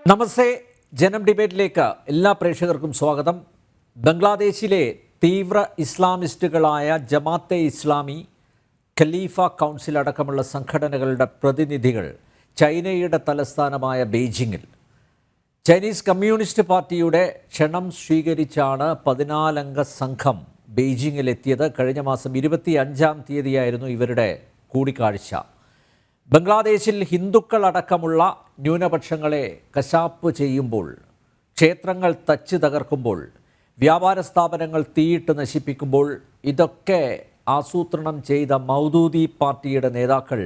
നമസ്തേ. ജനം ഡിബേറ്റിലേക്ക് എല്ലാ പ്രേക്ഷകർക്കും സ്വാഗതം. ബംഗ്ലാദേശിലെ തീവ്ര ഇസ്ലാമിസ്റ്റുകളായ ജമാഅത്തെ ഇസ്ലാമി, ഖലീഫ കൗൺസിൽ അടക്കമുള്ള സംഘടനകളുടെ പ്രതിനിധികൾ ചൈനയുടെ തലസ്ഥാനമായ ബെയ്ജിങ്ങിൽ ചൈനീസ് കമ്മ്യൂണിസ്റ്റ് പാർട്ടിയുടെ ക്ഷണം സ്വീകരിച്ചാണ് 14 അംഗ സംഘം ബെയ്ജിങ്ങിലെത്തിയത്. കഴിഞ്ഞ മാസം 25-ാം തീയതിയായിരുന്നു ഇവരുടെ കൂടിക്കാഴ്ച. ബംഗ്ലാദേശിൽ ഹിന്ദുക്കളടക്കമുള്ള ന്യൂനപക്ഷങ്ങളെ കശാപ്പ് ചെയ്യുമ്പോൾ, ക്ഷേത്രങ്ങൾ തച്ച് തകർക്കുമ്പോൾ, വ്യാപാര സ്ഥാപനങ്ങൾ തീയിട്ട് നശിപ്പിക്കുമ്പോൾ ഇതൊക്കെ ആസൂത്രണം ചെയ്ത മൗദൂദി പാർട്ടിയുടെ നേതാക്കൾ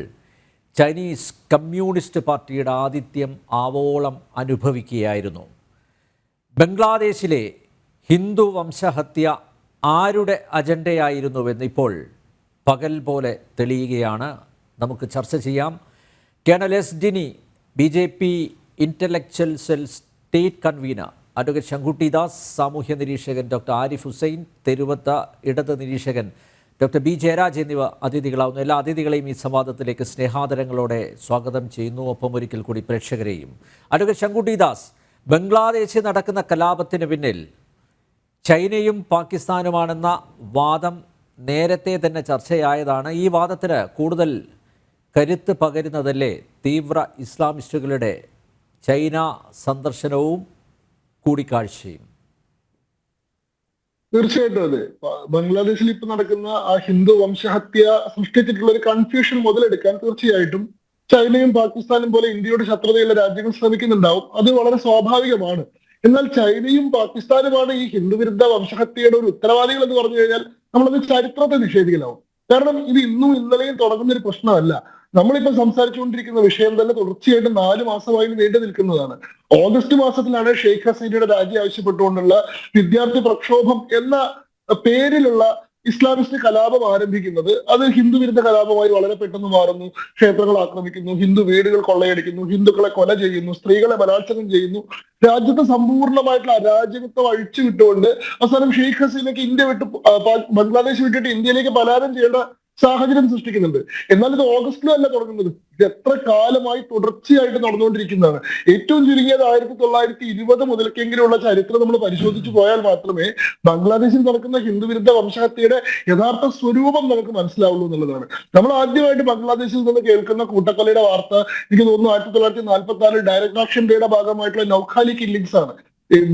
ചൈനീസ് കമ്മ്യൂണിസ്റ്റ് പാർട്ടിയുടെ ആതിഥ്യം ആവോളം അനുഭവിക്കുകയായിരുന്നു. ബംഗ്ലാദേശിലെ ഹിന്ദു വംശഹത്യ ആരുടെ അജണ്ടയായിരുന്നുവെന്ന് ഇപ്പോൾ പകൽ പോലെ തെളിയുകയാണ്. നമുക്ക് ചർച്ച ചെയ്യാം. Colonel S ഡിനി, BJP intellectual cell state convener advocate Sankutty Das, സാമൂഹ്യ നിരീക്ഷകൻ ഡോക്ടർ ആരിഫ് ഹുസൈൻ, തെരുവത്ത ഇടത് നിരീക്ഷകൻ ഡോക്ടർ B ജയരാജ് എന്നിവ അതിഥികളാവുന്നു. എല്ലാ അതിഥികളെയും ഈ സംവാദത്തിലേക്ക് സ്നേഹാദരങ്ങളോടെ സ്വാഗതം ചെയ്യുന്നു. ഒപ്പം ഒരിക്കൽ കൂടി പ്രേക്ഷകരെയും. അഡ്വക്കേറ്റ് ശങ്കുട്ടി ദാസ്, ബംഗ്ലാദേശിൽ നടക്കുന്ന കലാപത്തിന് പിന്നിൽ ചൈനയും പാകിസ്ഥാനുമാണെന്ന വാദം നേരത്തെ തന്നെ ചർച്ചയായതാണ്. ഈ വാദത്തിന് കൂടുതൽ കരുത്ത് പകരുന്നതല്ലേ തീവ്ര ഇസ്ലാമിസ്റ്റുകളുടെ ചൈന സന്ദർശനവും കൂടിക്കാഴ്ചയും? തീർച്ചയായിട്ടും അതെ. ബംഗ്ലാദേശിൽ ഇപ്പൊ നടക്കുന്ന ആ ഹിന്ദു വംശഹത്യ സൃഷ്ടിച്ചിട്ടുള്ള ഒരു കൺഫ്യൂഷൻ മുതലെടുക്കാൻ തീർച്ചയായിട്ടും ചൈനയും പാകിസ്ഥാനും പോലെ ഇന്ത്യയുടെ ശത്രുതയുള്ള രാജ്യങ്ങൾ ശ്രമിക്കുന്നുണ്ടാവും. അത് വളരെ സ്വാഭാവികമാണ്. എന്നാൽ ചൈനയും പാകിസ്ഥാനുമാണ് ഈ ഹിന്ദുവിരുദ്ധ വംശഹത്യയുടെ ഒരു ഉത്തരവാദികൾ എന്ന് പറഞ്ഞു കഴിഞ്ഞാൽ നമ്മളത് ചരിത്രത്തെ നിഷേധിക്കലാവും. കാരണം ഇത് ഇന്നും ഇന്നലെയും തുടങ്ങുന്ന ഒരു പ്രശ്നമല്ല. നമ്മളിപ്പോ സംസാരിച്ചുകൊണ്ടിരിക്കുന്ന വിഷയം തന്നെ തുടർച്ചയായിട്ട് 4 മാസമായി നീണ്ടു നിൽക്കുന്നതാണ്. ഓഗസ്റ്റ് മാസത്തിലാണ് ഷെയ്ഖ് ഹസീനയുടെ രാജി ആവശ്യപ്പെട്ടുകൊണ്ടുള്ള വിദ്യാർത്ഥി പ്രക്ഷോഭം എന്ന പേരിലുള്ള ഇസ്ലാമിസ്റ്റ് കലാപം ആരംഭിക്കുന്നത്. അത് ഹിന്ദുവിരുദ്ധ കലാപമായി വളരെ പെട്ടെന്ന് മാറുന്നു. ക്ഷേത്രങ്ങൾ ആക്രമിക്കുന്നു, ഹിന്ദു വീടുകൾ കൊള്ളയടിക്കുന്നു, ഹിന്ദുക്കളെ കൊല ചെയ്യുന്നു, സ്ത്രീകളെ ബലാത്സംഗം ചെയ്യുന്നു. രാജ്യത്ത് സമ്പൂർണ്ണമായിട്ടുള്ള അരാജകത്വം അഴിച്ചു വിട്ടുകൊണ്ട് അവസാനം ഷെയ്ഖ് ഹസീനയ്ക്ക് ഇന്ത്യ വിട്ട് ബംഗ്ലാദേശ് വിട്ടിട്ട് ഇന്ത്യയിലേക്ക് പലായനം ചെയ്യേണ്ട സാഹചര്യം സൃഷ്ടിക്കുന്നുണ്ട്. എന്നാൽ ഇത് ഓഗസ്റ്റിലും അല്ല തുടങ്ങുന്നത്. ഇത് എത്ര കാലമായി തുടർച്ചയായിട്ട് നടന്നുകൊണ്ടിരിക്കുന്നതാണ്. ഏറ്റവും ചുരുങ്ങിയത് 1920 മുതൽക്കെങ്കിലുള്ള ചരിത്രം നമ്മൾ പരിശോധിച്ചു പോയാൽ മാത്രമേ ബംഗ്ലാദേശിൽ നടക്കുന്ന ഹിന്ദുവിരുദ്ധ വംശഹത്യയുടെ യഥാർത്ഥ സ്വരൂപം നമുക്ക് മനസ്സിലാവുള്ളൂ എന്നുള്ളതാണ്. നമ്മൾ ആദ്യമായിട്ട് ബംഗ്ലാദേശിൽ നിന്ന് കേൾക്കുന്ന കൂട്ടക്കൊലയുടെ വാർത്ത എനിക്ക് തോന്നുന്നു 1946 ഡയറക്ട് ആക്ഷൻ ഡേയുടെ ഭാഗമായിട്ടുള്ള നൗഖാലി കില്ലിങ്സ് ആണ്.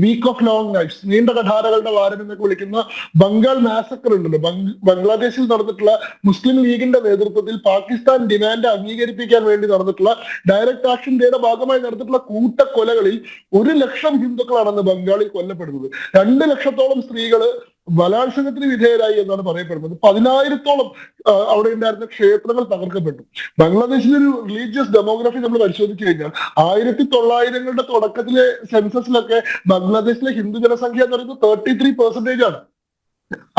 വീക്ക് ഓഫ് ലോങ് നൈറ്റ്സ്, നീണ്ട കഠാരകളുടെ വാരം എന്നൊക്കെ വിളിക്കുന്ന ബംഗാൾ മാസക്കർ ഉണ്ടല്ലോ. ബംഗ്ലാദേശിൽ നടന്നിട്ടുള്ള മുസ്ലിം ലീഗിന്റെ നേതൃത്വത്തിൽ പാകിസ്ഥാൻ ഡിമാൻഡ് അംഗീകരിപ്പിക്കാൻ വേണ്ടി നടന്നിട്ടുള്ള ഡയറക്ട് ആക്ഷൻ ഡേയുടെ ഭാഗമായി നടന്നിട്ടുള്ള കൂട്ടക്കൊലകളിൽ 1 ലക്ഷം ഹിന്ദുക്കളാണെന്ന് ബംഗാളിൽ കൊല്ലപ്പെടുന്നത്. 2 ലക്ഷത്തോളം സ്ത്രീകള് ബലാത്സംഗത്തിന് വിധേയരായി എന്നാണ് പറയപ്പെടുന്നത്. 10,000-ഓളം അവിടെ ഉണ്ടായിരുന്ന ക്ഷേത്രങ്ങൾ തകർക്കപ്പെട്ടു. ബംഗ്ലാദേശിലൊരു റിലീജിയസ് ഡെമോഗ്രഫി നമ്മൾ പരിശോധിച്ചു കഴിഞ്ഞാൽ 1900-കളുടെ തുടക്കത്തിലെ സെൻസസിലൊക്കെ ബംഗ്ലാദേശിലെ ഹിന്ദു ജനസംഖ്യ എന്ന് പറയുന്നത് 33% ആണ്.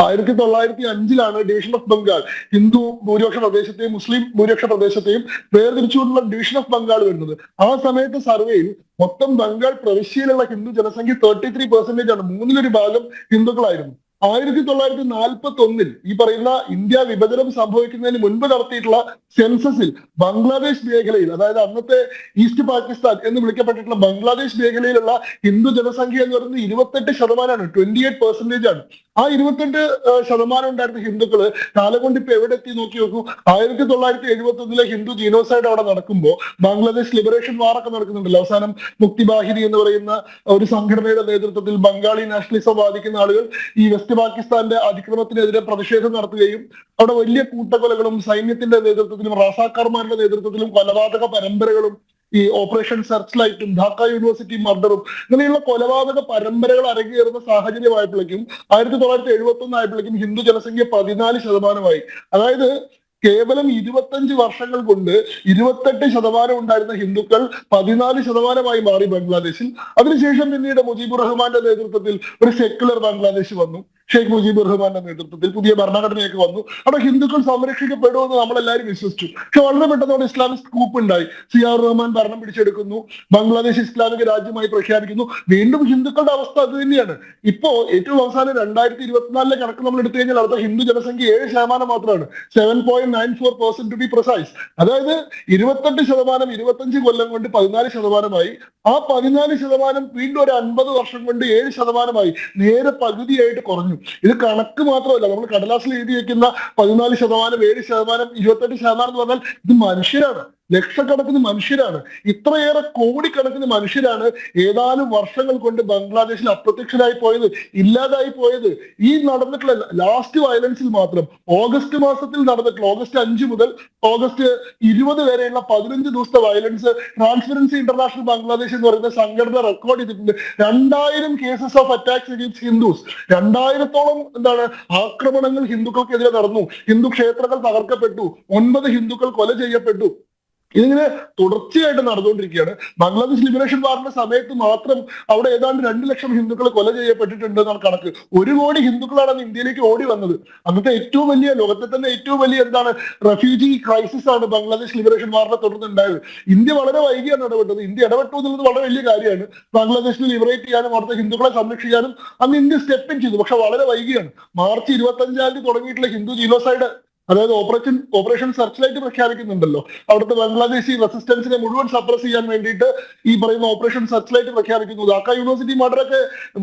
1905-ലാണ് ഡിവിഷൻ ഓഫ് ബംഗാൾ ഹിന്ദു ഭൂരിപക്ഷ പ്രദേശത്തെയും മുസ്ലിം ഭൂരിപക്ഷ പ്രദേശത്തെയും വേർതിരിച്ചുകൊണ്ടുള്ള ഡിവിഷൻ ഓഫ് ബംഗാൾ വരുന്നത്. ആ സമയത്ത് സർവേയിൽ മൊത്തം ബംഗാൾ പ്രവിശ്യയിലുള്ള ഹിന്ദു ജനസംഖ്യ 33% ആണ്. 1/3 ഭാഗം ഹിന്ദുക്കളായിരുന്നു. 1941-ൽ ഈ പറയുന്ന ഇന്ത്യ വിഭജനം സംഭവിക്കുന്നതിന് മുൻപ് നടത്തിയിട്ടുള്ള സെൻസസിൽ ബംഗ്ലാദേശ് മേഖലയിൽ, അതായത് അന്നത്തെ ഈസ്റ്റ് പാകിസ്ഥാൻ എന്ന് വിളിക്കപ്പെട്ടിട്ടുള്ള ബംഗ്ലാദേശ് മേഖലയിലുള്ള ഹിന്ദു ജനസംഖ്യ എന്ന് പറയുന്നത് 28%, 28% ആണ്. ആ 28% ഉണ്ടായിരുന്ന ഹിന്ദുക്കള് കാലം കൊണ്ട് ഇപ്പൊ എവിടെ എത്തി നോക്കി നോക്കൂ. 1971-ലെ ഹിന്ദു ജീനോസൈഡ് അവിടെ നടക്കുമ്പോൾ ബംഗ്ലാദേശ് ലിബറേഷൻ വാർ ഒക്കെ നടക്കുന്നുണ്ടല്ലോ. അവസാനം മുക്തി ബാഹിനി എന്ന് പറയുന്ന ഒരു സംഘടനയുടെ നേതൃത്വത്തിൽ ബംഗാളി നാഷണലിസം വാദിക്കുന്ന ആളുകൾ ഈ വെസ്റ്റ് പാകിസ്ഥാന്റെ അതിക്രമത്തിനെതിരെ പ്രതിഷേധം നടത്തുകയും അവിടെ വലിയ കൂട്ടക്കൊലകളും സൈന്യത്തിന്റെ നേതൃത്വത്തിലും റാസാക്കാർമാരുടെ നേതൃത്വത്തിലും കൊലപാതക പരമ്പരകളും ഈ ഓപ്പറേഷൻ സെർച്ച് ലൈറ്റും ധാക്ക യൂണിവേഴ്സിറ്റി മർഡറും ഇങ്ങനെയുള്ള കൊലപാതക പരമ്പരകൾ അരങ്ങേറുന്ന സാഹചര്യമായപ്പോഴേക്കും 1971 ആയപ്പോഴേക്കും ഹിന്ദു ജനസംഖ്യ 14%. അതായത് കേവലം 25 വർഷങ്ങൾ കൊണ്ട് 28% ഉണ്ടായിരുന്ന ഹിന്ദുക്കൾ 14% മാറി ബംഗ്ലാദേശിൽ. അതിനുശേഷം പിന്നീട് മുജീബുർ റഹ്മാന്റെ നേതൃത്വത്തിൽ ഒരു സെക്യുലർ ബംഗ്ലാദേശ് വന്നു. ഷെയ്ഖ് മുജീബുർ റഹ്മാന്റെ നേതൃത്വത്തിൽ പുതിയ ഭരണഘടനയൊക്കെ വന്നു. അവിടെ ഹിന്ദുക്കൾ സംരക്ഷിക്കപ്പെടുമെന്ന് നമ്മളെല്ലാവരും വിശ്വസിച്ചു. പക്ഷെ വളരെ പെട്ടെന്ന് അവിടെ ഇസ്ലാമിക് കൂപ്പ് ഉണ്ടായി. സിയാർ റഹ്മാൻ ഭരണം പിടിച്ചെടുക്കുന്നു, ബംഗ്ലാദേശ് ഇസ്ലാമിക രാജ്യമായി പ്രഖ്യാപിക്കുന്നു. വീണ്ടും ഹിന്ദുക്കളുടെ അവസ്ഥ അത് തന്നെയാണ്. ഇപ്പോ ഏറ്റവും അവസാനം 2024 കണക്ക് നമ്മൾ എടുത്തു കഴിഞ്ഞാൽ അവിടുത്തെ ഹിന്ദു ജനസംഖ്യ 7% മാത്രമാണ്. 7.94% ടു ബി പ്രിസൈസ്. അതായത് 28%, 25 കൊല്ലം കൊണ്ട് 14%. ആ 14% വീണ്ടും ഒരു 50 വർഷം കൊണ്ട് 7%. നേരെ പകുതിയായിട്ട് കുറഞ്ഞു. ഇത് കണക്ക് മാത്രമല്ല, നമ്മൾ കടലാസിൽ എഴുതി വെക്കുന്ന 14%, 7%, 28% എന്ന് പറഞ്ഞാൽ ഇത് മനുഷ്യരാണ്. ലക്ഷക്കണക്കിന് മനുഷ്യരാണ്. ഇത്രയേറെ കോടിക്കണക്കിന് മനുഷ്യരാണ് ഏതാനും വർഷങ്ങൾ കൊണ്ട് ബംഗ്ലാദേശിൽ അപ്രത്യക്ഷരായി പോയത്, ഇല്ലാതായി പോയത്. ഈ നടന്നിട്ടുള്ള ലാസ്റ്റ് വയലൻസിൽ മാത്രം ഓഗസ്റ്റ് മാസത്തിൽ നടന്നിട്ടുള്ള ഓഗസ്റ്റ് 5 മുതൽ ഓഗസ്റ്റ് 20 വരെയുള്ള 15 ദിവസത്തെ വയലൻസ് ട്രാൻസ്പെറൻസി ഇന്റർനാഷണൽ ബംഗ്ലാദേശ് എന്ന് പറയുന്ന സംഘടന റെക്കോർഡ് ചെയ്തിട്ടുണ്ട്. 2000 cases of attacks against Hindus. 2000-ഓളം ആക്രമണങ്ങൾ ഹിന്ദുക്കൾക്കെതിരെ നടന്നു. ഹിന്ദു ക്ഷേത്രങ്ങൾ തകർക്കപ്പെട്ടു. 9 ഹിന്ദുക്കൾ കൊല ചെയ്യപ്പെട്ടു. ഇതിങ്ങനെ തുടർച്ചയായിട്ട് നടന്നുകൊണ്ടിരിക്കുകയാണ്. ബംഗ്ലാദേശ് ലിബറേഷൻ വാറിന്റെ സമയത്ത് മാത്രം അവിടെ ഏതാണ്ട് 2 ലക്ഷം ഹിന്ദുക്കൾ കൊല ചെയ്യപ്പെട്ടിട്ടുണ്ട് എന്നാണ് കണക്ക്. 1 കോടി ഹിന്ദുക്കളാണ് അന്ന് ഇന്ത്യയിലേക്ക് ഓടി വന്നത്. അന്നത്തെ ഏറ്റവും വലിയ, ലോകത്തെ തന്നെ ഏറ്റവും വലിയ റെഫ്യൂജി ക്രൈസിസ് ആണ് ബംഗ്ലാദേശ് ലിബറേഷൻ വാറിനെ തുടർന്ന് ഉണ്ടായത്. ഇന്ത്യ വളരെ വൈകിയാണ് ഇടപെട്ടത്. ഇന്ത്യ ഇടപെട്ടു എന്നുള്ളത് വളരെ വലിയ കാര്യമാണ്. ബംഗ്ലാദേശിൽ ലിബറേറ്റ് ചെയ്യാനും അവിടുത്തെ ഹിന്ദുക്കളെ സംരക്ഷിക്കാനും അന്ന് ഇന്ത്യ സ്റ്റെപ്പ് ഇൻ ചെയ്തു. പക്ഷെ വളരെ വൈകിയാണ്. മാർച്ച് 25-ാം തീയതി തുടങ്ങിയിട്ടുള്ള ഹിന്ദു ജീനോസൈഡ്, അതായത് ഓപ്പറേഷൻ സെർച്ച് ലൈറ്റ് പ്രഖ്യാപിക്കുന്നുണ്ടല്ലോ. അവിടുത്തെ ബംഗ്ലാദേശി റെസിസ്റ്റൻസിനെ മുഴുവൻ സപ്രസ് ചെയ്യാൻ വേണ്ടിയിട്ട് ഈ പറയുന്ന ഓപ്പറേഷൻ സെർച്ച് ലൈറ്റ് പ്രഖ്യാപിക്കുന്നു. ധാക്ക യൂണിവേഴ്സിറ്റി മർഡറൊക്കെ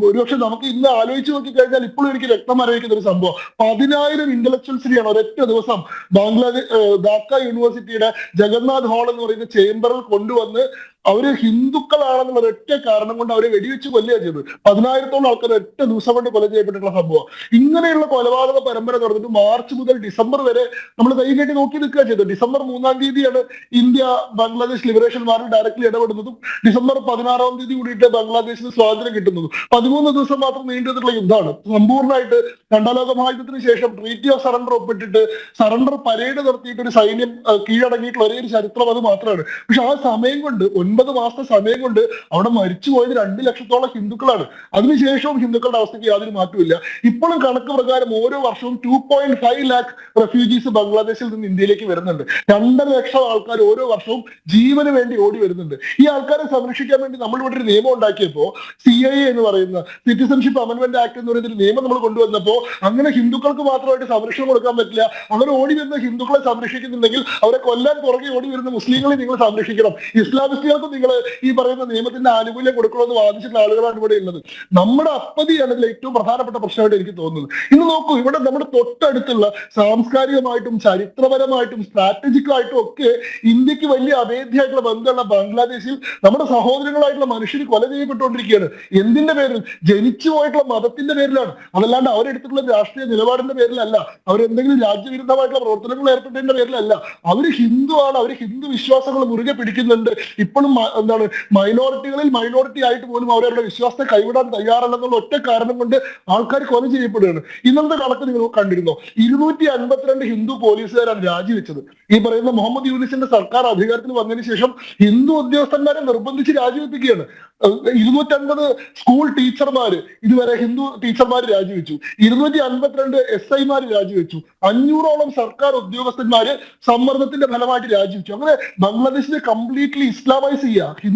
ഒരുപക്ഷെ നമുക്ക് ഇന്ന് ആലോചിച്ച് നോക്കി കഴിഞ്ഞാൽ ഇപ്പോഴും എനിക്ക് രക്തം അറിയിക്കുന്ന ഒരു സംഭവം. 10,000 ഇന്റലക്ച്വൽസിനെയാണ് ഒരൊറ്റ ദിവസം ധാക്ക യൂണിവേഴ്സിറ്റിയുടെ ജഗന്നാഥ് ഹാൾ എന്ന് പറയുന്ന ചേംബറിൽ കൊണ്ടുവന്ന് അവര് ഹിന്ദുക്കളാണെന്നുള്ള ഒരൊറ്റ കാരണം കൊണ്ട് അവരെ വെടിവെച്ച് കൊല്ലുകയാണ് ചെയ്തത്. 10,000-ഓളം ആൾക്കാർ ഒറ്റ ദിവസം കൊണ്ട് കൊല ചെയ്യപ്പെട്ടിട്ടുള്ള സംഭവം. ഇങ്ങനെയുള്ള കൊലപാതക പരമ്പര നടന്നിട്ട് മാർച്ച് മുതൽ ഡിസംബർ വരെ നമ്മൾ കൈകെട്ടി നോക്കി നിൽക്കുക ചെയ്തത്. ഡിസംബർ 3-ാം തീയതിയാണ് ഇന്ത്യ ബംഗ്ലാദേശ് ലിബറേഷൻ വാറിൽ ഡയറക്ട്ലി ഇടപെടുന്നതും ഡിസംബർ 16-ാം തീയതി കൂടിയിട്ട് ബംഗ്ലാദേശിന് സ്വാതന്ത്ര്യം കിട്ടുന്നതും. 13 ദിവസം മാത്രം നീണ്ടു നിന്നിട്ടുള്ള യുദ്ധമാണ്. സമ്പൂർണ്ണമായിട്ട് 2ാം ലോക മഹായുദ്ധത്തിന് ശേഷം ട്രീറ്റി ഓഫ് സറണ്ടർ ഒപ്പിട്ടിട്ട് സറണ്ടർ പരേഡ് നടത്തിയിട്ട് ഒരു സൈന്യം കീഴടങ്ങിയിട്ടുള്ള ഒരേ ഒരു ചരിത്രം അത് മാത്രമാണ്. പക്ഷെ ആ സമയം കൊണ്ട് 9 മാസത്തെ സമയം കൊണ്ട് അവിടെ മരിച്ചു പോയത് 2 ലക്ഷത്തോളം ഹിന്ദുക്കളാണ്. അതിനുശേഷവും ഹിന്ദുക്കളുടെ അവസ്ഥയ്ക്ക് യാതൊരു മാറ്റമില്ല. ഇപ്പോഴും കണക്ക് പ്രകാരം ഓരോ വർഷവും 2.5 ലാഖ് റെഫ്യൂജീസ് ബംഗ്ലാദേശിൽ നിന്ന് ഇന്ത്യയിലേക്ക് വരുന്നുണ്ട്. 2.5 ലക്ഷം ആൾക്കാർ ഓരോ വർഷവും ജീവന് വേണ്ടി ഓടി വരുന്നുണ്ട്. ഈ ആൾക്കാരെ സംരക്ഷിക്കാൻ വേണ്ടി നമ്മൾ ഇവിടെ ഒരു നിയമം ഉണ്ടാക്കിയപ്പോ CIA എന്ന് പറയുന്ന സിറ്റിസൺഷിപ്പ് അമെന്റ്മെന്റ് ആക്ട് എന്ന് പറയുന്ന ഒരു നിയമം നമ്മൾ കൊണ്ടുവന്നപ്പോ അങ്ങനെ ഹിന്ദുക്കൾക്ക് മാത്രമായിട്ട് സംരക്ഷണം കൊടുക്കാൻ പറ്റില്ല. അങ്ങനെ ഓടി വരുന്ന ഹിന്ദുക്കളെ സംരക്ഷിക്കുന്നുണ്ടെങ്കിൽ അവരെ കൊല്ലാൻ പുറകെ ഓടി വരുന്ന മുസ്ലിങ്ങളെ നിങ്ങൾ സംരക്ഷിക്കണം. ഇസ്ലാമിസ്റ്റുകൾക്ക് നിങ്ങൾ ഈ പറയുന്ന നിയമത്തിന്റെ ആനുകൂല്യം കൊടുക്കണമെന്ന് വാദിച്ചിട്ടുള്ള ആളുകളാണ് ഇവിടെ ഉള്ളത്. നമ്മുടെ അപ്പതിയാണ് ഇതിൽ ഏറ്റവും പ്രധാനപ്പെട്ട പ്രശ്നമായിട്ട് എനിക്ക് തോന്നുന്നത്. ഇന്ന് നോക്കൂ, ഇവിടെ നമ്മുടെ തൊട്ടടുത്തുള്ള സാംസ്കാരികമായിട്ടും ചരിത്രപരമായിട്ടും സ്ട്രാറ്റജിക്കായിട്ടും ഒക്കെ ഇന്ത്യക്ക് വലിയ അഭേദ്യമായിട്ടുള്ള ബന്ധമുള്ള ബംഗ്ലാദേശിൽ നമ്മുടെ സഹോദരങ്ങളായിട്ടുള്ള മനുഷ്യർ കൊല ചെയ്യപ്പെട്ടുകൊണ്ടിരിക്കുകയാണ്. എന്തിന്റെ പേരിൽ? ജനിച്ചു പോയിട്ടുള്ള മതത്തിന്റെ പേരിലാണ്. അതല്ലാണ്ട് അവരെടുത്തിട്ടുള്ള രാഷ്ട്രീയ നിലപാടിന്റെ പേരിലല്ല, അവരെന്തെങ്കിലും രാജ്യവിരുദ്ധമായിട്ടുള്ള പ്രവർത്തനങ്ങൾ ഏർപ്പെട്ടതിന്റെ പേരിലല്ല. അവര് ഹിന്ദുവാണ്, അവര് ഹിന്ദു വിശ്വാസങ്ങൾ മുറുകെ പിടിക്കുന്നുണ്ട്. ഇപ്പോഴും മൈനോറിറ്റികളിൽ മൈനോറിറ്റി ആയിട്ട് പോലും അവരവരുടെ വിശ്വാസത്തെ കൈവിടാൻ തയ്യാറല്ലെന്നുള്ള ഒറ്റ കാരണം കൊണ്ട് ആൾക്കാർ കൊല ചെയ്യപ്പെടുകയാണ്. ഇന്നത്തെ കണക്ക് നിങ്ങൾ കണ്ടിരുന്നോ? 252 ഹിന്ദു പോലീസുകാരാണ് രാജിവെച്ചത്. ഈ പറയുന്ന മുഹമ്മദ് യൂനിസിന്റെ സർക്കാർ അധികാരത്തിൽ വന്നതിന് ശേഷം ഹിന്ദു ഉദ്യോഗസ്ഥന്മാരെ നിർബന്ധിച്ച് രാജിവെപ്പിക്കുകയാണ്. 250 സ്കൂൾ ടീച്ചർമാര്, ഇതുവരെ ഹിന്ദു ടീച്ചർമാർ രാജിവെച്ചു. 252 SI രാജിവെച്ചു. 500-ഓളം സർക്കാർ ഉദ്യോഗസ്ഥന്മാര് സമ്മർദ്ദത്തിന്റെ ഫലമായിട്ട് രാജിവെച്ചു. അങ്ങനെ ബംഗ്ലാദേശിനെ കംപ്ലീറ്റ്ലി ഇസ്ലാമൈസ് ചെയ്യുക,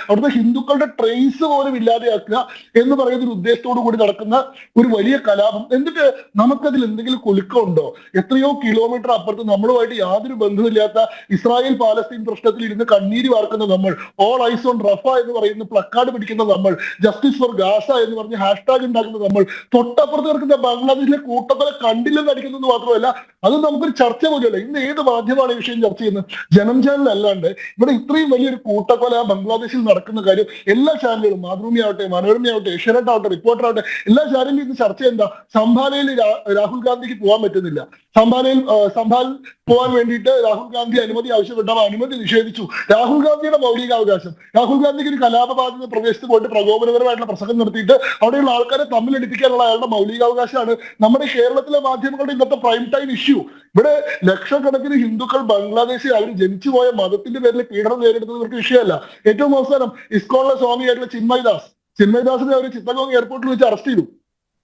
അവിടുത്തെ ഹിന്ദുക്കളുടെ ട്രേസ് പോലും ഇല്ലാതെയാക്കുക എന്ന് പറയുന്ന ഒരു ഉദ്ദേശത്തോടു കൂടി നടക്കുന്ന ഒരു വലിയ കലാപം. എന്നിട്ട് നമുക്കതിൽ എന്തെങ്കിലും കുലുക്കമുണ്ടോ? എത്രയോ കിലോമീറ്റർ അപ്പുറത്ത് നമ്മളുമായിട്ട് യാതൊരു ബന്ധമില്ലാത്ത ഇസ്രായേൽ പാലസ്തീൻ പ്രശ്നത്തിൽ ഇരുന്ന് കണ്ണീര് വാർക്കുന്ന നമ്മൾ, ഓൾ ഐസ് ഓൺ റഫ എന്ന് പറയുന്ന പ്ലക്കാർഡ് പിടിക്കുന്ന നമ്മൾ, ജസ്റ്റിസ് ഫോർ ഗാസ എന്ന് പറഞ്ഞ് ഹാഷ്ടാഗ് ഉണ്ടാക്കുന്ന നമ്മൾ, തൊട്ടപ്പുറത്ത് കിടക്കുന്ന ബംഗ്ലാദേശിലെ കൂട്ടക്കൊല കണ്ടില്ലെന്ന് അടിക്കുന്നത് മാത്രമല്ല അത് നമുക്കൊരു ചർച്ച പോലെയല്ല. ഇന്ന് ഏത് മാധ്യമമാണ് ഈ വിഷയം ചർച്ച ചെയ്യുന്നത്? ജനം ചാനൽ അല്ലാണ്ട് ഇവിടെ ഇത്രയും വലിയൊരു കൂട്ടക്കൊല ബംഗ്ലാദേശിൽ നടക്കുന്ന കാര്യം എല്ലാ ചാനലുകളും, മാതൃഭൂമി ആവട്ടെ, മനോരമ ആവട്ടെ, ഏഷ്യാനെറ്റ് ആവട്ടെ, റിപ്പോർട്ടർ ആവട്ടെ, എല്ലാ ചാനലിലും ഇന്ന് ചർച്ച എന്താ? സംഭാലയിൽ രാഹുൽ ഗാന്ധിക്ക് പോകാൻ പറ്റുന്നില്ല. സംഭാൽ പോകാൻ വേണ്ടിയിട്ട് രാഹുൽ ഗാന്ധി അനുമതി ആവശ്യപ്പെട്ടപ്പോൾ അനുമതി നിഷേധിച്ചു. രാഹുൽ ഗാന്ധിയുടെ മൗലികാവകാശം. രാഹുൽ ഗാന്ധിക്ക് ഒരു കലാപബാധിത പ്രദേശത്ത് പോയിട്ട് പ്രകോപനപരമായിട്ടുള്ള പ്രസംഗം നടത്തിയിട്ട് അവിടെയുള്ള ആൾക്കാരെ തമ്മിലടിപ്പിക്കാനുള്ള അയാളുടെ മൗലികാവകാശമാണ് നമ്മുടെ കേരളത്തിലെ മാധ്യമങ്ങളുടെ ഇന്നത്തെ പ്രൈം ടൈം ഇഷ്യൂ. ഇവിടെ ലക്ഷക്കണക്കിന് ഹിന്ദുക്കൾ ബംഗ്ലാദേശിൽ അവർ ജനിച്ചു പോയ മതത്തിന്റെ പേരിൽ പീഡനം നേരിടുന്നത് ഇവർക്ക് വിഷയമല്ല. ഏറ്റവും അവസാനം ഇസ്കോണിലെ സ്വാമിയായിട്ടുള്ള ചിന്മയദാസിനെ അവർ ചിത്തഗോങ് എയർപോർട്ടിൽ വെച്ച് അറസ്റ്റ് ചെയ്തു.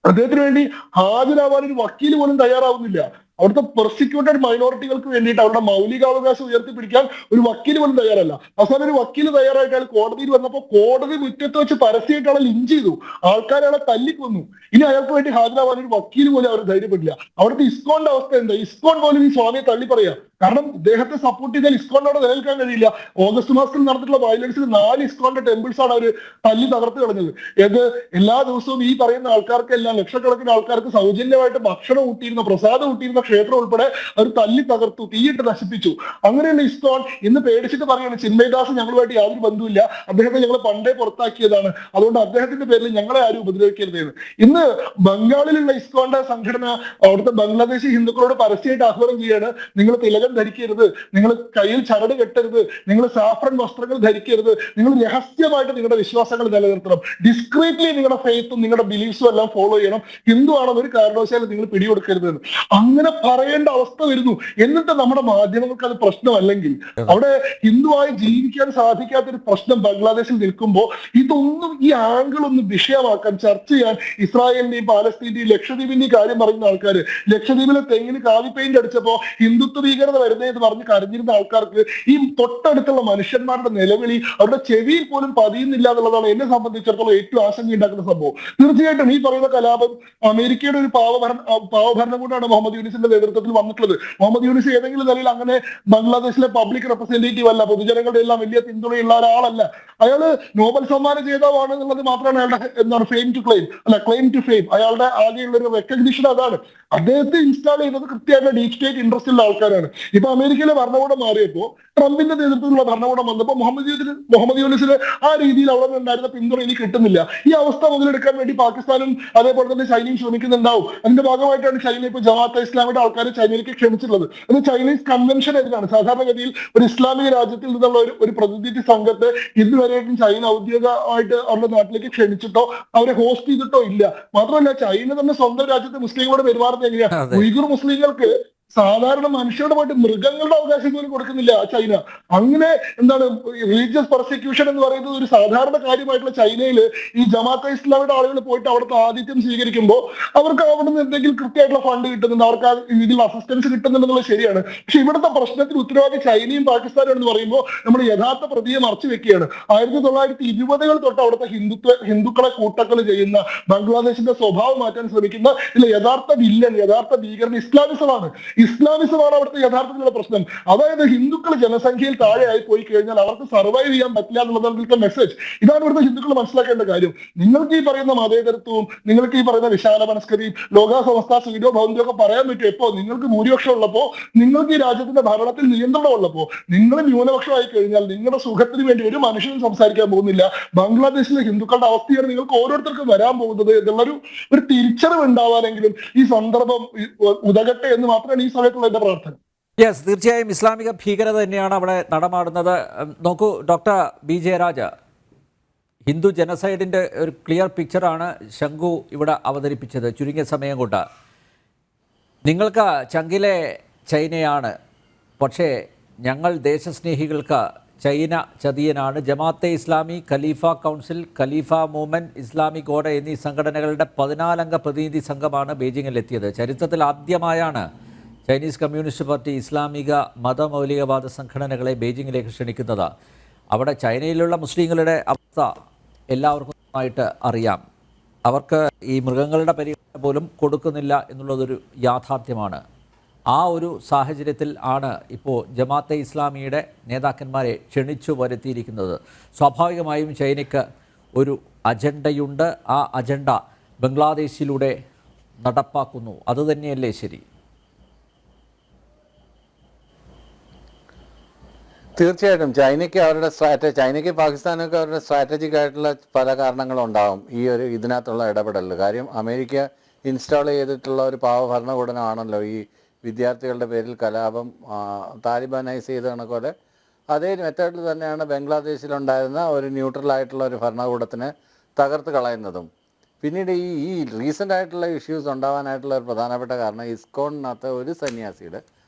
അദ്ദേഹത്തിന് വേണ്ടി ഹാജരാവാൻ ഒരു വക്കീൽ പോലും തയ്യാറാവുന്നില്ല. അവിടുത്തെ പ്രോസിക്യൂട്ടഡ് മൈനോറിറ്റികൾക്ക് വേണ്ടിയിട്ട് അവരുടെ മൗലികാവകാശം ഉയർത്തിപ്പിടിക്കാൻ ഒരു വക്കീൽ പോലും തയ്യാറല്ല. അവസാനം ഒരു വക്കീൽ തയ്യാറായിട്ട് അയാൾ കോടതിയിൽ വന്നപ്പോൾ കോടതി മുറ്റത്ത് വെച്ച് പരസ്യമായിട്ട് അയാളെ ലിഞ്ച് ചെയ്തു, ആൾക്കാരെ അയാളെ തല്ലിക്കൊന്നു. ഇനി അയാൾക്ക് വേണ്ടി ഹാജരാവാൻ ഒരു വക്കീൽ പോലും അവർ ധൈര്യപ്പെട്ടില്ല. അവിടുത്തെ ഇസ്കോന്റെ അവസ്ഥ എന്താ? ഇസ്കോൺ പോലും ഈ സ്വാമിയെ തള്ളി പറയാ. കാരണം ഇദ്ദേഹത്തെ സപ്പോർട്ട് ചെയ്താൽ ഇസ്കോണിനോട് നിലനിൽക്കാൻ കഴിയില്ല. ഓഗസ്റ്റ് മാസത്തിൽ നടന്നിട്ടുള്ള വയലൻസിൽ 4 ഇസ്കോണിന്റെ ടെമ്പിൾസ് ആണ് അവർ തല്ലി തകർത്ത് കളഞ്ഞത്. ഏത് എല്ലാ ദിവസവും ഈ പറയുന്ന ആൾക്കാർക്കെല്ലാം ലക്ഷക്കണക്കിന് ആൾക്കാർക്ക് സൗജന്യമായിട്ട് ഭക്ഷണം ഊട്ടിയിരുന്ന, പ്രസാദം ഊട്ടിയിരുന്ന ക്ഷേത്രം ഉൾപ്പെടെ അവർ തല്ലി തകർത്തു, തീയിട്ട് നശിപ്പിച്ചു. അങ്ങനെയുള്ള ഇസ്കോൺ ഇന്ന് പേടിച്ചിട്ട് പറയാണ്, ചിന്മയദാസ് ഞങ്ങളുമായിട്ട് യാതൊരു ബന്ധവുമില്ല, അദ്ദേഹത്തെ ഞങ്ങൾ പണ്ടേ പുറത്താക്കിയതാണ്, അതുകൊണ്ട് അദ്ദേഹത്തിന്റെ പേരിൽ ഞങ്ങളെ ആരും ഉപദ്രവിക്കരുതെന്ന്. ഇന്ന് ബംഗാളിലുള്ള ഇസ്കോന്റെ സംഘടന അവിടുത്തെ ബംഗ്ലാദേശി ഹിന്ദുക്കളോട് പരസ്യമായിട്ട് ആഹ്വാനം ചെയ്യാണ്, നിങ്ങൾ തിലകം ധരിക്കരുത്, നിങ്ങൾ കയ്യിൽ ചരട് കെട്ടരുത്, നിങ്ങൾ സാഫ്രൻ വസ്ത്രങ്ങൾ ധരിക്കരുത്, നിങ്ങൾ രഹസ്യമായിട്ട് നിങ്ങളുടെ വിശ്വാസങ്ങൾ നിലനിർത്തണം, ഡിസ്ക്രീറ്റ്ലി നിങ്ങളുടെ ഫെയ്ത്തും നിങ്ങളുടെ ബിലീഫ്സും എല്ലാം ഫോളോ ചെയ്യണം, ഹിന്ദു ആണെന്ന് ഒരു കാരണവശാലും നിങ്ങൾ പിടികൊടുക്കരുത് എന്ന് അങ്ങനെ പറയേണ്ട അവസ്ഥ വരുന്നു. എന്നിട്ട് നമ്മുടെ മാധ്യമങ്ങൾക്ക് അത് പ്രശ്നമല്ലെങ്കിൽ, അവിടെ ഹിന്ദുവായി ജീവിക്കാൻ സാധിക്കാത്തൊരു പ്രശ്നം ബംഗ്ലാദേശിൽ നിൽക്കുമ്പോൾ ഇതൊന്നും ഈ ആംഗിൾ ഒന്നും വിഷയമാക്കാൻ, ചർച്ച ചെയ്യാൻ ഇസ്രായേലിന്റെയും പാലസ്തീന്റെയും ലക്ഷദ്വീപിന്റെയും കാര്യം പറയുന്ന ആൾക്കാർ, ലക്ഷദ്വീപിലെ തെങ്ങിന് കാവി പെയിന്റ് അടിച്ചപ്പോ ഹിന്ദുത്വ ഭീകരത വരുന്നതെന്ന് പറഞ്ഞ് കരഞ്ഞിരുന്ന ആൾക്കാർക്ക് ഈ തൊട്ടടുത്തുള്ള മനുഷ്യന്മാരുടെ നിലവിളി അവരുടെ ചെവിയിൽ പോലും പതിയുന്നില്ല എന്നുള്ളതാണ് എന്നെ സംബന്ധിച്ചിടത്തോളം ഏറ്റവും ആശങ്ക ഉണ്ടാക്കുന്ന സംഭവം. തീർച്ചയായിട്ടും ഈ പറയുന്ന കലാപം അമേരിക്കയുടെ ഒരു പാവഭരണം കൊണ്ടാണ് മുഹമ്മദ് യൂനിസിന്റെ നേതൃത്വത്തിൽ വന്നിട്ടുള്ളത്. മുഹമ്മദ് യൂനിസ് ഏതെങ്കിലും നിലയിൽ അങ്ങനെ ബംഗ്ലാദേശിലെ പബ്ലിക് റെപ്രസെന്റേറ്റീവ് അല്ല, പൊതുജനങ്ങളുടെ എല്ലാം വലിയ പിന്തുണയുള്ള ഒരാളല്ല. അയാള് നോബൽ സമ്മാന ജേതാവാണ് എന്നുള്ളത് മാത്രമാണ് അയാളുടെ എന്താണ് ക്ലെയിം ടു ഫെയിം. അയാളുടെ ആകെയുള്ള ഒരു റെക്കഗ്നിഷൻ അതാണ്. അദ്ദേഹത്തെ ഇൻസ്റ്റാൾ ചെയ്തത് കൃത്യമായിട്ട് ഡീപ് സ്റ്റേറ്റ് ഇൻട്രസ്റ്റ് ഉള്ള ആൾക്കാരാണ്. ഇപ്പൊ അമേരിക്കയിലെ ഭരണകൂടം മാറിയപ്പോ ട്രംപിന്റെ നേതൃത്വത്തിലുള്ള ഭരണകൂടം വന്നപ്പോൾ മുഹമ്മദ് യൂനിസിന് ആ രീതിയിൽ അവിടെ ഉണ്ടായിരുന്ന പിന്തുണ ഇനി കിട്ടുന്നില്ല. ഈ അവസ്ഥ മുതലെടുക്കാൻ വേണ്ടി പാകിസ്ഥാനും അതേപോലെ തന്നെ ചൈനയും ശ്രമിക്കുന്നുണ്ടാവും. അതിന്റെ ഭാഗമായിട്ടാണ് ചൈന ഇപ്പൊ ജമാഅത്തെ ഇസ്ലാമിയുടെ ആൾക്കാരെ ചൈനയിലേക്ക് ക്ഷണിച്ചിട്ടുള്ളത്. അത് ചൈനീസ് കൺവെൻഷൻ എതിരാണ്. സാധാരണഗതിയിൽ ഒരു ഇസ്ലാമിക രാജ്യത്തിൽ നിന്നുള്ള ഒരു പ്രതിനിധി സംഘത്തെ ഇതുവരെയായിട്ടും ചൈന ഔദ്യോഗികമായിട്ട് അവരുടെ നാട്ടിലേക്ക് ക്ഷണിച്ചിട്ടോ അവരെ ഹോസ്റ്റ് ചെയ്തിട്ടോ ഇല്ല. മാത്രമല്ല ചൈന തന്നെ സ്വന്തം രാജ്യത്തെ മുസ്ലിങ്ങളോട് പെരുമാറുന്നത് എങ്ങനെയാ? ഉയ്ഗുർ മുസ്ലിങ്ങൾക്ക് സാധാരണ മനുഷ്യരുടെ പോയിട്ട് മൃഗങ്ങളുടെ അവകാശം പോലും കൊടുക്കുന്നില്ല ചൈന. അങ്ങനെ എന്താണ് റിലീജിയസ് പെർസിക്യൂഷൻ എന്ന് പറയുന്നത് ഒരു സാധാരണ കാര്യമായിട്ടുള്ള ചൈനയിൽ ഈ ജമാഅത്തെ ഇസ്ലാമിയുടെ ആളുകൾ പോയിട്ട് അവിടുത്തെ ആതിഥ്യം സ്വീകരിക്കുമ്പോൾ അവർക്ക് അവിടെ നിന്ന് എന്തെങ്കിലും കൃത്യമായിട്ടുള്ള ഫണ്ട് കിട്ടുന്നുണ്ട്, അവർക്ക് ആ രീതിയിൽ അസിസ്റ്റൻസ് കിട്ടുന്നുണ്ടെന്നുള്ളത് ശരിയാണ്. പക്ഷെ ഇവിടുത്തെ പ്രശ്നത്തിന് ഉത്തരവാദി ചൈനയും പാകിസ്ഥാനും എന്ന് പറയുമ്പോൾ നമ്മൾ യഥാർത്ഥ പ്രതിയെ മറച്ചു വെക്കുകയാണ്. 1920-കൾ തൊട്ട് അവിടുത്തെ ഹിന്ദുക്കളെ കൂട്ടക്കൊല ചെയ്യുന്ന, ബംഗ്ലാദേശിന്റെ സ്വഭാവം മാറ്റാൻ ശ്രമിക്കുന്ന യഥാർത്ഥ വില്ലൻ, യഥാർത്ഥ ഭീകരൻ ഇസ്ലാമിസമാണ് അവിടുത്തെ യഥാർത്ഥത്തിലുള്ള പ്രശ്നം. അതായത് ഹിന്ദുക്കൾ ജനസംഖ്യയിൽ താഴെയായി പോയി കഴിഞ്ഞാൽ അവർക്ക് സർവൈവ് ചെയ്യാൻ പറ്റില്ല എന്നുള്ളതിന്റെ മെസ്സേജ്. ഇതാണ് ഇവിടുത്തെ ഹിന്ദുക്കൾ മനസ്സിലാക്കേണ്ട കാര്യം. നിങ്ങൾക്ക് ഈ പറയുന്ന മതേതരത്വവും നിങ്ങൾക്ക് ഈ പറയുന്ന വിശാല മനസ്കരിയും ലോകാസമസ്ത സീഡോ ഭൗന്തിയോ ഒക്കെ പറയാൻ പറ്റും എപ്പോ നിങ്ങൾക്ക് ഭൂരിപക്ഷം ഉള്ളപ്പോ, നിങ്ങൾക്ക് ഈ രാജ്യത്തിന്റെ ഭരണത്തിൽ നിയന്ത്രണം ഉള്ളപ്പോ. നിങ്ങൾ ന്യൂനപക്ഷമായി കഴിഞ്ഞാൽ നിങ്ങളുടെ സുഖത്തിന് വേണ്ടി ഒരു മനുഷ്യനും സംസാരിക്കാൻ പോകുന്നില്ല. ബംഗ്ലാദേശിലെ ഹിന്ദുക്കളുടെ അവസ്ഥയാണ് നിങ്ങൾക്ക് ഓരോരുത്തർക്കും വരാൻ പോകുന്നത് എന്നുള്ളൊരു തിരിച്ചറിവ് ഉണ്ടാവാനെങ്കിലും ഈ സന്ദർഭം ഉതകട്ടെ എന്ന് മാത്രമാണ് ഈ സമയത്തുള്ള എന്റെ പ്രാർത്ഥന. യെസ്, തീർച്ചയായും ഇസ്ലാമിക ഭീകരത തന്നെയാണ് അവിടെ നടമാടുന്നത്. നോക്കൂ ഡോക്ടർ ബി ജയരാജ, ഹിന്ദു ജനസൈഡിൻ്റെ ഒരു ക്ലിയർ പിക്ചറാണ് ശംഖു ഇവിടെ അവതരിപ്പിച്ചത് ചുരുങ്ങിയ സമയം കൊണ്ട്. നിങ്ങൾക്ക് ചങ്കിലെ ചൈനയാണ്, പക്ഷേ ഞങ്ങൾ ദേശസ്നേഹികൾക്ക് ചൈന ചതിയനാണ്. ജമാഅത്തെ ഇസ്ലാമി, ഖലീഫ കൗൺസിൽ, ഖലീഫ മൂവ്മെൻറ്റ്, ഇസ്ലാമിക് ഓർഡർ എന്നീ സംഘടനകളുടെ 14 അംഗ പ്രതിനിധി സംഘമാണ് ബീജിങ്ങിലെത്തിയത്. ചരിത്രത്തിൽ ആദ്യമായാണ് ചൈനീസ് കമ്മ്യൂണിസ്റ്റ് പാർട്ടി ഇസ്ലാമിക മതമൗലികവാദ സംഘടനകളെ ബീജിങ്ങിലേക്ക് ക്ഷണിക്കുന്നത്. അവിടെ ചൈനയിലുള്ള മുസ്ലിങ്ങളുടെ അവസ്ഥ എല്ലാവർക്കുമായിട്ട് അറിയാം. അവർക്ക് ഈ മൃഗങ്ങളുടെ പരിഗണന പോലും കൊടുക്കുന്നില്ല എന്നുള്ളതൊരു യാഥാർത്ഥ്യമാണ്. ആ ഒരു സാഹചര്യത്തിൽ ആണ് ഇപ്പോൾ ജമാഅത്തെ ഇസ്ലാമിയുടെ നേതാക്കന്മാരെ ക്ഷണിച്ചു വരുത്തിയിരിക്കുന്നത്. സ്വാഭാവികമായും ചൈനയ്ക്ക് ഒരു അജണ്ടയുണ്ട്. ആ അജണ്ട ബംഗ്ലാദേശിലൂടെ നടപ്പാക്കുന്നു. അതുതന്നെയല്ലേ ശരി? തീർച്ചയായിട്ടും ചൈനയ്ക്ക് പാകിസ്ഥാനൊക്കെ അവരുടെ സ്ട്രാറ്റജിക് ആയിട്ടുള്ള പല കാരണങ്ങളുണ്ടാകും ഈ ഒരു ഇതിനകത്തുള്ള ഇടപെടൽ. കാര്യം അമേരിക്ക ഇൻസ്റ്റാൾ ചെയ്തിട്ടുള്ള ഒരു പാവ ഭരണകൂടമാണല്ലോ ഈ വിദ്യാർത്ഥികളുടെ പേരിൽ കലാപം താലിബാനൈസ് ചെയ്ത കണക്കോലെ അതേ മെത്തേഡിൽ തന്നെയാണ് ബംഗ്ലാദേശിലുണ്ടായിരുന്ന ഒരു ന്യൂട്രലായിട്ടുള്ള ഒരു ഭരണകൂടത്തിനെ തകർത്ത് കളയുന്നതും. പിന്നീട് ഈ റീസെൻ്റ് ആയിട്ടുള്ള ഇഷ്യൂസ് ഉണ്ടാവാനായിട്ടുള്ള ഒരു പ്രധാനപ്പെട്ട കാരണം ഇസ്കോണിനകത്ത് ഒരു സന്യാസിയുടെ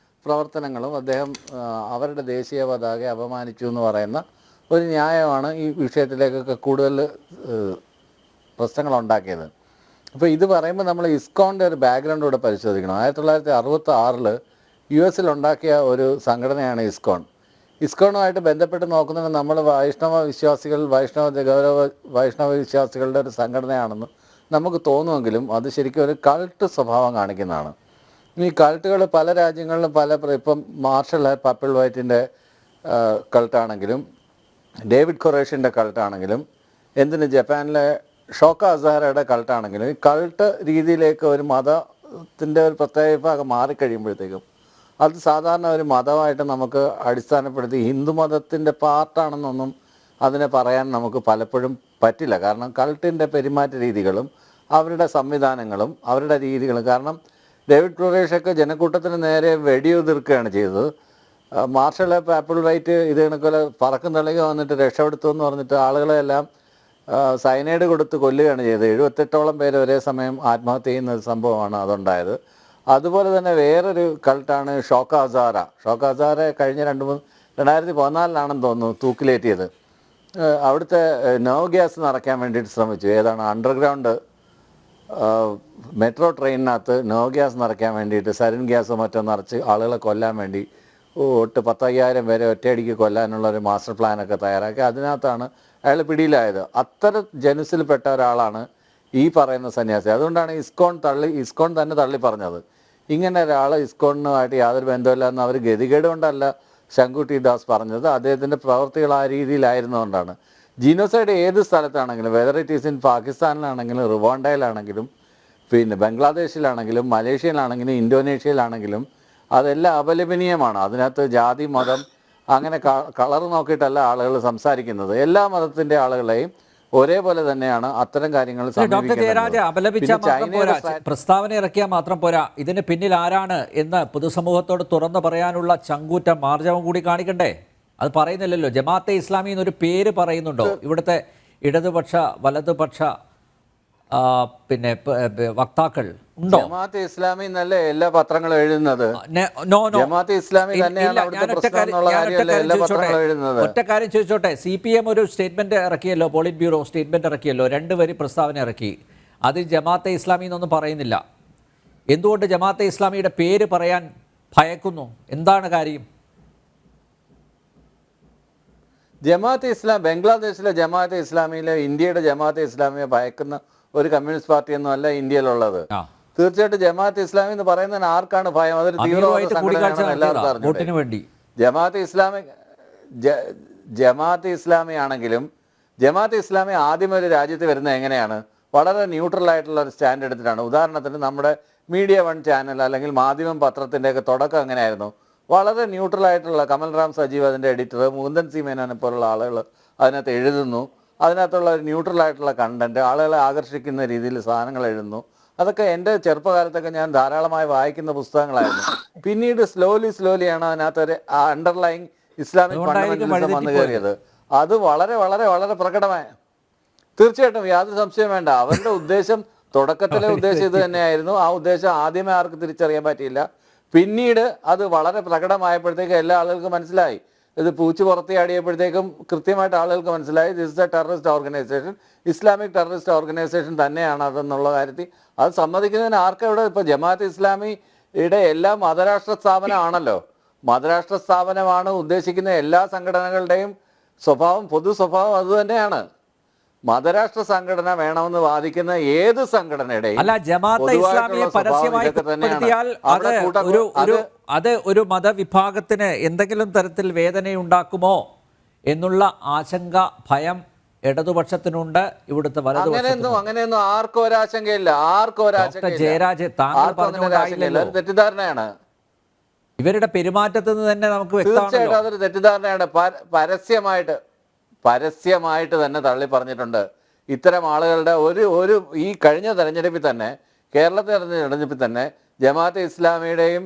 പ്രവർത്തനങ്ങളും അദ്ദേഹം അവരുടെ ദേശീയ പതാകയെ അപമാനിച്ചു എന്ന് പറയുന്ന ഒരു ന്യായമാണ് ഈ വിഷയത്തിലേക്കൊക്കെ കൂടുതൽ പ്രശ്നങ്ങളുണ്ടാക്കിയത്. അപ്പോൾ ഇത് പറയുമ്പോൾ നമ്മൾ ഇസ്കോണിൻ്റെ ഒരു ബാക്ക്ഗ്രൗണ്ട് കൂടെ പരിശോധിക്കണം. 1966 US ഉണ്ടാക്കിയ ഒരു സംഘടനയാണ് ഇസ്കോൺ. ഇസ്കോണുമായിട്ട് ബന്ധപ്പെട്ട് നോക്കുന്നത് നമ്മൾ വൈഷ്ണവ വിശ്വാസികൾ, വൈഷ്ണവ വിശ്വാസികളുടെ ഒരു സംഘടനയാണെന്ന് നമുക്ക് തോന്നുമെങ്കിലും അത് ശരിക്കും ഒരു കൾട്ട് സ്വഭാവം കാണിക്കുന്നതാണ്. ഈ കൾട്ടുകൾ പല രാജ്യങ്ങളിലും ഇപ്പം മാർഷൽ പപ്പിൾ വൈറ്റിൻ്റെ കൾട്ടാണെങ്കിലും ഡേവിഡ് ഖുറേഷിൻ്റെ കൾട്ടാണെങ്കിലും എന്തിന് ജപ്പാനിലെ ഷോക്ക അസാരയുടെ കൾട്ടാണെങ്കിലും ഈ കൾട്ട് രീതിയിലേക്ക് ഒരു മതത്തിൻ്റെ ഒരു പ്രത്യേക വിഭാഗം മാറിക്കഴിയുമ്പോഴത്തേക്കും അത് സാധാരണ ഒരു മതമായിട്ട് നമുക്ക് അടിസ്ഥാനപ്പെടുത്തി ഹിന്ദു മതത്തിൻ്റെ പാർട്ടാണെന്നൊന്നും അതിനെ പറയാൻ നമുക്ക് പലപ്പോഴും പറ്റില്ല. കാരണം കൾട്ടിൻ്റെ പെരുമാറ്റ രീതികളും അവരുടെ സംവിധാനങ്ങളും അവരുടെ രീതികളും, കാരണം ഡേവിഡ് ഖുറേഷൊക്കെ ജനക്കൂട്ടത്തിന് നേരെ വെടിയുതിർക്കുകയാണ് ചെയ്തത്. മാർഷൽ ആപ്പിൾ വൈറ്റ് ഇത് കണക്കുപോലെ പറക്കും തളിക വന്നിട്ട് രക്ഷപ്പെടുത്തു എന്ന് പറഞ്ഞിട്ട് ആളുകളെല്ലാം സൈനൈഡ് കൊടുത്ത് കൊല്ലുകയാണ് ചെയ്തത്. 78ഓളം പേര് ഒരേ സമയം ആത്മഹത്യ ചെയ്യുന്ന ഒരു സംഭവമാണ് അതുണ്ടായത്. അതുപോലെ തന്നെ വേറൊരു കൾട്ടാണ് ഷോക്ക അസാര കഴിഞ്ഞ 2014 തോന്നുന്നു തൂക്കിലേറ്റിയത്. അവിടുത്തെ നോ ഗ്യാസ് നിറയ്ക്കാൻ വേണ്ടിയിട്ട് ശ്രമിച്ചു. ഏതാണ് അണ്ടർഗ്രൗണ്ട് മെട്രോ ട്രെയിനിനകത്ത് നോ ഗ്യാസ് നിറയ്ക്കാൻ വേണ്ടിയിട്ട് സരിൻ ഗ്യാസോ മറ്റോ നിറച്ച് ആളുകളെ കൊല്ലാൻ വേണ്ടി 10,000 പേരെ ഒറ്റയടിക്ക് കൊല്ലാനുള്ള ഒരു മാസ്റ്റർ പ്ലാനൊക്കെ തയ്യാറാക്കി. അതിനകത്താണ് അയാൾ പിടിയിലായത്. അത്തരം ജനുസിൽപ്പെട്ട ഒരാളാണ് ഈ പറയുന്ന സന്യാസി. അതുകൊണ്ടാണ് ഇസ്കോൺ തന്നെ തള്ളി പറഞ്ഞത്. ഇങ്ങനെ ഒരാൾ ഇസ്കോണുമായിട്ട് യാതൊരു ബന്ധമില്ല എന്ന് അവർ ഗതികേട് കൊണ്ടല്ല ശങ്കുട്ടി ദാസ് പറഞ്ഞത്, അദ്ദേഹത്തിൻ്റെ പ്രവൃത്തികൾ ആ രീതിയിലായിരുന്നുകൊണ്ടാണ്. ജീനോസൈഡ് ഏത് സ്ഥലത്താണെങ്കിലും, വെദർ ഇറ്റ് ഈസ് ഇൻ പാകിസ്ഥാനിലാണെങ്കിലും റുവാണ്ടയിലാണെങ്കിലും പിന്നെ ബംഗ്ലാദേശിലാണെങ്കിലും മലേഷ്യയിലാണെങ്കിലും ഇന്തോനേഷ്യയിലാണെങ്കിലും അതെല്ലാം അപലപനീയമാണ്. അതിനകത്ത് ജാതി മതം അങ്ങനെ കളർ നോക്കിയിട്ടല്ല ആളുകൾ സംസാരിക്കുന്നത്. എല്ലാ മതത്തിൻ്റെ ആളുകളെയും ഒരേപോലെ തന്നെയാണ് അത്തരം കാര്യങ്ങൾ. ഡോക്ടർ ജയരാജ, അപലപിച്ചാൽ മാത്രം പോരാ, പ്രസ്താവന ഇറക്കിയാൽ മാത്രം പോരാ, ഇതിന് പിന്നിൽ ആരാണ് എന്ന് പൊതുസമൂഹത്തോട് തുറന്നു പറയാനുള്ള ചങ്കൂറ്റം മാർജവം കൂടി കാണിക്കണ്ടേ? അത് പറയുന്നില്ലല്ലോ. ജമാഅത്തെ ഇസ്ലാമി എന്നൊരു പേര് പറയുന്നുണ്ടോ? ഇവിടുത്തെ ഇടതുപക്ഷ വലതുപക്ഷ പിന്നെ വക്താക്കൾ ഉണ്ടോ? ജമാഅത്തെ ഇസ്ലാമി എന്നല്ലേ എല്ലാ പത്രങ്ങളും എഴുതുന്നത്? ജമാഅത്തെ ഇസ്ലാമി തന്നെയാണ് ഒറ്റ കാര്യം ചോദിച്ചോട്ടെ. CPM ഒരു സ്റ്റേറ്റ്മെന്റ് ഇറക്കിയല്ലോ, പോളിറ്റ് ബ്യൂറോ സ്റ്റേറ്റ്മെന്റ് ഇറക്കിയല്ലോ, 2 വരി പ്രസ്താവന ഇറക്കി. അതിൽ ജമാഅത്തെ ഇസ്ലാമി എന്നൊന്നും പറയുന്നില്ല. എന്തുകൊണ്ട് ജമാഅത്തെ ഇസ്ലാമിയുടെ പേര് പറയാൻ ഭയക്കുന്നു? എന്താണ് കാര്യം? ജമാഅത്തെ ഇസ്ലാം ബംഗ്ലാദേശിലെ ജമാഅത്തെ ഇസ്ലാമിയിലെ ഇന്ത്യയുടെ ജമാഅത്തെ ഇസ്ലാമിയെ ഭയക്കുന്ന ഒരു കമ്മ്യൂണിസ്റ്റ് പാർട്ടിയൊന്നും അല്ല ഇന്ത്യയിലുള്ളത്. തീർച്ചയായിട്ടും ജമാഅത്തെ ഇസ്ലാമി എന്ന് പറയുന്നതിന് ആർക്കാണ് ഭയം? അതൊരു തീവ്രവാദ സംഘടനയാണെന്ന് എല്ലാവർക്കും അറിഞ്ഞു. ജമാഅത്തെ ഇസ്ലാമി ആണെങ്കിലും ജമാഅത്തെ ഇസ്ലാമി ആദ്യം ഒരു രാജ്യത്ത് വരുന്നത് എങ്ങനെയാണ്? വളരെ ന്യൂട്രലായിട്ടുള്ള ഒരു സ്റ്റാൻഡ് എടുത്തിട്ടാണ്. ഉദാഹരണത്തിന് നമ്മുടെ മീഡിയ 1 ചാനൽ അല്ലെങ്കിൽ മാധ്യമം പത്രത്തിൻ്റെയൊക്കെ തുടക്കം എങ്ങനെയായിരുന്നു? വളരെ ന്യൂട്രലായിട്ടുള്ള കമൽ റാം സജീവ് അതിൻ്റെ എഡിറ്റർ, മുകുന്ദൻ സി മേനോനെ പോലുള്ള ആളുകൾ അതിനകത്ത് എഴുതുന്നു. അതിനകത്തുള്ള ഒരു ന്യൂട്രലായിട്ടുള്ള കണ്ടൻറ്റ്, ആളുകളെ ആകർഷിക്കുന്ന രീതിയിൽ സാധനങ്ങൾ എഴുതുന്നു. അതൊക്കെ എൻ്റെ ചെറുപ്പകാലത്തൊക്കെ ഞാൻ ധാരാളമായി വായിക്കുന്ന പുസ്തകങ്ങളായിരുന്നു. പിന്നീട് സ്ലോലിയാണ് അതിനകത്തൊരു അണ്ടർലൈങ് ഇസ്ലാമിക് ഫണ്ടമെന്റലിസം വന്നു കയറിയത്. അത് വളരെ വളരെ വളരെ പ്രകടമായ, തീർച്ചയായിട്ടും യാതൊരു സംശയം വേണ്ട. അവരുടെ ഉദ്ദേശം തുടക്കത്തിലെ ഉദ്ദേശം ഇത് തന്നെയായിരുന്നു. ആ ഉദ്ദേശം ആദ്യമേ ആർക്ക് തിരിച്ചറിയാൻ പറ്റിയില്ല. പിന്നീട് അത് വളരെ പ്രകടമായപ്പോഴത്തേക്ക് എല്ലാ ആളുകൾക്കും മനസ്സിലായി. ഇത് പൂച്ചു പുറത്തിയാടിയപ്പോഴത്തേക്കും കൃത്യമായിട്ട് ആളുകൾക്ക് മനസ്സിലായി this is A terrorist organisation, Islamic terrorist organisation തന്നെയാണ് അതെന്നുള്ള കാര്യത്തിൽ അത് സമ്മതിക്കുന്നതിന് ആർക്കും ഇവിടെ. ഇപ്പോൾ ജമാഅത്ത് ഇസ്ലാമിയുടെ എല്ലാ മതരാഷ്ട്ര സ്ഥാപനമാണല്ലോ. മതരാഷ്ട്ര സ്ഥാപനമാണ് ഉദ്ദേശിക്കുന്ന എല്ലാ സംഘടനകളുടെയും സ്വഭാവം, പൊതു സ്വഭാവം അതുതന്നെയാണ്. മതരാഷ്ട്ര സംഘടന വേണമെന്ന് വാദിക്കുന്ന ഏത് സംഘടനയുടെയും അത് ഒരു മതവിഭാഗത്തിന് എന്തെങ്കിലും തരത്തിൽ വേദനയുണ്ടാക്കുമോ എന്നുള്ള ആശങ്ക, ഭയം ഇടതുപക്ഷത്തിനുണ്ട്, ഇവിടുത്തെ അങ്ങനെയൊന്നും ആർക്കും ഒരാശങ്കയില്ല. ജയരാജ്, താങ്കൾ പറഞ്ഞുകൊണ്ടായില്ലല്ലോ, തെറ്റിദ്ധാരണയാണ്. ഇവരുടെ പെരുമാറ്റത്തിൽ നിന്ന് തന്നെ നമുക്ക് തീർച്ചയായിട്ടും അതൊരു തെറ്റിദ്ധാരണയാണ്. പരസ്യമായിട്ട് തന്നെ തള്ളി പറഞ്ഞിട്ടുണ്ട്. ഇത്തരം ആളുകളുടെ ഒരു ഈ കഴിഞ്ഞ തെരഞ്ഞെടുപ്പിൽ തന്നെ, കേരളത്തിലെ തെരഞ്ഞെടുപ്പിൽ തന്നെ ജമാഅത്തെ ഇസ്ലാമിയുടെയും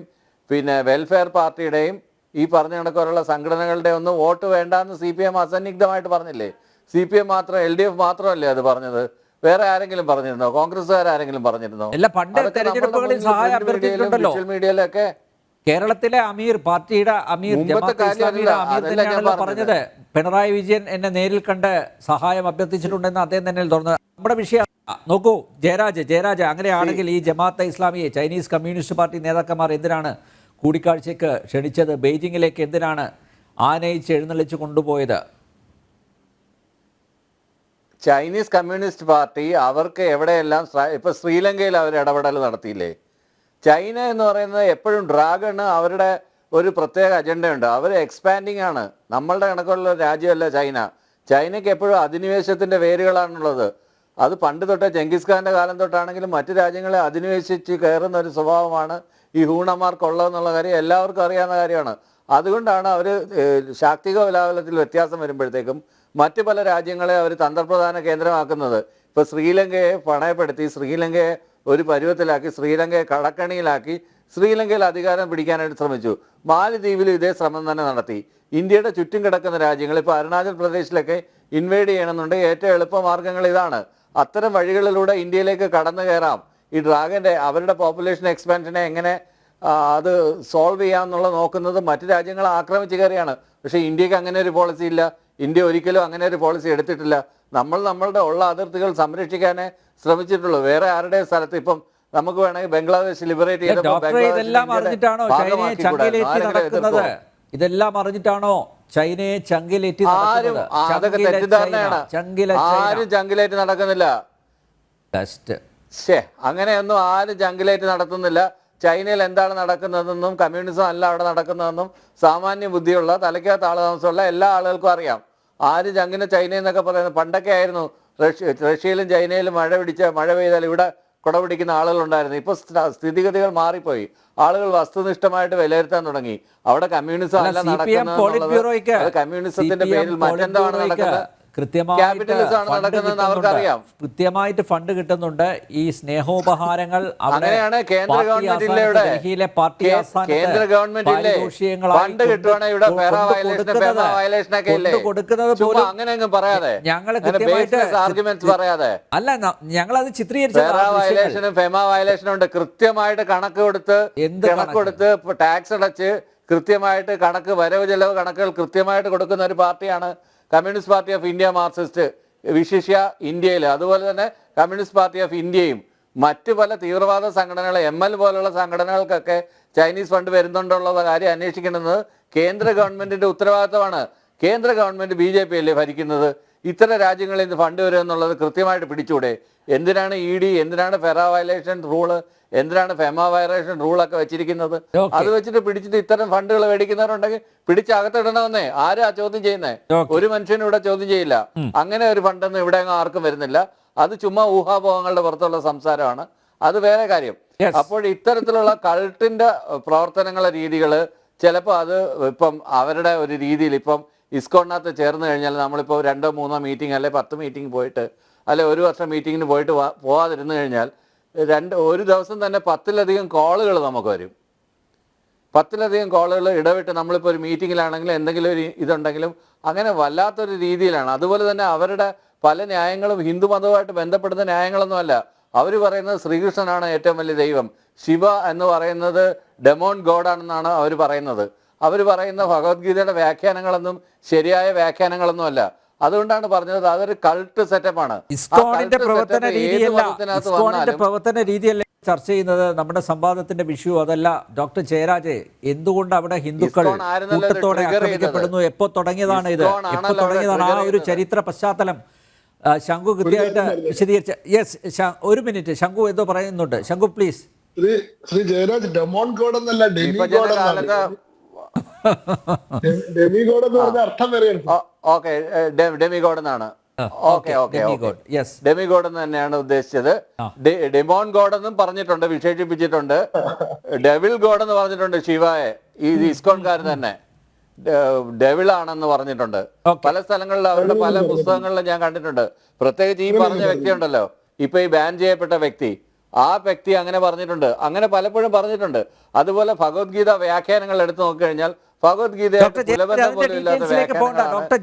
പിന്നെ വെൽഫെയർ പാർട്ടിയുടെയും ഈ പറഞ്ഞ കണക്കുള്ള സംഘടനകളുടെ ഒന്നും വോട്ട് വേണ്ടാന്ന് CPM അസന്നിഗ്ധമായിട്ട് പറഞ്ഞില്ലേ? CPM മാത്രം, LDF മാത്രമല്ലേ അത് പറഞ്ഞത്? വേറെ ആരെങ്കിലും പറഞ്ഞിരുന്നോ? കോൺഗ്രസ്സുകാരെങ്കിലും പറഞ്ഞിരുന്നോ? സോഷ്യൽ മീഡിയയിലൊക്കെ കേരളത്തിലെ അമീർ, പാർട്ടിയുടെ അമീർ, മുമ്പത്തെ ജമാഅത്തെ കാര്യമല്ല, ഇസ്ലാമിയുടെ അമീർ അതല്ല ഞാൻ തന്നെയാണല്ലോ പറഞ്ഞത്. പറഞ്ഞത്. പിണറായി വിജയൻ എന്നെ നേരിൽ കണ്ട് സഹായം അഭ്യർത്ഥിച്ചിട്ടുണ്ടെന്ന് അദ്ദേഹം തന്നെ തുറന്നത്. നമ്മുടെ വിഷയം നോക്കൂ ജയരാജ്, അങ്ങനെയാണെങ്കിൽ ഈ ജമാഅത്തെ ഇസ്ലാമിയെ ചൈനീസ് കമ്മ്യൂണിസ്റ്റ് പാർട്ടി നേതാക്കന്മാർ എന്തിനാണ് കൂടിക്കാഴ്ചയ്ക്ക് ക്ഷണിച്ചത്? ബെയ്ജിങ്ങിലേക്ക് എന്തിനാണ് ആനയിച്ച് എഴുന്നള്ളിച്ച് കൊണ്ടുപോയത്? ചൈനീസ് കമ്മ്യൂണിസ്റ്റ് പാർട്ടി അവർക്ക് എവിടെയെല്ലാം ഇപ്പൊ ശ്രീലങ്കയിൽ അവർ ഇടപെടൽ നടത്തിയില്ലേ? ചൈന എന്ന് പറയുന്നത് എപ്പോഴും ഡ്രാഗണ് അവരുടെ ഒരു പ്രത്യേക അജണ്ടയുണ്ട്. അവർ എക്സ്പാൻഡിങ് ആണ്. നമ്മളുടെ കണക്കുള്ള രാജ്യമല്ല ചൈന. ചൈനയ്ക്ക് എപ്പോഴും അധിനിവേശത്തിന്റെ വേരുകളാണുള്ളത്. അത് പണ്ട് തൊട്ടേ ചെങ്കിസ് ഖാന്റെ കാലം തൊട്ടാണെങ്കിലും മറ്റു രാജ്യങ്ങളെ അധിനിവേശിച്ച് കയറുന്ന ഒരു സ്വഭാവമാണ് ഈ ഹൂണമാർക്കുള്ളതെന്നുള്ള കാര്യം എല്ലാവർക്കും അറിയാവുന്ന കാര്യമാണ്. അതുകൊണ്ടാണ് അവർ ശാക്തിക ബലാബലത്തിൽ വ്യത്യാസം വരുമ്പോഴത്തേക്കും മറ്റു പല രാജ്യങ്ങളെ അവർ തന്ത്രപ്രധാന കേന്ദ്രമാക്കുന്നത്. ഇപ്പോൾ ശ്രീലങ്കയെ പണയപ്പെടുത്തി, ശ്രീലങ്കയെ ഒരു പരുവത്തിലാക്കി, ശ്രീലങ്കയെ കടക്കണിയിലാക്കി, ശ്രീലങ്കയിൽ അധികാരം പിടിക്കാനായിട്ട് ശ്രമിച്ചു. മാലിദ്വീപിലും ഇതേ ശ്രമം തന്നെ നടത്തി. ഇന്ത്യയുടെ ചുറ്റും കിടക്കുന്ന രാജ്യങ്ങൾ, ഇപ്പോൾ അരുണാചൽ പ്രദേശിലൊക്കെ ഇൻവേഡ് ചെയ്യണമെന്നുണ്ടെങ്കിൽ ഏറ്റവും എളുപ്പമാർഗ്ഗങ്ങൾ ഇതാണ്. അത്തരം വഴികളിലൂടെ ഇന്ത്യയിലേക്ക് കടന്നു കയറാം. ഈ ഡ്രാഗൻ്റെ അവരുടെ പോപ്പുലേഷൻ എക്സ്പാൻഷനെ എങ്ങനെ അത് സോൾവ് ചെയ്യാമെന്നുള്ള നോക്കുന്നത് മറ്റു രാജ്യങ്ങളെ ആക്രമിച്ച് കയറിയാണ്. പക്ഷേ ഇന്ത്യക്ക് അങ്ങനെ ഒരു പോളിസി ഇല്ല. ഇന്ത്യ ഒരിക്കലും അങ്ങനെ ഒരു പോളിസി എടുത്തിട്ടില്ല. നമ്മളുടെ ഉള്ള അതിർത്തികൾ സംരക്ഷിക്കാനേ ശ്രമിച്ചിട്ടുള്ളൂ. വേറെ ആരുടെ സ്ഥലത്ത് ഇപ്പം നമുക്ക് വേണമെങ്കിൽ ബംഗ്ലാദേശ് ലിബറേറ്റ് ഇതെല്ലാം അറിഞ്ഞിട്ടാണോ ചൈനയെ ചങ്കിലേറ്റി നടക്കുന്നത്? ഇതെല്ലാം അറിഞ്ഞിട്ടാണോ ചൈനയെ ചങ്കിലേറ്റി നടക്കുന്നത്? അതൊക്കെ തെറ്റിദ്ധാരണയാണ്. ആരും ചങ്കിലേറ്റ് നടക്കുന്നില്ല. അങ്ങനെയൊന്നും ആരും ചങ്കിലേറ്റ് നടത്തുന്നില്ല. ചൈനയിൽ എന്താണ് നടക്കുന്നതെന്നും കമ്മ്യൂണിസം അല്ല അവിടെ നടക്കുന്നതെന്നും സാമാന്യ ബുദ്ധിയുള്ള തലയ്ക്കകത്ത് താമസമുള്ള എല്ലാ ആളുകൾക്കും അറിയാം. ആര് ചങ്കിനെ ചൈന എന്നൊക്കെ പറയുന്നത് പണ്ടൊക്കെ ആയിരുന്നു. റഷ്യയിലും ചൈനയിലും മഴ പെയ്താൽ ഇവിടെ കുട പിടിക്കുന്ന ആളുകളുണ്ടായിരുന്നു. ഇപ്പോൾ സ്ഥിതിഗതികൾ മാറിപ്പോയി. ആളുകൾ വസ്തുനിഷ്ഠമായിട്ട് വിലയിരുത്താൻ തുടങ്ങി. അവിടെ കമ്മ്യൂണിസം അല്ല നടക്കുന്നത്. കമ്മ്യൂണിസത്തിന്റെ പേരിൽ മറ്റെന്താണ് നടക്കുന്നത്? കൃത്യമായിട്ട് ഫണ്ട് കിട്ടുന്നുണ്ട്. ഈ സ്നേഹോപഹാരങ്ങൾ അങ്ങനെയാണ് കേന്ദ്ര ഗവൺമെന്റിലെ കേന്ദ്ര ഗവൺമെന്റിലെ ഫണ്ട് കിട്ടുവാണെങ്കിൽ ഇവിടെ അങ്ങനെ അങ്ങ് പറയാതെ പറയാതെ അല്ല, ഞങ്ങളത് ചിത്രീകരിച്ചു. ഫെമ വയലേഷനും ഉണ്ട്. കൃത്യമായിട്ട് കണക്ക് കൊടുത്ത് ടാക്സ് അടച്ച് കൃത്യമായിട്ട് കണക്ക്, വരവ് ചെലവ് കണക്കുകൾ കൃത്യമായിട്ട് കൊടുക്കുന്ന ഒരു പാർട്ടിയാണ് communist party of India Marxist, വിശിഷ്യ ഇന്ത്യയിൽ. അതുപോലെ തന്നെ കമ്മ്യൂണിസ്റ്റ് പാർട്ടി ഓഫ് ഇന്ത്യയും മറ്റു പല തീവ്രവാദ സംഘടനകൾ, ML പോലുള്ള സംഘടനകൾക്കൊക്കെ ചൈനീസ് ഫണ്ട് വരുന്നുണ്ടുള്ള കാര്യം അന്വേഷിക്കുന്നത് കേന്ദ്ര ഗവൺമെന്റിന്റെ ഉത്തരവാദിത്തമാണ്. കേന്ദ്ര ഗവൺമെന്റ് BJP അല്ലേ ഭരിക്കുന്നത്. ഇത്തരം രാജ്യങ്ങളിൽ നിന്ന് ഫണ്ട് വരും എന്നുള്ളത് കൃത്യമായിട്ട് പിടിച്ചൂടെ? എന്തിനാണ് ED, എന്തിനാണ് ഫെറ വയലേഷൻ റൂള്, എന്തിനാണ് ഫെമ വയലേഷൻ റൂളൊക്കെ വെച്ചിരിക്കുന്നത്? അത് വെച്ചിട്ട് പിടിച്ചിട്ട് ഇത്തരം ഫണ്ടുകൾ മേടിക്കുന്നവരുണ്ടെങ്കിൽ പിടിച്ചകത്തിടണമെന്നേ. ആരാ ചോദ്യം ചെയ്യുന്നേ? ഒരു മനുഷ്യനും ഇവിടെ ചോദ്യം ചെയ്യില്ല. അങ്ങനെ ഒരു ഫണ്ടൊന്നും ഇവിടെ ആർക്കും വരുന്നില്ല. അത് ചുമ്മാ ഊഹാപോഹങ്ങളുടെ പുറത്തുള്ള സംസാരമാണ്. അത് വേറെ കാര്യം. അപ്പോൾ ഇത്തരത്തിലുള്ള കൾട്ടിന്റെ പ്രവർത്തനങ്ങളെ രീതികള് ചിലപ്പോൾ അത് ഇപ്പം അവരുടെ ഒരു രീതിയിൽ ഇപ്പം ഇസ്കോണിനകത്ത് ചേർന്ന് കഴിഞ്ഞാൽ നമ്മളിപ്പോൾ 2-3 മീറ്റിംഗ് അല്ലെ 10 മീറ്റിംഗ് പോയിട്ട് അല്ലെ ഒരു വർഷം മീറ്റിങ്ങിന് പോയിട്ട് പോവാതിരുന്നു കഴിഞ്ഞാൽ ഒരു ദിവസം തന്നെ 10-ലധികം കോളുകൾ നമുക്ക് വരും. 10-ലധികം കോളുകൾ ഇടവിട്ട് നമ്മളിപ്പോൾ ഒരു മീറ്റിങ്ങിലാണെങ്കിലും എന്തെങ്കിലും ഒരു ഇതുണ്ടെങ്കിലും അങ്ങനെ വല്ലാത്തൊരു രീതിയിലാണ്. അതുപോലെ തന്നെ അവരുടെ പല ന്യായങ്ങളും ഹിന്ദു മതവുമായിട്ട് ബന്ധപ്പെടുന്ന ന്യായങ്ങളൊന്നുമല്ല. അവർ പറയുന്നത് ശ്രീകൃഷ്ണനാണ് ഏറ്റവും വലിയ ദൈവം, ശിവ എന്ന് പറയുന്നത് ഡെമോൺ ഗോഡാണെന്നാണ് അവർ പറയുന്നത്. അവർ പറയുന്ന ഭഗവത്ഗീതയുടെ വ്യാഖ്യാനങ്ങളൊന്നും ശരിയായ വ്യാഖ്യാനങ്ങളൊന്നും അല്ല. അതുകൊണ്ടാണ് പറഞ്ഞത് അതൊരു കൾട്ട് സെറ്റപ്പാണ്. ഇസ്കോണിന്റെ പ്രവർത്തന രീതിയല്ല ചർച്ച ചെയ്യുന്നത്. നമ്മുടെ സംവാദത്തിന്റെ വിഷയം അതല്ല. ഡോക്ടർ ജയരാജ്, എന്തുകൊണ്ട് അവിടെ ഹിന്ദുക്കൾ കൂട്ടത്തോടെ ആക്രമിക്കപ്പെടുന്നു? എപ്പോ തുടങ്ങിയതാണ് ഇത്? എപ്പോ തുടങ്ങിയതാണ്? ആ ഒരു ചരിത്ര പശ്ചാത്തലം ശംഖു കൃത്യമായിട്ട് വിശദീകരിച്ച. യെസ്, ഒരു മിനിറ്റ്. ശംഖു എന്തോ പറയുന്നുണ്ട്. Shankhu please. Shri Jayaraj, demon god എന്നല്ല ഡെമിഗോഡ് എന്ന് പറഞ്ഞ അർത്ഥം വരെയാണ്. ഓക്കെ, ഡെമിഗോഡ് എന്നാണ്. ഡെമിഗോഡ് എന്ന് തന്നെയാണ് ഉദ്ദേശിച്ചത്. ഡെമോൺ ഗോഡ് എന്നും പറഞ്ഞിട്ടുണ്ട്, വിശേഷിപ്പിച്ചിട്ടുണ്ട്. ഡെവിൾ ഗോഡ് എന്ന് പറഞ്ഞിട്ടുണ്ട് ശിവയെ. ഈ ഇസ്കോൺകാർ തന്നെ ഡെവിൾ ആണെന്ന് പറഞ്ഞിട്ടുണ്ട്. പല സ്ഥലങ്ങളിലും അവരുടെ പല പുസ്തകങ്ങളിലും ഞാൻ കണ്ടിട്ടുണ്ട്. പ്രത്യേകിച്ച് ഈ പറഞ്ഞ വ്യക്തി ഉണ്ടല്ലോ, ഇപ്പൊ ഈ ബാൻ ചെയ്യപ്പെട്ട വ്യക്തി, ആ വ്യക്തി അങ്ങനെ പറഞ്ഞിട്ടുണ്ട്. അങ്ങനെ പലപ്പോഴും പറഞ്ഞിട്ടുണ്ട്. അതുപോലെ ഭഗവത്ഗീത വ്യാഖ്യാനങ്ങൾ എടുത്തു നോക്കിക്കഴിഞ്ഞാൽ ഡോക്ടർ ജയരാജ് അതിന്റെ ഡീറ്റെയിൽസിലേക്ക് പോകണ്ട. ഡോക്ടർ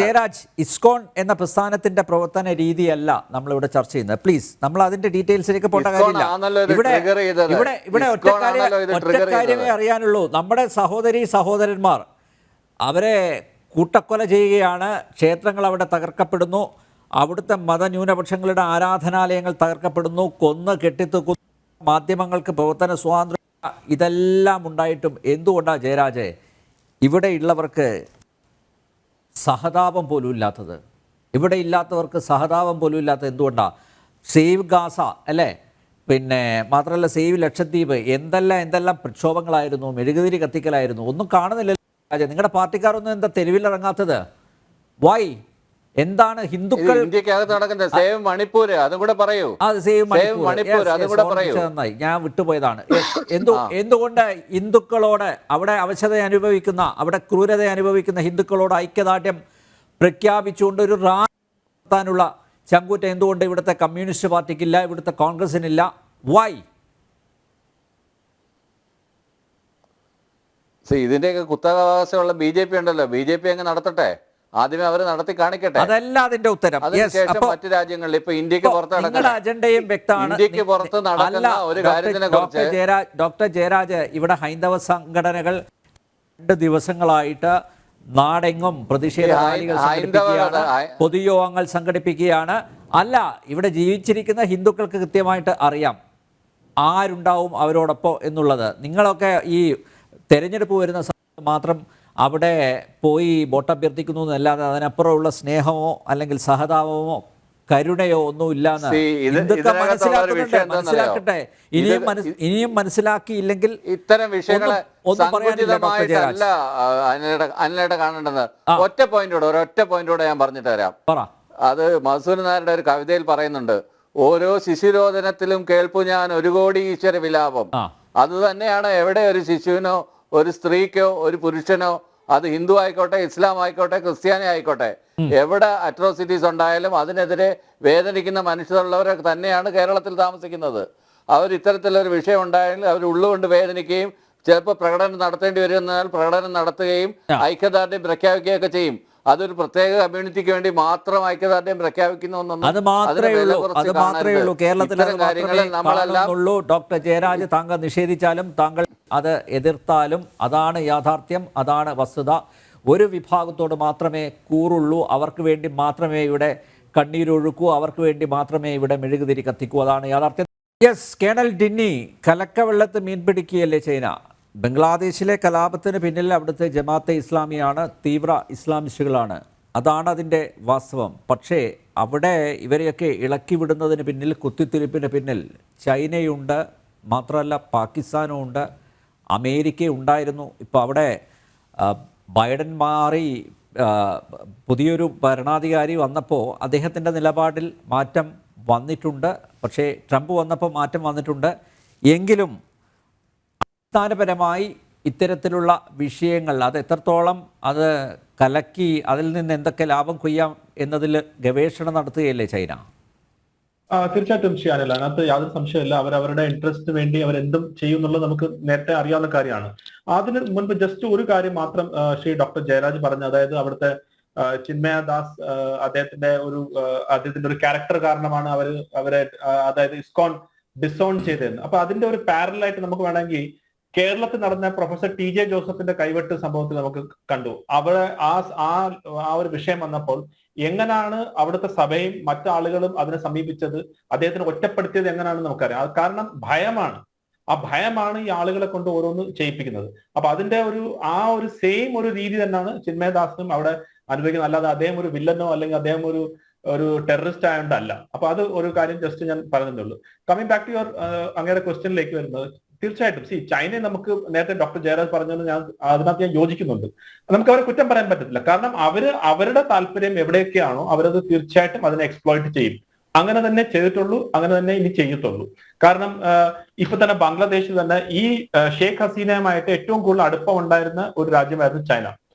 ജയരാജ് ഇസ്കോൺ എന്ന പ്രസ്ഥാനത്തിന്റെ പ്രവർത്തന രീതിയല്ല നമ്മളിവിടെ ചർച്ച ചെയ്യുന്നത്. പ്ലീസ്, നമ്മൾ അതിന്റെ ഡീറ്റെയിൽസിലേക്ക് പോകേണ്ട കാര്യമില്ല. ഇവിടെ ഒറ്റ കാര്യമേ അറിയാനുള്ളൂ. നമ്മുടെ സഹോദരന്മാർ അവരെ കൂട്ടക്കൊല ചെയ്യുകയാണ്. ക്ഷേത്രങ്ങൾ അവിടെ തകർക്കപ്പെടുന്നു. അവിടുത്തെ മതന്യൂനപക്ഷങ്ങളുടെ ആരാധനാലയങ്ങൾ തകർക്കപ്പെടുന്നു. കൊന്ന് കെട്ടിത്തൂക്കുന്നു. മാധ്യമങ്ങൾക്ക് പ്രവർത്തന സ്വാതന്ത്ര്യം, ഇതെല്ലാം ഉണ്ടായിട്ടും എന്തുകൊണ്ടാണ് ജയരാജ് ഇവിടെയുള്ളവർക്ക് സഹതാപം പോലും ഇല്ലാത്തത്? ഇവിടെ ഇല്ലാത്തവർക്ക് സഹതാപം പോലും ഇല്ലാത്തത് എന്തുകൊണ്ടാണ്? സേവ് ഗാസ അല്ലേ, പിന്നെ മാത്രമല്ല സേവ് ലക്ഷദ്വീപ്, എന്തെല്ലാം പ്രക്ഷോഭങ്ങളായിരുന്നു, മെഴുകുതിരി കത്തിക്കലായിരുന്നു. ഒന്നും കാണുന്നില്ലല്ലോ രാജ. നിങ്ങളുടെ പാർട്ടിക്കാരൊന്നും എന്താ തെരുവിലിറങ്ങാത്തത്? വൈ? എന്താണ് ഹിന്ദുക്കൾ ഇന്ത്യക്കകത്ത് നടക്കുന്നത്? സേവ് മണിപ്പൂർ, അതും കൂടെ പറയൂ. നന്നായി, ഞാൻ വിട്ടുപോയതാണ്. എന്തുകൊണ്ട് ഹിന്ദുക്കളോട്, അവിടെ അവശത അനുഭവിക്കുന്ന, അവിടെ ക്രൂരത അനുഭവിക്കുന്ന ഹിന്ദുക്കളോട് ഐക്യദാർഢ്യം പ്രഖ്യാപിച്ചുകൊണ്ട് ഒരു റാലി നടത്താനുള്ള ചങ്കൂറ്റ എന്തുകൊണ്ട് ഇവിടുത്തെ കമ്മ്യൂണിസ്റ്റ് പാർട്ടിക്കില്ല, ഇവിടുത്തെ കോൺഗ്രസിനില്ല? വൈ? ഇതിന്റെയൊക്കെ കുത്തകാവകാശമുള്ള BJP ഉണ്ടല്ലോ, BJP അങ്ങ് നടത്തട്ടെ. ആദ്യമേ അവർ നടത്തി കാണിക്കട്ടെ. അതല്ല അതിന്റെ ഉത്തരം. അതിനുശേഷം മറ്റു രാജ്യങ്ങളിൽ, ഇപ്പൊ ഇന്ത്യക്ക് പുറത്ത് നിങ്ങളുടെ അജണ്ടയും വ്യക്തമാണ്. ഇന്ത്യക്ക് പുറത്ത് നടക്കുന്ന ഒരു കാര്യത്തിനെ കുറിച്ച് ഡോക്ടർ ജയരാജ്, ഇവിടെ ഹൈന്ദവ സംഘടനകൾ 2 ദിവസങ്ങളായിട്ട് നാടെങ്ങും പ്രതിഷേധ റാലികൾ സംഘടിപ്പിക്കുകയാണ്, പൊതുയോഗങ്ങൾ സംഘടിപ്പിക്കുകയാണ്. അല്ല, ഇവിടെ ജീവിച്ചിരിക്കുന്ന ഹിന്ദുക്കൾക്ക് കൃത്യമായിട്ട് അറിയാം ആരുണ്ടാവും അവരോടൊപ്പം എന്നുള്ളത്. നിങ്ങളൊക്കെ ഈ തെരഞ്ഞെടുപ്പ് വരുന്ന സമയത്ത് മാത്രം അവിടെ പോയി വോട്ടഭ്യർത്ഥിക്കുന്നു എന്നല്ലാതെ അതിനപ്പുറമുള്ള സ്നേഹമോ അല്ലെങ്കിൽ സഹതാപമോ കരുണയോ ഒന്നും ഇല്ലാന്ന് ഹിന്ദുക്കൾ മനസ്സിലാക്കട്ടെ. ഇനിയും മനസ്സിലാക്കിയില്ലെങ്കിൽ ഇത്തരം വിഷയങ്ങളെ അനിലയുടെ കാണേണ്ടത് ഒറ്റ പോയിന്റോടെ ഞാൻ പറഞ്ഞിട്ട് തരാം. അത് മധുസൂദനൻ നായരുടെ ഒരു കവിതയിൽ പറയുന്നുണ്ട്, ഓരോ ശിശുരോധനത്തിലും കേൾപ്പു ഞാൻ 1 കോടി ഈശ്വര വിലാപം. അത് തന്നെയാണ് എവിടെ ഒരു ശിശുവിനോ ഒരു സ്ത്രീക്കോ ഒരു പുരുഷനോ, അത് ഹിന്ദു ആയിക്കോട്ടെ, ഇസ്ലാം ആയിക്കോട്ടെ, ക്രിസ്ത്യാനി ആയിക്കോട്ടെ, എവിടെ അട്രോസിറ്റീസ് ഉണ്ടായാലും അതിനെതിരെ വേദനിക്കുന്ന മനുഷ്യരുള്ളവരെ തന്നെയാണ് കേരളത്തിൽ താമസിക്കുന്നത്. അവർ ഇത്തരത്തിലൊരു വിഷയം ഉണ്ടായാലും അവർ ഉള്ളുകൊണ്ട് വേദനിക്കുകയും ചിലപ്പോൾ പ്രകടനം നടത്തേണ്ടി വരുന്നാൽ പ്രകടനം നടത്തുകയും ഐക്യദാർഢ്യം പ്രഖ്യാപിക്കുകയൊക്കെ ചെയ്യും. അതൊരു പ്രത്യേക കമ്മ്യൂണിറ്റിക്ക് വേണ്ടി മാത്രം ഐക്യദാർഢ്യം പ്രഖ്യാപിക്കുന്നൊന്നും ഡോക്ടർ ജയരാജ്, താങ്കൾ നിഷേധിച്ചാലും താങ്കൾ അത് എതിർത്താലും അതാണ് യാഥാർത്ഥ്യം, അതാണ് വസ്തുത. ഒരു വിഭാഗത്തോട് മാത്രമേ കൂറുള്ളൂ, അവർക്ക് വേണ്ടി മാത്രമേ ഇവിടെ കണ്ണീരൊഴുക്കൂ, അവർക്ക് വേണ്ടി മാത്രമേ ഇവിടെ മെഴുകുതിരി കത്തിക്കൂ, അതാണ് യാഥാർത്ഥ്യം. യെസ്, കേണൽ ഡിന്നി, കലക്കവെള്ളത്ത് മീൻ പിടിക്കുകയല്ലേ ചൈന? ബംഗ്ലാദേശിലെ കലാപത്തിന് പിന്നിൽ അവിടുത്തെ ജമാഅത്തെ ഇസ്ലാമിയാണ്, തീവ്ര ഇസ്ലാമിസ്റ്റുകളാണ്, അതാണ് അതിൻ്റെ വാസ്തവം. പക്ഷേ അവിടെ ഇവരെയൊക്കെ ഇളക്കി വിടുന്നതിന് പിന്നിൽ, കുത്തിത്തിരിപ്പിന് പിന്നിൽ ചൈനയുണ്ട്, മാത്രമല്ല പാകിസ്ഥാനും ഉണ്ട്, അമേരിക്ക ഉണ്ടായിരുന്നു. ഇപ്പോൾ അവിടെ ബൈഡൻ മാറി പുതിയൊരു ഭരണാധികാരി വന്നപ്പോൾ അദ്ദേഹത്തിൻ്റെ നിലപാടിൽ മാറ്റം വന്നിട്ടുണ്ട്. പക്ഷേ ട്രംപ് വന്നപ്പോൾ മാറ്റം വന്നിട്ടുണ്ട്. എങ്കിലും അടിസ്ഥാനപരമായി ഇത്തരത്തിലുള്ള വിഷയങ്ങൾ അത് എത്രത്തോളം അത് കലക്കി അതിൽ നിന്ന് എന്തൊക്കെ ലാഭം കൊയ്യാം എന്നതിൽ ഗവേഷണം നടത്തുകയല്ലേ ചൈന? തീർച്ചയായിട്ടും ചെയ്യാനില്ല, അതിനകത്ത് യാതൊരു സംശയമില്ല. അവരവരുടെ ഇൻട്രസ്റ്റിന് വേണ്ടി അവരെന്തും ചെയ്യും എന്നുള്ളത് നമുക്ക് നേരത്തെ അറിയാവുന്ന കാര്യമാണ്. അതിന് മുൻപ് ജസ്റ്റ് ഒരു കാര്യം മാത്രം ശ്രീ ഡോക്ടർ ജയരാജ് പറഞ്ഞു, അതായത് അവിടുത്തെ ചിന്മയ ദാസ് അദ്ദേഹത്തിന്റെ ഒരു ക്യാരക്ടർ കാരണമാണ് അവരെ അതായത് ഇസ്കോൺ ഡിസോൺ ചെയ്തതെന്ന്. അപ്പൊ അതിന്റെ ഒരു പാരലായിട്ട് നമുക്ക് വേണമെങ്കിൽ കേരളത്തിൽ നടന്ന പ്രൊഫസർ TJ ജോസഫിന്റെ കൈവെട്ട് സംഭവത്തിൽ നമുക്ക് കണ്ടു. അവിടെ ആ ഒരു വിഷയം വന്നപ്പോൾ എങ്ങനെയാണ് അവിടുത്തെ സഭയും മറ്റാളുകളും അതിനെ സമീപിച്ചത്, അദ്ദേഹത്തിന് ഒറ്റപ്പെടുത്തിയത് എങ്ങനെയാണെന്ന് നമുക്കറിയാം. കാരണം ഭയമാണ്. ആ ഭയമാണ് ഈ ആളുകളെ കൊണ്ട് ഓരോന്ന് ചെയ്യിപ്പിക്കുന്നത്. അപ്പൊ അതിന്റെ ഒരു സെയിം ഒരു രീതി തന്നെയാണ് ചിന്മയദാസിനും അവിടെ അനുഭവിക്കുന്നത്. അല്ലാതെ അദ്ദേഹം ഒരു വില്ലനോ അല്ലെങ്കിൽ അദ്ദേഹം ഒരു ടെററിസ്റ്റ് ആയതുകൊണ്ടല്ല. അപ്പൊ അത് ഒരു കാര്യം ജസ്റ്റ് ഞാൻ പറഞ്ഞതേ. കമ്മിങ് ബാക്ക് ടു യുവർ അങ്ങയുടെ ക്വസ്റ്റ്യനിലേക്ക് വരുന്നത്, തീർച്ചയായിട്ടും ചൈനയെ നമുക്ക് നേരത്തെ ഡോക്ടർ ജയരാജ് പറഞ്ഞത് അതിനകത്ത് ഞാൻ യോജിക്കുന്നുണ്ട്. നമുക്ക് അവരെ കുറ്റം പറയാൻ പറ്റത്തില്ല. കാരണം അവരുടെ താല്പര്യം എവിടെയൊക്കെയാണോ അവരത് തീർച്ചയായിട്ടും അതിനെ എക്സ്പ്ലോയിറ്റ് ചെയ്യും. അങ്ങനെ തന്നെ ചെയ്തിട്ടുള്ളൂ, അങ്ങനെ തന്നെ ഇനി ചെയ്യത്തുള്ളൂ. കാരണം ഇപ്പൊ തന്നെ ബംഗ്ലാദേശിൽ തന്നെ ഈ ഷെയ്ഖ് ഹസീനയുമായിട്ട് ഏറ്റവും കൂടുതൽ അടുപ്പം ഉണ്ടായിരുന്ന ഒരു രാജ്യമായിരുന്നു ചൈന.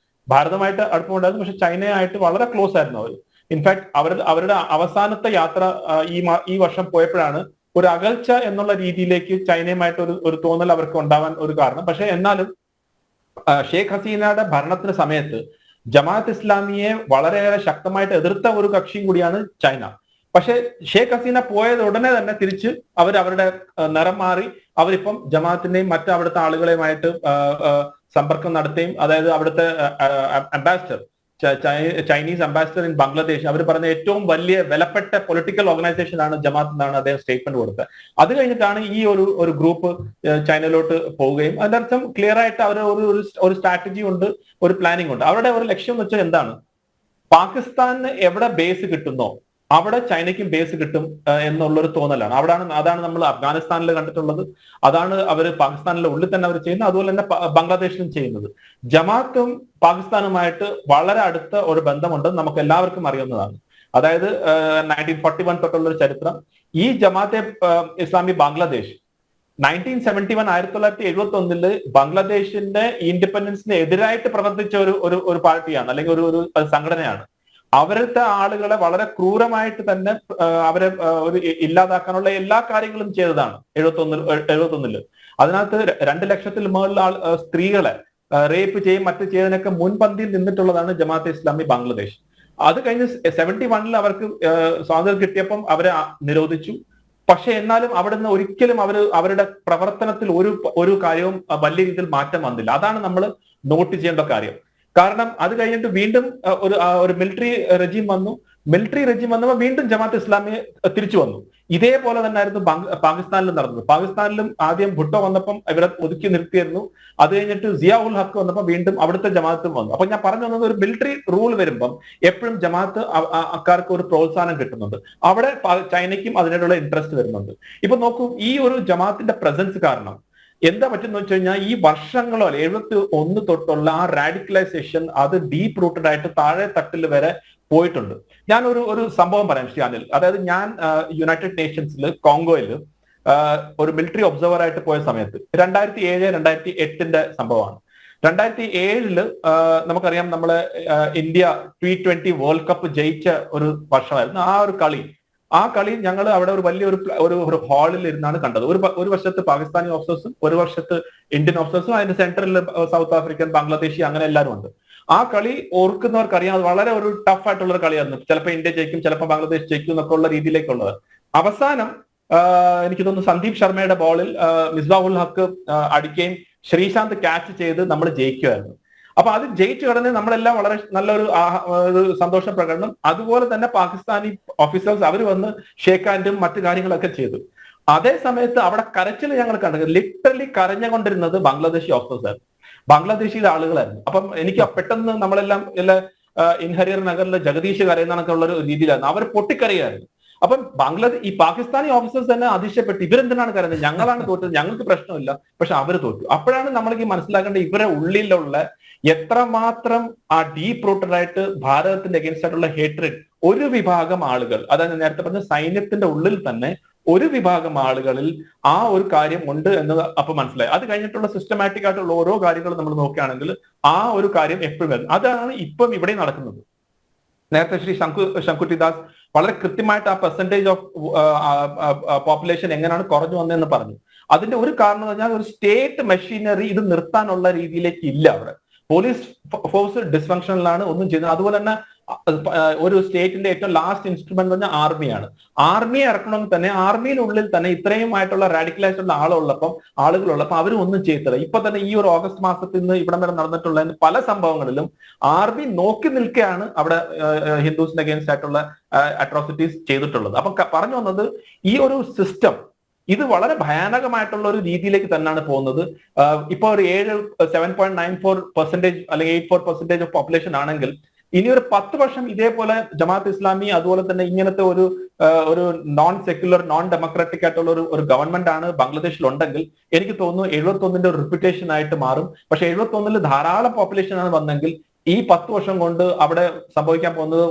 ഭാരതമായിട്ട് അടുപ്പമുണ്ടായിരുന്നു, പക്ഷെ ചൈനയായിട്ട് വളരെ ക്ലോസ് ആയിരുന്നു അവർ. ഇൻഫാക്ട് അവരുടെ അവസാനത്തെ യാത്ര ഈ വർഷം പോയപ്പോഴാണ് ഒരു അകൽച്ച എന്നുള്ള രീതിയിലേക്ക് ചൈനയുമായിട്ട് ഒരു തോന്നൽ അവർക്ക് ഉണ്ടാവാൻ ഒരു കാരണം. പക്ഷെ എന്നാലും ഷേഖ് ഹസീനയുടെ ഭരണത്തിന് സമയത്ത് ജമാഅത്ത് ഇസ്ലാമിയെ വളരെയേറെ ശക്തമായിട്ട് എതിർത്ത ഒരു കക്ഷിയും കൂടിയാണ് ചൈന. പക്ഷെ ഷേഖ് ഹസീന പോയത് ഉടനെ തന്നെ തിരിച്ച് അവരുടെ നിറം മാറി അവരിപ്പം ജമാഅത്തിന്റെയും മറ്റു അവിടുത്തെ ആളുകളെയുമായിട്ട് സമ്പർക്കം നടത്തുകയും, അതായത് അവിടുത്തെ ambassador, Chinese ambassador in Bangladesh, അവർ പറഞ്ഞ ഏറ്റവും വലിയ വിലപ്പെട്ട പൊളിറ്റിക്കൽ ഓർഗനൈസേഷൻ ആണ് ജമാഅത്ത് എന്നാണ് അദ്ദേഹം സ്റ്റേറ്റ്മെന്റ് കൊടുത്തത്. അത് കഴിഞ്ഞിട്ടാണ് ഈ ഒരു ഗ്രൂപ്പ് ചൈനയിലോട്ട് പോവുകയും, അതിന്റെ അർത്ഥം ക്ലിയർ ആയിട്ട് അവർ ഒരു സ്ട്രാറ്റജി ഉണ്ട്, ഒരു പ്ലാനിംഗ് ഉണ്ട്. അവരുടെ ഒരു ലക്ഷ്യം എന്ന് വെച്ചാൽ എന്താണ്, പാകിസ്ഥാന് എവിടെ ബേസ് കിട്ടുന്നോ അവിടെ ചൈനയ്ക്കും ബേസ് കിട്ടും എന്നുള്ളൊരു തോന്നലാണ്. അതാണ് നമ്മൾ അഫ്ഗാനിസ്ഥാനിൽ കണ്ടിട്ടുള്ളത്, അതാണ് അവർ പാകിസ്ഥാനിലെ ഉള്ളിൽ തന്നെ അവർ ചെയ്യുന്നത്, അതുപോലെ തന്നെ ബംഗ്ലാദേശിലും ചെയ്യുന്നത്. ജമാഅത്തും പാകിസ്ഥാനുമായിട്ട് വളരെ അടുത്ത ഒരു ബന്ധമുണ്ടെന്ന് നമുക്ക് എല്ലാവർക്കും അറിയുന്നതാണ്. അതായത് 1941 തൊട്ടുള്ള ഒരു ചരിത്രം. ഈ ജമാഅത്തെ ഇസ്ലാമി ബംഗ്ലാദേശ് 1971 ബംഗ്ലാദേശിന്റെ ഇൻഡിപെൻഡൻസിന് എതിരായിട്ട് പ്രവർത്തിച്ച ഒരു പാർട്ടിയാണ്, അല്ലെങ്കിൽ ഒരു സംഘടനയാണ്. അവരുടെ ആളുകളെ വളരെ ക്രൂരമായിട്ട് തന്നെ അവരെ ഒരു ഇല്ലാതാക്കാനുള്ള എല്ലാ കാര്യങ്ങളും ചെയ്തതാണ് 71. അതിനകത്ത് 2 ലക്ഷത്തിൽ മുകളിൽ സ്ത്രീകളെ റേപ്പ് ചെയ്യും മറ്റു ചെയ്തതിനൊക്കെ മുൻപന്തിയിൽ നിന്നിട്ടുള്ളതാണ് ജമാഅത്തെ ഇസ്ലാമി ബംഗ്ലാദേശ്. അത് കഴിഞ്ഞ് 71 അവർക്ക് സ്വാതന്ത്ര്യം കിട്ടിയപ്പം അവരെ നിരോധിച്ചു. പക്ഷെ എന്നാലും അവിടുന്ന് ഒരിക്കലും അവരുടെ പ്രവർത്തനത്തിൽ ഒരു കാര്യവും വലിയ രീതിയിൽ മാറ്റം വന്നില്ല. അതാണ് നമ്മൾ നോട്ട് ചെയ്യേണ്ട കാര്യം. കാരണം അത് കഴിഞ്ഞിട്ട് വീണ്ടും ഒരു മിലിറ്ററി റെജീം വന്നു. മിലിറ്ററി റെജീം വന്നപ്പോൾ വീണ്ടും ജമാഅത്ത് ഇസ്ലാമി തിരിച്ചു വന്നു. ഇതേപോലെ തന്നെ ആയിരുന്നു പാകിസ്ഥാനിലും നടന്നത്. പാകിസ്ഥാനിലും ആദ്യം ഭുട്ടോ വന്നപ്പം ഇവരെ ഒതുക്കി നിർത്തിയിരുന്നു. അത് കഴിഞ്ഞിട്ട് സിയാ ഉൽ ഹക്ക് വന്നപ്പോൾ വീണ്ടും അവിടുത്തെ ജമാഅത്തും വന്നു. അപ്പൊ ഞാൻ പറഞ്ഞു വന്നത്, ഒരു മിലിറ്ററി റൂൾ വരുമ്പം എപ്പോഴും ജമാഅത്ത് ആൾക്കാർക്ക് ഒരു പ്രോത്സാഹനം കിട്ടുന്നുണ്ട്. അവിടെ ചൈനയ്ക്കും അതിനുള്ള ഇൻട്രസ്റ്റ് വരുന്നുണ്ട്. ഇപ്പൊ നോക്കൂ, ഈ ഒരു ജമാഅത്തിന്റെ പ്രസൻസ് കാരണം എന്താ പറ്റുന്ന വെച്ച് കഴിഞ്ഞാൽ ഈ വർഷങ്ങളോ 71 തൊട്ടുള്ള ആ റാഡിക്കലൈസേഷൻ അത് ഡീപ്പ് റൂട്ടഡ് ആയിട്ട് താഴെ തട്ടിൽ വരെ പോയിട്ടുണ്ട്. ഞാൻ ഒരു സംഭവം പറയാം ഷിയാനിൽ. അതായത് ഞാൻ യുണൈറ്റഡ് നേഷൻസിൽ കോങ്കോയിൽ ഒരു മിലിറ്ററി ഒബ്സർവർ ആയിട്ട് പോയ സമയത്ത് 2007-2008 സംഭവമാണ്. 2007 നമുക്കറിയാം നമ്മളെ ഇന്ത്യ T20 വേൾഡ് കപ്പ് ജയിച്ച ഒരു വർഷമായിരുന്നു. ആ കളി ഞങ്ങൾ അവിടെ ഒരു വലിയൊരു ഒരു ഹാളിൽ ഇരുന്നാണ് കണ്ടത്. ഒരു വശത്ത് പാകിസ്ഥാനി ഓഫീസേഴ്സും ഒരു വശത്ത് ഇന്ത്യൻ ഓഫീസേഴ്സും, അതിന്റെ സെന്ററിൽ സൗത്ത് ആഫ്രിക്കൻ, ബംഗ്ലാദേശി അങ്ങനെ എല്ലാവരും ഉണ്ട്. ആ കളി ഓർക്കുന്നവർക്ക് അറിയാം, അത് വളരെ ഒരു ടഫ് ആയിട്ടുള്ള ഒരു കളിയായിരുന്നു. ചിലപ്പോൾ ഇന്ത്യ ജയിക്കും, ചിലപ്പോൾ ബംഗ്ലാദേശ് ജയിക്കും എന്നൊക്കെ ഉള്ള രീതിയിലേക്കുള്ളത്. അവസാനം എനിക്ക് തോന്നുന്നു സന്ദീപ് ശർമ്മയുടെ ബോളിൽ മിസ്ബാ ഉൽ ഹക്ക് അടിക്കുകയും ശ്രീശാന്ത് ക്യാച്ച് ചെയ്ത് നമ്മൾ ജയിക്കുമായിരുന്നു. അപ്പൊ അത് ജയിച്ചു കടന്ന് നമ്മളെല്ലാം വളരെ നല്ലൊരു സന്തോഷ പ്രകടനം. അതുപോലെ തന്നെ പാകിസ്ഥാനി ഓഫീസേഴ്സ് അവർ വന്ന് ഷേക്ക് ഹാൻഡും മറ്റു കാര്യങ്ങളൊക്കെ ചെയ്തു. അതേ സമയത്ത് അവിടെ കരച്ചിൽ ഞങ്ങൾ കണ്ടത്, ലിറ്ററലി കരഞ്ഞുകൊണ്ടിരുന്നത് ബംഗ്ലാദേശി ഓഫീസേഴ്സ്, ബംഗ്ലാദേശിയിലെ ആളുകളായിരുന്നു. അപ്പം എനിക്ക് പെട്ടെന്ന് നമ്മളെല്ലാം ഇൻഹരിയർ നഗറിലെ ജഗദീഷ് കരയുന്നതൊക്കെ ഉള്ള ഒരു രീതിയിലായിരുന്നു. അവർ പൊട്ടിക്കരയായിരുന്നു. അപ്പം ഈ പാകിസ്ഥാനി ഓഫീസേഴ്സ് തന്നെ അതിശയപ്പെട്ടു, ഇവരെന്തിനാണ് കരുതുന്നത്, ഞങ്ങളാണ് തോറ്റത്, ഞങ്ങൾക്ക് പ്രശ്നമില്ല, പക്ഷെ അവർ തോറ്റു. അപ്പോഴാണ് നമ്മൾക്ക് മനസ്സിലാക്കേണ്ടത് ഇവരെ ഉള്ളിലുള്ള എത്രമാത്രം ആ ഡീപ്പ് റൂട്ടഡ് ആയിട്ട് ഭാരതത്തിന്റെ അഗേൻസ്റ്റ് ആയിട്ടുള്ള ഹേട്രഡ് ഒരു വിഭാഗം ആളുകൾ, അതായത് നേരത്തെ പറഞ്ഞ സൈന്യത്തിന്റെ ഉള്ളിൽ തന്നെ ഒരു വിഭാഗം ആളുകളിൽ ആ ഒരു കാര്യം ഉണ്ട് എന്നത് അപ്പൊ മനസ്സിലായി. അത് കഴിഞ്ഞിട്ടുള്ള സിസ്റ്റമാറ്റിക് ആയിട്ടുള്ള ഓരോ കാര്യങ്ങളും നമ്മൾ നോക്കുകയാണെങ്കിൽ ആ ഒരു കാര്യം എപ്പോഴും വരുന്നത്. അതാണ് ഇപ്പം ഇവിടെ നടക്കുന്നത്. നേരത്തെ ശ്രീ ശങ്കുട്ടിദാസ് വളരെ കൃത്യമായിട്ട് ആ പെർസെന്റേജ് ഓഫ് പോപ്പുലേഷൻ എങ്ങനെയാണ് കുറഞ്ഞു വന്നതെന്ന് പറഞ്ഞു. അതിന്റെ ഒരു കാരണം എന്ന് പറഞ്ഞാൽ ഒരു സ്റ്റേറ്റ് മെഷീനറി ഇത് നിർത്താനുള്ള രീതിയിലേക്ക് ഇല്ല. അവിടെ പോലീസ് ഫോഴ്സ് ഡിസ്ഫങ്ഷനിലാണ് ഒന്നും ചെയ്യുന്നത്. അതുപോലെ തന്നെ ഒരു സ്റ്റേറ്റിന്റെ ഏറ്റവും ലാസ്റ്റ് ഇൻസ്ട്രുമെന്റ് പറഞ്ഞാൽ ആർമിയാണ്. ആർമിയെ ഇറക്കണമെങ്കിൽ തന്നെ ആർമിയിലുള്ളിൽ തന്നെ ഇത്രയും ആയിട്ടുള്ള റാഡിക്കലൈസ്ഡ് ആളുകളുള്ളപ്പോൾ അവരും ഒന്നും ചെയ്യത്തില്ല. ഇപ്പൊ തന്നെ ഈ ഒരു ഓഗസ്റ്റ് മാസത്തിൽ നിന്ന് ഇവിടം വരെ നടന്നിട്ടുള്ള പല സംഭവങ്ങളിലും ആർമി നോക്കി നിൽക്കുകയാണ് അവിടെ ഹിന്ദുസിന് അഗേൻസ്റ്റ് ആയിട്ടുള്ള അട്രോസിറ്റീസ് ചെയ്തിട്ടുള്ളത്. അപ്പൊ പറഞ്ഞു വന്നത് ഈ ഒരു സിസ്റ്റം ഇത് വളരെ ഭയാനകമായിട്ടുള്ള ഒരു രീതിയിലേക്ക് തന്നെയാണ് പോകുന്നത്. ഇപ്പൊ ഒരു 7.94% അല്ലെങ്കിൽ 84% ഓഫ് പോപ്പുലേഷൻ ആണെങ്കിൽ ഇനി ഒരു 10 വർഷം ഇതേപോലെ ജമാഅത്ത് ഇസ്ലാമി അതുപോലെ തന്നെ ഇങ്ങനത്തെ ഒരു നോൺ സെക്യുലർ നോൺ ഡെമോക്രാറ്റിക് ആയിട്ടുള്ള ഒരു ഗവൺമെന്റ് ആണ് ബംഗ്ലാദേശിൽ ഉണ്ടെങ്കിൽ എനിക്ക് തോന്നുന്നു 71 ഒരു റിപ്പീറ്റേഷൻ ആയിട്ട് മാറും. പക്ഷെ 71 ധാരാളം പോപ്പുലേഷൻ ആണ് വന്നെങ്കിൽ ഈ 10 വർഷം കൊണ്ട് അവിടെ സംഭവിക്കാൻ പോകുന്നത്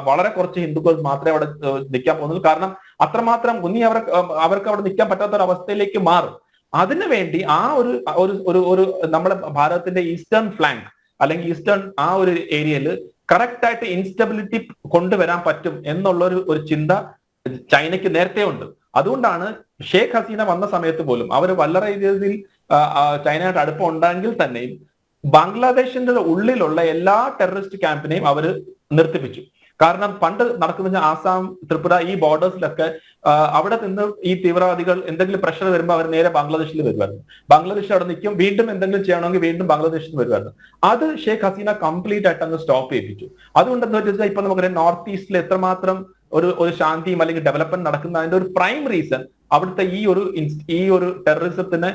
വളരെ കുറച്ച് ഹിന്ദുക്കൾ മാത്രമേ അവിടെ നിൽക്കാൻ പോകുന്നുള്ളൂ. കാരണം അത്രമാത്രം അവർക്ക് അവിടെ നിൽക്കാൻ പറ്റാത്ത ഒരു അവസ്ഥയിലേക്ക് മാറും. അതിനുവേണ്ടി ആ ഒരു നമ്മുടെ ഭാരതത്തിന്റെ ഈസ്റ്റേൺ ഫ്ലാങ്ക് അല്ലെങ്കിൽ ഈസ്റ്റേൺ ആ ഒരു ഏരിയയിൽ കറക്റ്റ് ആയിട്ട് ഇൻസ്റ്റബിലിറ്റി കൊണ്ടുവരാൻ പറ്റും എന്നുള്ള ഒരു ചിന്ത ചൈനയ്ക്ക് നേരത്തെ ഉണ്ട്. അതുകൊണ്ടാണ് ഷേഖ് ഹസീന വന്ന സമയത്ത് പോലും അവർ വളരെ രീതിയിൽ ചൈനയായിട്ട് അടുപ്പം ഉണ്ടെങ്കിൽ തന്നെയും ബംഗ്ലാദേശിന്റെ ഉള്ളിലുള്ള എല്ലാ ടെററിസ്റ്റ് ക്യാമ്പിനെയും അവർ നിർത്തിപ്പിച്ചു. കാരണം പണ്ട് നടക്കുന്ന ആസാം, ത്രിപുര ഈ ബോർഡേഴ്സിലൊക്കെ അവിടെ നിന്ന് ഈ തീവ്രവാദികൾ എന്തെങ്കിലും പ്രഷർ വരുമ്പോൾ അവർ നേരെ ബംഗ്ലാദേശിൽ വരുമായിരുന്നു. ബംഗ്ലാദേശിൽ അവിടെ നിൽക്കും, വീണ്ടും എന്തെങ്കിലും ചെയ്യണമെങ്കിൽ വീണ്ടും ബംഗ്ലാദേശിൽ വരുമായിരുന്നു. അത് ഷെയ്ഖ് ഹസീന കംപ്ലീറ്റ് ആയിട്ട് അങ്ങ് സ്റ്റോപ്പ് ചെയ്യിപ്പിച്ചു. അതുകൊണ്ട് എന്താ വെച്ചാൽ ഇപ്പൊ നമുക്കറിയാം നോർത്ത് ഈസ്റ്റിൽ എത്രമാത്രം ഒരു ശാന്തിയും അല്ലെങ്കിൽ ഡെവലപ്മെന്റ് നടക്കുന്ന അതിന്റെ ഒരു പ്രൈം റീസൺ അവിടുത്തെ ഈ ഒരു ടെററിസത്തിന്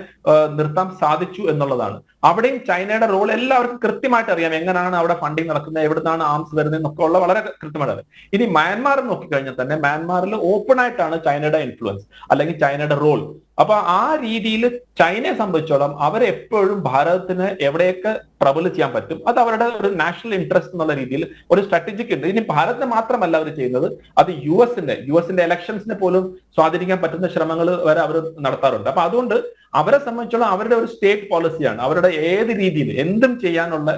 നിർത്താൻ സാധിച്ചു എന്നുള്ളതാണ്. അവിടെയും ചൈനയുടെ റോൾ എല്ലാവർക്കും കൃത്യമായിട്ട് അറിയാം. എങ്ങനെയാണ് അവിടെ ഫണ്ടിങ് നടക്കുന്നത്, എവിടുന്നാണ് ആംസ് വരുന്നത് എന്നൊക്കെ ഉള്ള വളരെ കൃത്യമായിട്ട് അറിയാം. ഇനി മ്യാൻമാർ നോക്കിക്കഴിഞ്ഞാൽ തന്നെ മ്യാൻമാറിൽ ഓപ്പൺ ആയിട്ടാണ് ചൈനയുടെ ഇൻഫ്ലുവൻസ് അല്ലെങ്കിൽ ചൈനയുടെ റോൾ. അപ്പൊ ആ രീതിയിൽ ചൈനയെ സംബന്ധിച്ചോളം അവരെപ്പോഴും ഭാരതത്തിന് എവിടെയൊക്കെ ട്രബിൾ ചെയ്യാൻ പറ്റും അത് അവരുടെ ഒരു നാഷണൽ ഇൻട്രസ്റ്റ് എന്നുള്ള രീതിയിൽ ഒരു സ്ട്രാറ്റജിക് ഉണ്ട്. ഇനി ഭാരതത്തെ മാത്രമല്ല അവർ ചെയ്യുന്നത്, അത് യു എസിന്റെ ഇലക്ഷൻസിനെ പോലും സ്വാധീനിക്കാൻ പറ്റുന്ന ശ്രമങ്ങൾ വരെ അവർ നടത്താറുണ്ട്. അപ്പൊ അതുകൊണ്ട് അവരെ സംബന്ധിച്ചോളം അവരുടെ ഒരു സ്റ്റേറ്റ് പോളിസിയാണ്, അവരുടെ ഏത് രീതിയിൽ എന്തും ചെയ്യാനുള്ള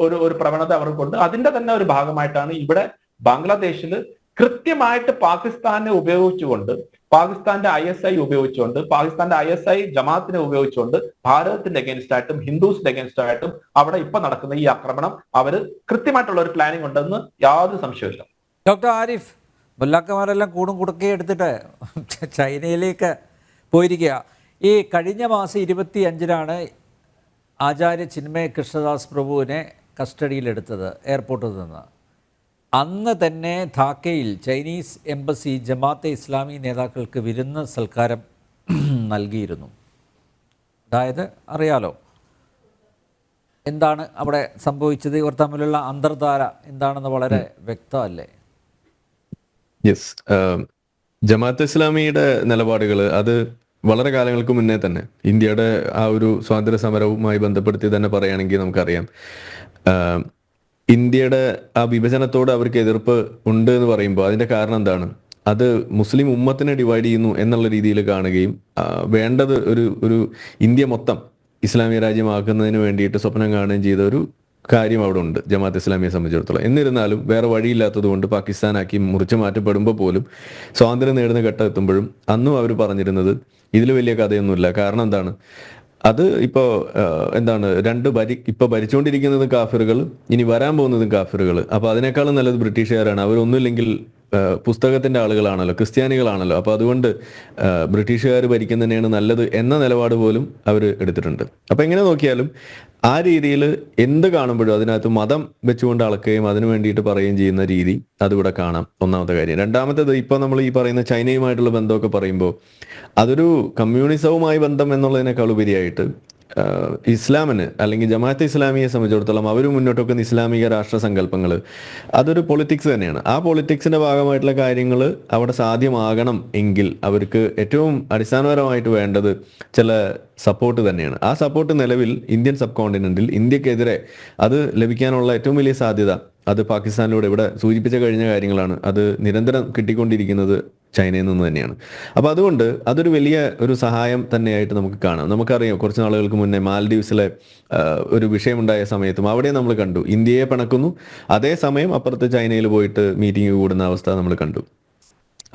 ഒരു പ്രവണത അവർക്കുണ്ട്. അതിന്റെ തന്നെ ഒരു ഭാഗമായിട്ടാണ് ഇവിടെ ബംഗ്ലാദേശിൽ കൃത്യമായിട്ട് പാകിസ്ഥാനെ ഉപയോഗിച്ചുകൊണ്ട്, പാകിസ്ഥാന്റെ ISI ഉപയോഗിച്ചുകൊണ്ട്, പാകിസ്ഥാന്റെ ISI ജമാഅത്തിനെ ഉപയോഗിച്ചുകൊണ്ട് ഭാരതത്തിന്റെ അഗേൻസ്റ്റ് ആയിട്ടും ഹിന്ദുസിന്റെ അഗേൻസ്റ്റ് ആയിട്ടും അവിടെ ഇപ്പൊ നടക്കുന്ന ഈ ആക്രമണം അവര് കൃത്യമായിട്ടുള്ള ഒരു പ്ലാനിങ് ഉണ്ടെന്ന് യാതൊരു സംശയമില്ല. ഡോക്ടർ ആരിഫ്, മുല്ലാക്കന്മാരെല്ലാം കൂടും കുടുക്കി എടുത്തിട്ട് ചൈനയിലേക്ക് പോയിരിക്കുക. ഈ കഴിഞ്ഞ മാസം 25-നാണ് ആചാര്യ ചിന്മയ കൃഷ്ണദാസ് പ്രഭുവിനെ കസ്റ്റഡിയിലെടുത്തത് എയർപോർട്ടിൽ നിന്ന്. അന്ന് തന്നെ ധാക്കയിൽ ചൈനീസ് എംബസി ജമാഅത്തെ ഇസ്ലാമി നേതാക്കൾക്ക് വിരുന്ന് സൽക്കാരം നൽകിയിരുന്നു. അതായത് അറിയാലോ എന്താണ് അവിടെ സംഭവിച്ചത്, ഇവർ തമ്മിലുള്ള അന്തർധാര എന്താണെന്ന് വളരെ വ്യക്തമല്ലേ? യെസ്, ജമാഅത്ത് ഇസ്ലാമിയുടെ നിലപാടുകൾ അത് വളരെ കാലങ്ങൾക്ക് മുന്നേ തന്നെ ഇന്ത്യയുടെ ആ ഒരു സ്വാതന്ത്ര്യ സമരവുമായി ബന്ധപ്പെടുത്തി തന്നെ പറയുകയാണെങ്കിൽ നമുക്കറിയാം, ഇന്ത്യയുടെ ആ വിഭജനത്തോട് അവർക്ക് എതിർപ്പ് ഉണ്ട് എന്ന് പറയുമ്പോൾ അതിൻ്റെ കാരണം എന്താണ്? അത് മുസ്ലിം ഉമ്മത്തിനെ ഡിവൈഡ് ചെയ്യുന്നു എന്നുള്ള രീതിയിൽ കാണുകയും വേണ്ടത് ഒരു ഇന്ത്യ മൊത്തം ഇസ്ലാമിക രാജ്യമാക്കുന്നതിന് വേണ്ടിയിട്ട് സ്വപ്നം കാണുകയും ചെയ്ത ഒരു കാര്യം അവിടെ ഉണ്ട് ജമാഅത്ത് ഇസ്ലാമിയെ സംബന്ധിച്ചിടത്തോളം. എന്നിരുന്നാലും വേറെ വഴിയില്ലാത്തത് കൊണ്ട് പാകിസ്ഥാനാക്കി മുറിച്ചു മാറ്റപ്പെടുമ്പോൾ പോലും സ്വാതന്ത്ര്യം നേടുന്ന ഘട്ടം എത്തുമ്പോഴും അന്നും അവർ പറഞ്ഞിരുന്നത് ഇതിൽ വലിയ കഥയൊന്നുമില്ല. കാരണം എന്താണ്? അത് ഇപ്പോൾ എന്താണ് ഇപ്പോൾ ഭരിച്ചുകൊണ്ടിരിക്കുന്നതും കാഫിറുകൾ, ഇനി വരാൻ പോകുന്നതും കാഫിറുകൾ. അപ്പോൾ അതിനേക്കാളും നല്ലത് ബ്രിട്ടീഷുകാരാണ്. അവരൊന്നുമില്ലെങ്കിൽ പുസ്തകത്തിൻ്റെ ആളുകളാണല്ലോ, ക്രിസ്ത്യാനികളാണല്ലോ. അപ്പോൾ അതുകൊണ്ട് ബ്രിട്ടീഷുകാർ ഭരിക്കുന്നത് തന്നെയാണ് നല്ലത് എന്ന നിലപാട് പോലും അവർ എടുത്തിട്ടുണ്ട്. അപ്പോൾ എങ്ങനെ നോക്കിയാലും ആ രീതിയിൽ എന്ത് കാണുമ്പോഴും അതിനകത്ത് മതം വെച്ചുകൊണ്ട് അളക്കുകയും അതിനു വേണ്ടിയിട്ട് പറയുകയും ചെയ്യുന്ന രീതി അതിവിടെ കാണാം. ഒന്നാമത്തെ കാര്യം. രണ്ടാമത്തേത്, ഇപ്പോൾ നമ്മൾ ഈ പറയുന്ന ചൈനയുമായിട്ടുള്ള ബന്ധമൊക്കെ പറയുമ്പോൾ അതൊരു കമ്മ്യൂണിസവുമായി ബന്ധം എന്നുള്ളതിനേക്കാൾ ഉപരിയായിട്ട് ഇസ്ലാമിന് അല്ലെങ്കിൽ ജമാഅത്തെ ഇസ്ലാമിയെ സംബന്ധിച്ചിടത്തോളം അവർ മുന്നോട്ട് വെക്കുന്ന ഇസ്ലാമിക രാഷ്ട്ര സങ്കല്പങ്ങൾ അതൊരു പൊളിറ്റിക്സ് തന്നെയാണ്. ആ പൊളിറ്റിക്സിന്റെ ഭാഗമായിട്ടുള്ള കാര്യങ്ങൾ അവിടെ സാധ്യമാകണം എങ്കിൽ അവർക്ക് ഏറ്റവും അടിസ്ഥാനപരമായിട്ട് വേണ്ടത് ചില സപ്പോർട്ട് തന്നെയാണ്. ആ സപ്പോർട്ട് നിലവിൽ ഇന്ത്യൻ സബ് കോണ്ടിനെന്റിൽ ഇന്ത്യക്കെതിരെ അത് ലഭിക്കാനുള്ള ഏറ്റവും വലിയ സാധ്യത അത് പാകിസ്ഥാനിലൂടെ ഇവിടെ സൂചിപ്പിച്ച കഴിഞ്ഞ കാര്യങ്ങളാണ്. അത് നിരന്തരം കിട്ടിക്കൊണ്ടിരിക്കുന്നത് ചൈനയിൽ നിന്ന് തന്നെയാണ്. അപ്പോൾ അതുകൊണ്ട് അതൊരു വലിയ ഒരു സഹായം തന്നെയായിട്ട് നമുക്ക് കാണാം. നമുക്കറിയാം, കുറച്ച് നാളുകൾക്ക് മുന്നേ മാൽഡീവ്സിലെ ഒരു വിഷയമുണ്ടായ സമയത്തും അവിടെ നമ്മൾ കണ്ടു ഇന്ത്യയെ പിണക്കുന്നു, അതേസമയം അപ്പുറത്ത് ചൈനയിൽ പോയിട്ട് മീറ്റിംഗ് കൂടുന്ന അവസ്ഥ നമ്മൾ കണ്ടു.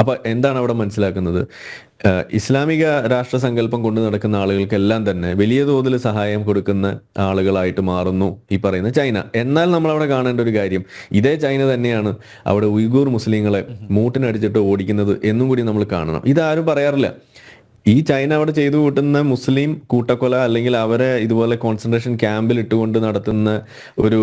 അപ്പോൾ എന്താണ് അവിടെ മനസ്സിലാക്കുന്നത്? ഇസ്ലാമിക രാഷ്ട്ര സങ്കല്പം കൊണ്ട് നടക്കുന്ന ആളുകൾക്കെല്ലാം തന്നെ വലിയ തോതിൽ സഹായം കൊടുക്കുന്ന ആളുകളായിട്ട് മാറുന്നു ഈ പറയുന്ന ചൈന. എന്നാൽ നമ്മൾ അവിടെ കാണേണ്ട ഒരു കാര്യം, ഇതേ ചൈന തന്നെയാണ് അവിടെ ഉയ്ഗൂർ മുസ്ലിങ്ങളെ മൂട്ടിനടിച്ചിട്ട് ഓടിക്കുന്നത് എന്നും കൂടി നമ്മൾ കാണണം. ഇതാരും പറയാറില്ല. ഈ ചൈന അവിടെ ചെയ്തു കൂട്ടുന്ന മുസ്ലിം കൂട്ടക്കൊല അല്ലെങ്കിൽ അവരെ ഇതുപോലെ കോൺസെൻട്രേഷൻ ക്യാമ്പിൽ ഇട്ടുകൊണ്ട് നടത്തുന്ന ഒരു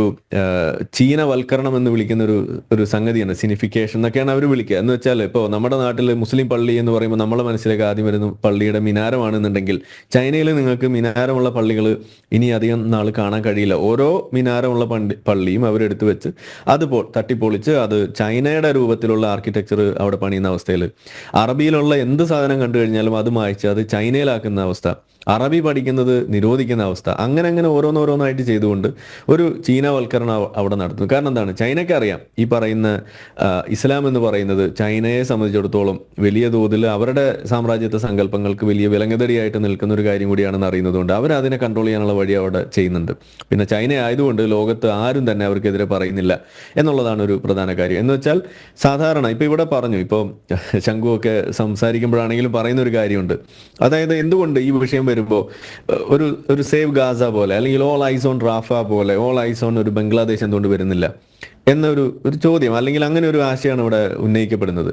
ചീനവൽക്കരണം എന്ന് വിളിക്കുന്ന ഒരു സംഗതിയാണ്, സിനിഫിക്കേഷൻ എന്നൊക്കെയാണ് അവർ വിളിക്കുക. എന്ന് വെച്ചാൽ ഇപ്പോൾ നമ്മുടെ നാട്ടിൽ മുസ്ലിം പള്ളി എന്ന് പറയുമ്പോൾ നമ്മളെ മനസ്സിലേക്ക് ആദ്യം വരുന്ന പള്ളിയുടെ മിനാരമാണെന്നുണ്ടെങ്കിൽ ചൈനയിൽ നിങ്ങൾക്ക് മിനാരമുള്ള പള്ളികൾ ഇനി അധികം നാൾ കാണാൻ കഴിയില്ല. ഓരോ മിനാരമുള്ള പള്ളിയും അവരെടുത്ത് വെച്ച് അത് തട്ടിപ്പൊളിച്ച് അത് ചൈനയുടെ രൂപത്തിലുള്ള ആർക്കിടെക്ചർ അവിടെ പണിയുന്ന അവസ്ഥയിൽ അറബിയിലുള്ള എന്ത് സാധനം കണ്ടു കഴിഞ്ഞാലും അത് അത് ചൈനയിലാക്കുന്ന അവസ്ഥ, അറബി പഠിക്കുന്നത് നിരോധിക്കുന്ന അവസ്ഥ, അങ്ങനെ ഓരോന്നായിട്ട് ചെയ്തുകൊണ്ട് ഒരു ചീനവൽക്കരണം അവിടെ നടത്തുന്നു. കാരണം എന്താണ്? ചൈനയ്ക്ക് അറിയാം ഈ പറയുന്ന ഇസ്ലാം എന്ന് പറയുന്നത് ചൈനയെ സംബന്ധിച്ചിടത്തോളം വലിയ തോതിൽ അവരുടെ സാമ്രാജ്യത്വ സങ്കല്പങ്ങൾക്ക് വലിയ വിലങ്ങതടിയായിട്ട് നിൽക്കുന്ന ഒരു കാര്യം കൂടിയാണെന്ന് അറിയുന്നതുകൊണ്ട് അവർ അതിനെ കൺട്രോൾ ചെയ്യാനുള്ള വഴി അവിടെ ചെയ്യുന്നുണ്ട്. പിന്നെ ചൈന ആയതുകൊണ്ട് ലോകത്ത് ആരും തന്നെ അവർക്കെതിരെ പറയുന്നില്ല എന്നുള്ളതാണ് ഒരു പ്രധാന കാര്യം. എന്ന് വെച്ചാൽ സാധാരണ ഇപ്പോൾ ഇവിടെ പറഞ്ഞു, ഇപ്പോൾ ശംഖുവൊക്കെ സംസാരിക്കുമ്പോഴാണെങ്കിലും പറയുന്ന ഒരു കാര്യമുണ്ട്. അതായത് എന്തുകൊണ്ട് ഈ വിഷയം വരുമ്പോൾ ഒരു സേവ് ഗാസ പോലെ അല്ലെങ്കിൽ ഓൾ ഐസ് ഓൺ റാഫ പോലെ ഓൾ ഐസ് ഓൺ ഒരു ബംഗ്ലാദേശ് എന്തുകൊണ്ട് വരുന്നില്ല എന്നൊരു ചോദ്യം, അല്ലെങ്കിൽ അങ്ങനെ ഒരു ആശയമാണ് ഇവിടെ ഉന്നയിക്കപ്പെടുന്നത്.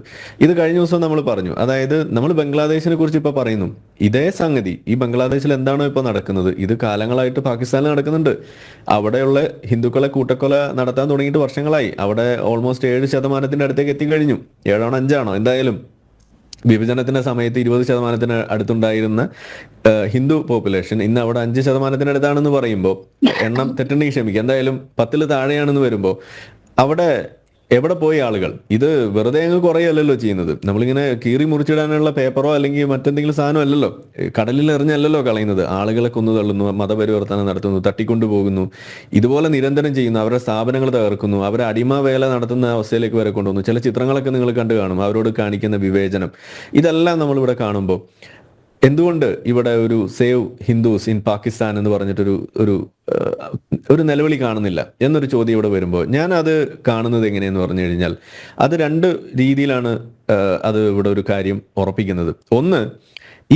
ഇത് കഴിഞ്ഞ ദിവസം നമ്മൾ പറഞ്ഞു, അതായത് നമ്മൾ ബംഗ്ലാദേശിനെ കുറിച്ച് ഇപ്പോൾ പറയുന്നു, ഇതേ സംഗതി ഈ ബംഗ്ലാദേശിൽ എന്താണോ ഇപ്പോൾ നടക്കുന്നത് ഇത് കാലങ്ങളായിട്ട് പാകിസ്ഥാനിൽ നടക്കുന്നുണ്ട്. അവിടെയുള്ള ഹിന്ദുക്കളെ കൂട്ടക്കൊല നടത്താൻ തുടങ്ങിയിട്ട് വർഷങ്ങളായി. അവിടെ ഓൾമോസ്റ്റ് 7% അടുത്തേക്ക് എത്തിക്കഴിഞ്ഞു. 7 ആണോ 5 ആണോ എന്തായാലും വിഭജനത്തിന്റെ സമയത്ത് 20% അടുത്തുണ്ടായിരുന്ന ഹിന്ദു പോപ്പുലേഷൻ ഇന്ന് അവിടെ 5% അടുത്താണെന്ന് പറയുമ്പോൾ, എണ്ണം തെറ്റുണ്ടെങ്കിൽ ക്ഷമിക്കുക, എന്തായാലും 10 താഴെയാണെന്ന് വരുമ്പോൾ അവിടെ എവിടെ പോയി ആളുകൾ? ഇത് വെറുതെ അങ്ങ് കുറയല്ലോ ചെയ്യുന്നത്. നമ്മളിങ്ങനെ കീറി മുറിച്ചിടാനുള്ള പേപ്പറോ അല്ലെങ്കിൽ മറ്റെന്തെങ്കിലും സാധനം അല്ലല്ലോ, കടലിൽ എറിഞ്ഞല്ലോ കളയുന്നത്. ആളുകളെ കൊന്നു തള്ളുന്നു, മതപരിവർത്തനം നടത്തുന്നു, തട്ടിക്കൊണ്ടുപോകുന്നു, ഇതുപോലെ നിരന്തരം ചെയ്യുന്നു. അവരുടെ സ്ഥാപനങ്ങൾ തകർക്കുന്നു, അവരെ അടിമ വേല നടത്തുന്ന അവസ്ഥയിലേക്ക് വരെ കൊണ്ടുവന്നു. ചില ചിത്രങ്ങളൊക്കെ നിങ്ങൾ കണ്ടു കാണും, അവരോട് കാണിക്കുന്ന വിവേചനം. ഇതെല്ലാം നമ്മളിവിടെ കാണുമ്പോൾ എന്തുകൊണ്ട് ഇവിടെ ഒരു സേവ് ഹിന്ദുസ് ഇൻ പാകിസ്ഥാൻ എന്ന് പറഞ്ഞിട്ടൊരു ഒരു നിലവിളി കാണുന്നില്ല എന്നൊരു ചോദ്യം ഇവിടെ വരുമ്പോൾ ഞാൻ അത് കാണുന്നത് എങ്ങനെയെന്ന് പറഞ്ഞു കഴിഞ്ഞാൽ, അത് 2 രീതിയിലാണ് അത് ഇവിടെ ഒരു കാര്യം ഉറപ്പിക്കുന്നത്. ഒന്ന്,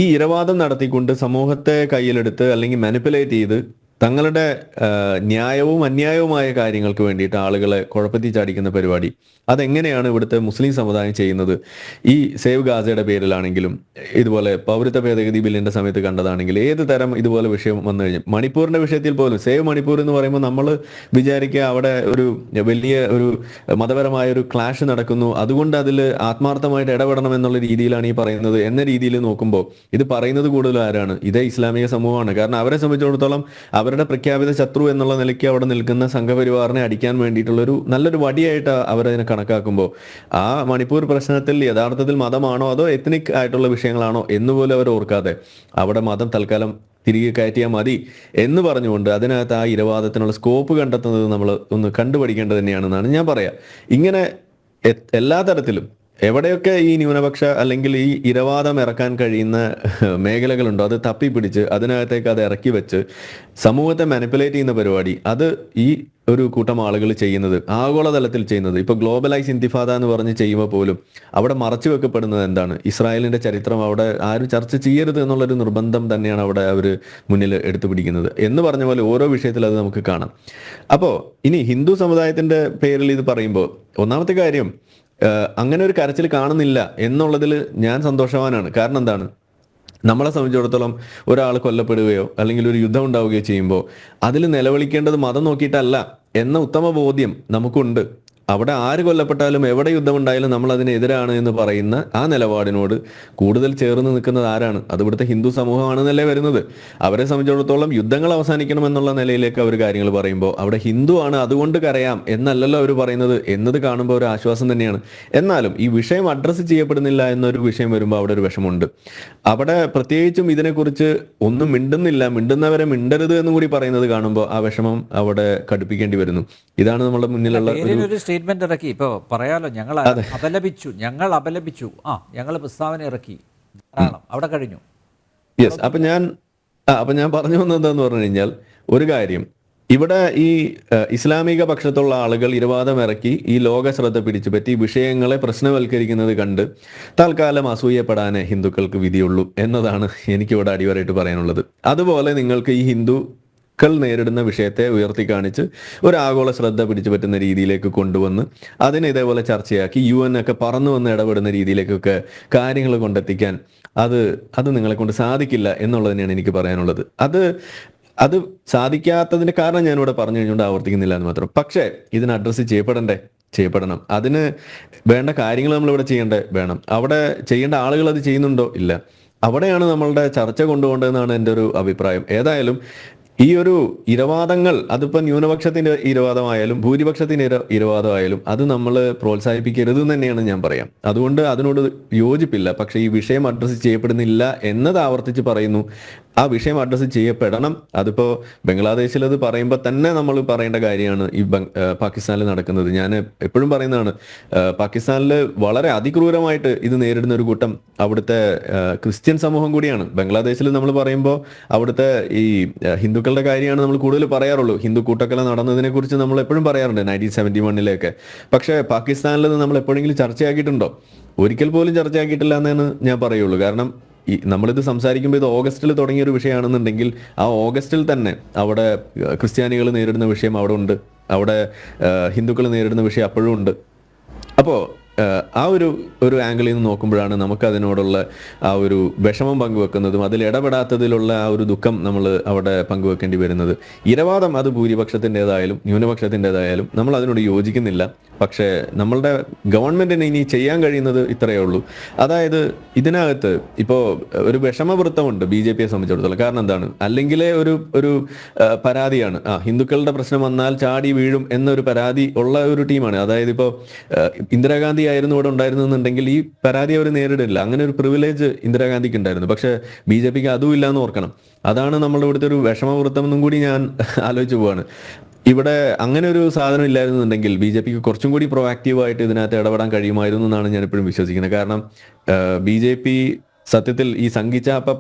ഈ ഇരവാദം നടത്തിക്കൊണ്ട് സമൂഹത്തെ കയ്യിലെടുത്ത് അല്ലെങ്കിൽ മാനിപ്പുലേറ്റ് ചെയ്ത് തങ്ങളുടെ ന്യായവും അന്യായവുമായ കാര്യങ്ങൾക്ക് വേണ്ടിയിട്ട് ആളുകളെ കുഴപ്പത്തിൽ ചാടിക്കുന്ന പരിപാടി അതെങ്ങനെയാണ് ഇവിടുത്തെ മുസ്ലിം സമുദായം ചെയ്യുന്നത്? ഈ സേവ് ഗാസയുടെ പേരിലാണെങ്കിലും ഇതുപോലെ പൗരത്വ ഭേദഗതി ബില്ലിന്റെ സമയത്ത് കണ്ടതാണെങ്കിൽ ഏത് തരം ഇതുപോലെ വിഷയം വന്നു കഴിഞ്ഞു, മണിപ്പൂരിന്റെ വിഷയത്തിൽ പോലും സേവ് മണിപ്പൂർ എന്ന് പറയുമ്പോൾ നമ്മൾ വിചാരിക്കുക അവിടെ ഒരു വലിയ ഒരു മതപരമായ ഒരു ക്ലാഷ് നടക്കുന്നു, അതുകൊണ്ട് അതിൽ ആത്മാർത്ഥമായിട്ട് ഇടപെടണം എന്നുള്ള രീതിയിലാണ് ഈ പറയുന്നത് എന്ന രീതിയിൽ നോക്കുമ്പോൾ ഇത് പറയുന്നത് കൂടുതൽ ആരാണ്? ഇതേ ഇസ്ലാമിക സമൂഹമാണ്. കാരണം അവരെ സംബന്ധിച്ചിടത്തോളം അവരുടെ പ്രഖ്യാപിത ശത്രു എന്നുള്ള നിലയ്ക്ക് അവിടെ നിൽക്കുന്ന സംഘപരിവാറിനെ അടിക്കാൻ വേണ്ടിയിട്ടുള്ളൊരു നല്ലൊരു വടിയായിട്ട് അവരതിനെ കണക്കാക്കുമ്പോൾ ആ മണിപ്പൂർ പ്രശ്നത്തിൽ യഥാർത്ഥത്തിൽ മതമാണോ അതോ എത്നിക് ആയിട്ടുള്ള വിഷയങ്ങളാണോ എന്നുപോലും അവർ ഓർക്കാതെ അവിടെ മതം തൽക്കാലം തിരികെ കയറ്റിയാൽ മതി എന്ന് പറഞ്ഞുകൊണ്ട് അതിനകത്ത് ആ ഇരവാദത്തിനുള്ള സ്കോപ്പ് കണ്ടെത്തുന്നത് നമ്മൾ ഒന്ന് കണ്ടുപഠിക്കേണ്ടത് തന്നെയാണെന്നാണ് ഞാൻ പറയാം. ഇങ്ങനെ എല്ലാ തരത്തിലും എവിടെയൊക്കെ ഈ ന്യൂനപക്ഷ അല്ലെങ്കിൽ ഈ ഇരവാദം ഇറക്കാൻ കഴിയുന്ന മേഖലകളുണ്ടോ അത് തപ്പിപ്പിടിച്ച് അതിനകത്തേക്ക് അത് ഇറക്കി വെച്ച് സമൂഹത്തെ മാനിപ്പുലേറ്റ് ചെയ്യുന്ന പരിപാടി അത് ഈ ഒരു കൂട്ടം ആളുകൾ ചെയ്യുന്നത്, ആഗോളതലത്തിൽ ചെയ്യുന്നത്. ഇപ്പോൾ ഗ്ലോബലൈസ് ഇന്തിഫാദ എന്ന് പറഞ്ഞ് ചെയ്യുമ്പോൾ പോലും അവിടെ മറച്ചു വെക്കപ്പെടുന്നത് എന്താണ്? ഇസ്രായേലിന്റെ ചരിത്രം അവിടെ ആരും ചർച്ച ചെയ്യരുത് എന്നുള്ളൊരു നിർബന്ധം തന്നെയാണ് അവിടെ അവർ മുന്നിൽ എടുത്തു പിടിക്കുന്നത് എന്ന് പറഞ്ഞ പോലെ ഓരോ വിഷയത്തിൽ അത് നമുക്ക് കാണാം. അപ്പോൾ ഇനി ഹിന്ദു സമുദായത്തിന്റെ പേരിൽ ഇത് പറയുമ്പോൾ ഒന്നാമത്തെ കാര്യം അങ്ങനെ ഒരു കരച്ചിൽ കാണുന്നില്ല എന്നുള്ളതിൽ ഞാൻ സന്തോഷവാനാണ്. കാരണം എന്താണ്, നമ്മളെ സംബന്ധിച്ചിടത്തോളം ഒരാൾ കൊല്ലപ്പെടുകയോ അല്ലെങ്കിൽ ഒരു യുദ്ധം ഉണ്ടാവുകയോ ചെയ്യുമ്പോൾ അതിൽ നിലവിളിക്കേണ്ടത് മതം നോക്കിയിട്ടല്ല എന്ന ഉത്തമ ബോധ്യം നമുക്കുണ്ട്. അവിടെ ആര് കൊല്ലപ്പെട്ടാലും എവിടെ യുദ്ധമുണ്ടായാലും നമ്മൾ അതിനെതിരാണ് എന്ന് പറയുന്ന ആ നിലപാടിനോട് കൂടുതൽ ചേർന്ന് നിൽക്കുന്നത് ആരാണ്? അത് ഇവിടുത്തെ ഹിന്ദു സമൂഹമാണെന്നല്ലേ വരുന്നത്. അവരെ സംബന്ധിച്ചിടത്തോളം യുദ്ധങ്ങൾ അവസാനിക്കണം എന്നുള്ള നിലയിലേക്ക് അവർ കാര്യങ്ങൾ പറയുമ്പോൾ അവിടെ ഹിന്ദു ആണ് അതുകൊണ്ട് കരയാം എന്നല്ലല്ലോ അവർ പറയുന്നത് എന്നത് കാണുമ്പോൾ ഒരു ആശ്വാസം തന്നെയാണ്. എന്നാലും ഈ വിഷയം അഡ്രസ്സ് ചെയ്യപ്പെടുന്നില്ല എന്നൊരു വിഷയം വരുമ്പോൾ അവിടെ ഒരു വിഷമമുണ്ട്. അവിടെ പ്രത്യേകിച്ചും ഇതിനെക്കുറിച്ച് ഒന്നും മിണ്ടുന്നില്ല, മിണ്ടുന്നവരെ മിണ്ടരുത് എന്നും കൂടി പറയുന്നത് കാണുമ്പോൾ ആ വിഷമം അവിടെ കടുപ്പിക്കേണ്ടി വരുന്നു. ഇതാണ് നമ്മുടെ മുന്നിലുള്ള ഒരു സ്റ്റേറ്റ്മെന്റ് ഇറക്കി. ഇപ്പോൾ പറയാലോ, ഞങ്ങൾ അപലപിച്ചു, ഞങ്ങൾ പ്രസ്താവന ഇറക്കി, ധാരാളം, അവിടെ കഴിഞ്ഞു. യെസ്. അപ്പൊ ഞാൻ പറഞ്ഞു വന്നത് എന്താന്ന് പറഞ്ഞു കഴിഞ്ഞാൽ, ഒരു കാര്യം ഇവിടെ ഈ ഇസ്ലാമിക പക്ഷത്തുള്ള ആളുകൾ ഇരവാദം ഇറക്കി ഈ ലോക ശ്രദ്ധ പിടിച്ചുപറ്റി വിഷയങ്ങളെ പ്രശ്നവൽക്കരിക്കുന്നത് കണ്ട് തൽക്കാലം അസൂയപ്പെടാനേ ഹിന്ദുക്കൾക്ക് വിധിയുള്ളൂ എന്നതാണ് എനിക്കിവിടെ അടിവരായിട്ട് പറയാനുള്ളത്. അതുപോലെ നിങ്ങൾക്ക് ഈ ഹിന്ദുക്കൾ നേരിടുന്ന വിഷയത്തെ ഉയർത്തി കാണിച്ച് ഒരു ആഗോള ശ്രദ്ധ പിടിച്ചു പറ്റുന്ന രീതിയിലേക്ക് കൊണ്ടുവന്ന് അതിനെ ഇതേപോലെ ചർച്ചയാക്കി UN ഒക്കെ പറന്നു വന്ന് ഇടപെടുന്ന രീതിയിലേക്കൊക്കെ കാര്യങ്ങൾ കൊണ്ടെത്തിക്കാൻ അത് നിങ്ങളെ കൊണ്ട് സാധിക്കില്ല എന്നുള്ളത് തന്നെയാണ് എനിക്ക് പറയാനുള്ളത്. അത് സാധിക്കാത്തതിന്റെ കാരണം ഞാനിവിടെ പറഞ്ഞു കഴിഞ്ഞുകൊണ്ട് ആവർത്തിക്കുന്നില്ല എന്ന് മാത്രം. പക്ഷേ ഇതിന് അഡ്രസ്സ് ചെയ്യപ്പെടണം. അതിന് വേണ്ട കാര്യങ്ങൾ നമ്മളിവിടെ വേണം. അവിടെ ചെയ്യേണ്ട ആളുകൾ അത് ചെയ്യുന്നുണ്ടോ? ഇല്ല. അവിടെയാണ് നമ്മളുടെ ചർച്ച കൊണ്ടുപോകേണ്ടതെന്നാണ് എൻ്റെ ഒരു അഭിപ്രായം. ഏതായാലും ഈ ഒരു ഇരവാദങ്ങൾ അതിപ്പോൾ ന്യൂനപക്ഷത്തിന്റെ ഇരവാദമായാലും ഭൂരിപക്ഷത്തിന്റെ ഇരവാദമായാലും അത് നമ്മൾ പ്രോത്സാഹിപ്പിക്കരുത് തന്നെയാണ് ഞാൻ പറയാം. അതുകൊണ്ട് അതിനോട് യോജിപ്പില്ല. പക്ഷേ ഈ വിഷയം അഡ്രസ്സ് ചെയ്യപ്പെടുന്നില്ല എന്നത് ആവർത്തിച്ച് പറയുന്നു. ആ വിഷയം അഡ്രസ്സ് ചെയ്യപ്പെടണം. അതിപ്പോൾ ബംഗ്ലാദേശിൽ അത് പറയുമ്പോൾ തന്നെ നമ്മൾ പറയേണ്ട കാര്യമാണ് ഈ പാകിസ്ഥാനിൽ നടക്കുന്നത്. ഞാൻ എപ്പോഴും പറയുന്നതാണ്, പാകിസ്ഥാനിൽ വളരെ അതിക്രൂരമായിട്ട് ഇത് നേരിടുന്ന ഒരു കൂട്ടം അവിടുത്തെ ക്രിസ്ത്യൻ സമൂഹം കൂടിയാണ്. ബംഗ്ലാദേശിൽ നമ്മൾ പറയുമ്പോൾ അവിടുത്തെ ഈ ഹിന്ദുക്കളുടെ കാര്യമാണ് നമ്മൾ കൂടുതൽ പറയാറുള്ളൂ. ഹിന്ദു കൂട്ടക്കൊല നടന്നതിനെ കുറിച്ച് നമ്മൾ എപ്പോഴും പറയാറുണ്ട് 1971 പക്ഷേ പാകിസ്ഥാനിൽ നമ്മൾ എപ്പോഴെങ്കിലും ചർച്ചയാക്കിയിട്ടുണ്ടോ? ഒരിക്കൽ പോലും ചർച്ചയാക്കിയിട്ടില്ല എന്നാണ് ഞാൻ പറയുള്ളൂ. കാരണം നമ്മളിത് സംസാരിക്കുമ്പോൾ ഇത് ഓഗസ്റ്റിൽ തുടങ്ങിയ ഒരു വിഷയമാണെന്നുണ്ടെങ്കിൽ ആ ഓഗസ്റ്റിൽ തന്നെ അവിടെ ക്രിസ്ത്യാനികൾ നേരിടുന്ന വിഷയം അവിടെ ഉണ്ട്, അവിടെ ഹിന്ദുക്കൾ നേരിടുന്ന വിഷയം അപ്പോഴും ഉണ്ട്. അപ്പോൾ ആ ഒരു ആംഗിളിൽ നിന്ന് നോക്കുമ്പോഴാണ് നമുക്ക് അതിനോടുള്ള ആ ഒരു വിഷമം പങ്കുവെക്കുന്നതും അതിൽ ഇടപെടാത്തതിലുള്ള ആ ഒരു ദുഃഖം നമ്മൾ അവിടെ പങ്കുവെക്കേണ്ടി വരുന്നത്. ഇരവാദം അത് ഭൂരിപക്ഷത്തിൻ്റെതായാലും ന്യൂനപക്ഷത്തിൻ്റെതായാലും നമ്മൾ അതിനോട് യോജിക്കുന്നില്ല. പക്ഷേ നമ്മളുടെ ഗവൺമെൻറ്റിന് ഇനി ചെയ്യാൻ കഴിയുന്നത് ഇത്രയേ ഉള്ളൂ. അതായത് ഇതിനകത്ത് ഇപ്പോൾ ഒരു വിഷമവൃത്തമുണ്ട് BJP സംബന്ധിച്ചിടത്തോളം. കാരണം എന്താണ്, അല്ലെങ്കിലേ ഒരു പരാതിയാണ്, ഹിന്ദുക്കളുടെ പ്രശ്നം വന്നാൽ ചാടി വീഴും എന്നൊരു പരാതി ഉള്ള ഒരു ടീമാണ്. അതായത് ഇപ്പോൾ ഇന്ദിരാഗാന്ധി ആയിരുന്നു ഇവിടെ ഉണ്ടായിരുന്നെന്നുണ്ടെങ്കിൽ ഈ പരാതി അവർ നേരിടില്ല. അങ്ങനെ ഒരു പ്രിവിലേജ് ഇന്ദിരാഗാന്ധിക്ക് ഉണ്ടായിരുന്നു. പക്ഷേ BJPക്ക് അതും ഇല്ല എന്ന് ഓർക്കണം. അതാണ് നമ്മളുടെ ഇവിടുത്തെ ഒരു വിഷമവൃത്തം എന്നും കൂടി ഞാൻ ആലോചിച്ച് പോവാണ്. ഇവിടെ അങ്ങനെ ഒരു സാധനം ഇല്ലായിരുന്നുണ്ടെങ്കിൽ BJPക്ക് കുറച്ചും കൂടി പ്രൊആക്റ്റീവായിട്ട് ഇതിനകത്ത് ഇടപെടാൻ കഴിയുമായിരുന്നു എന്നാണ് ഞാൻ എപ്പോഴും വിശ്വസിക്കുന്നത്. കാരണം BJP സത്യത്തിൽ ഈ സംഘിച്ചാപ്പ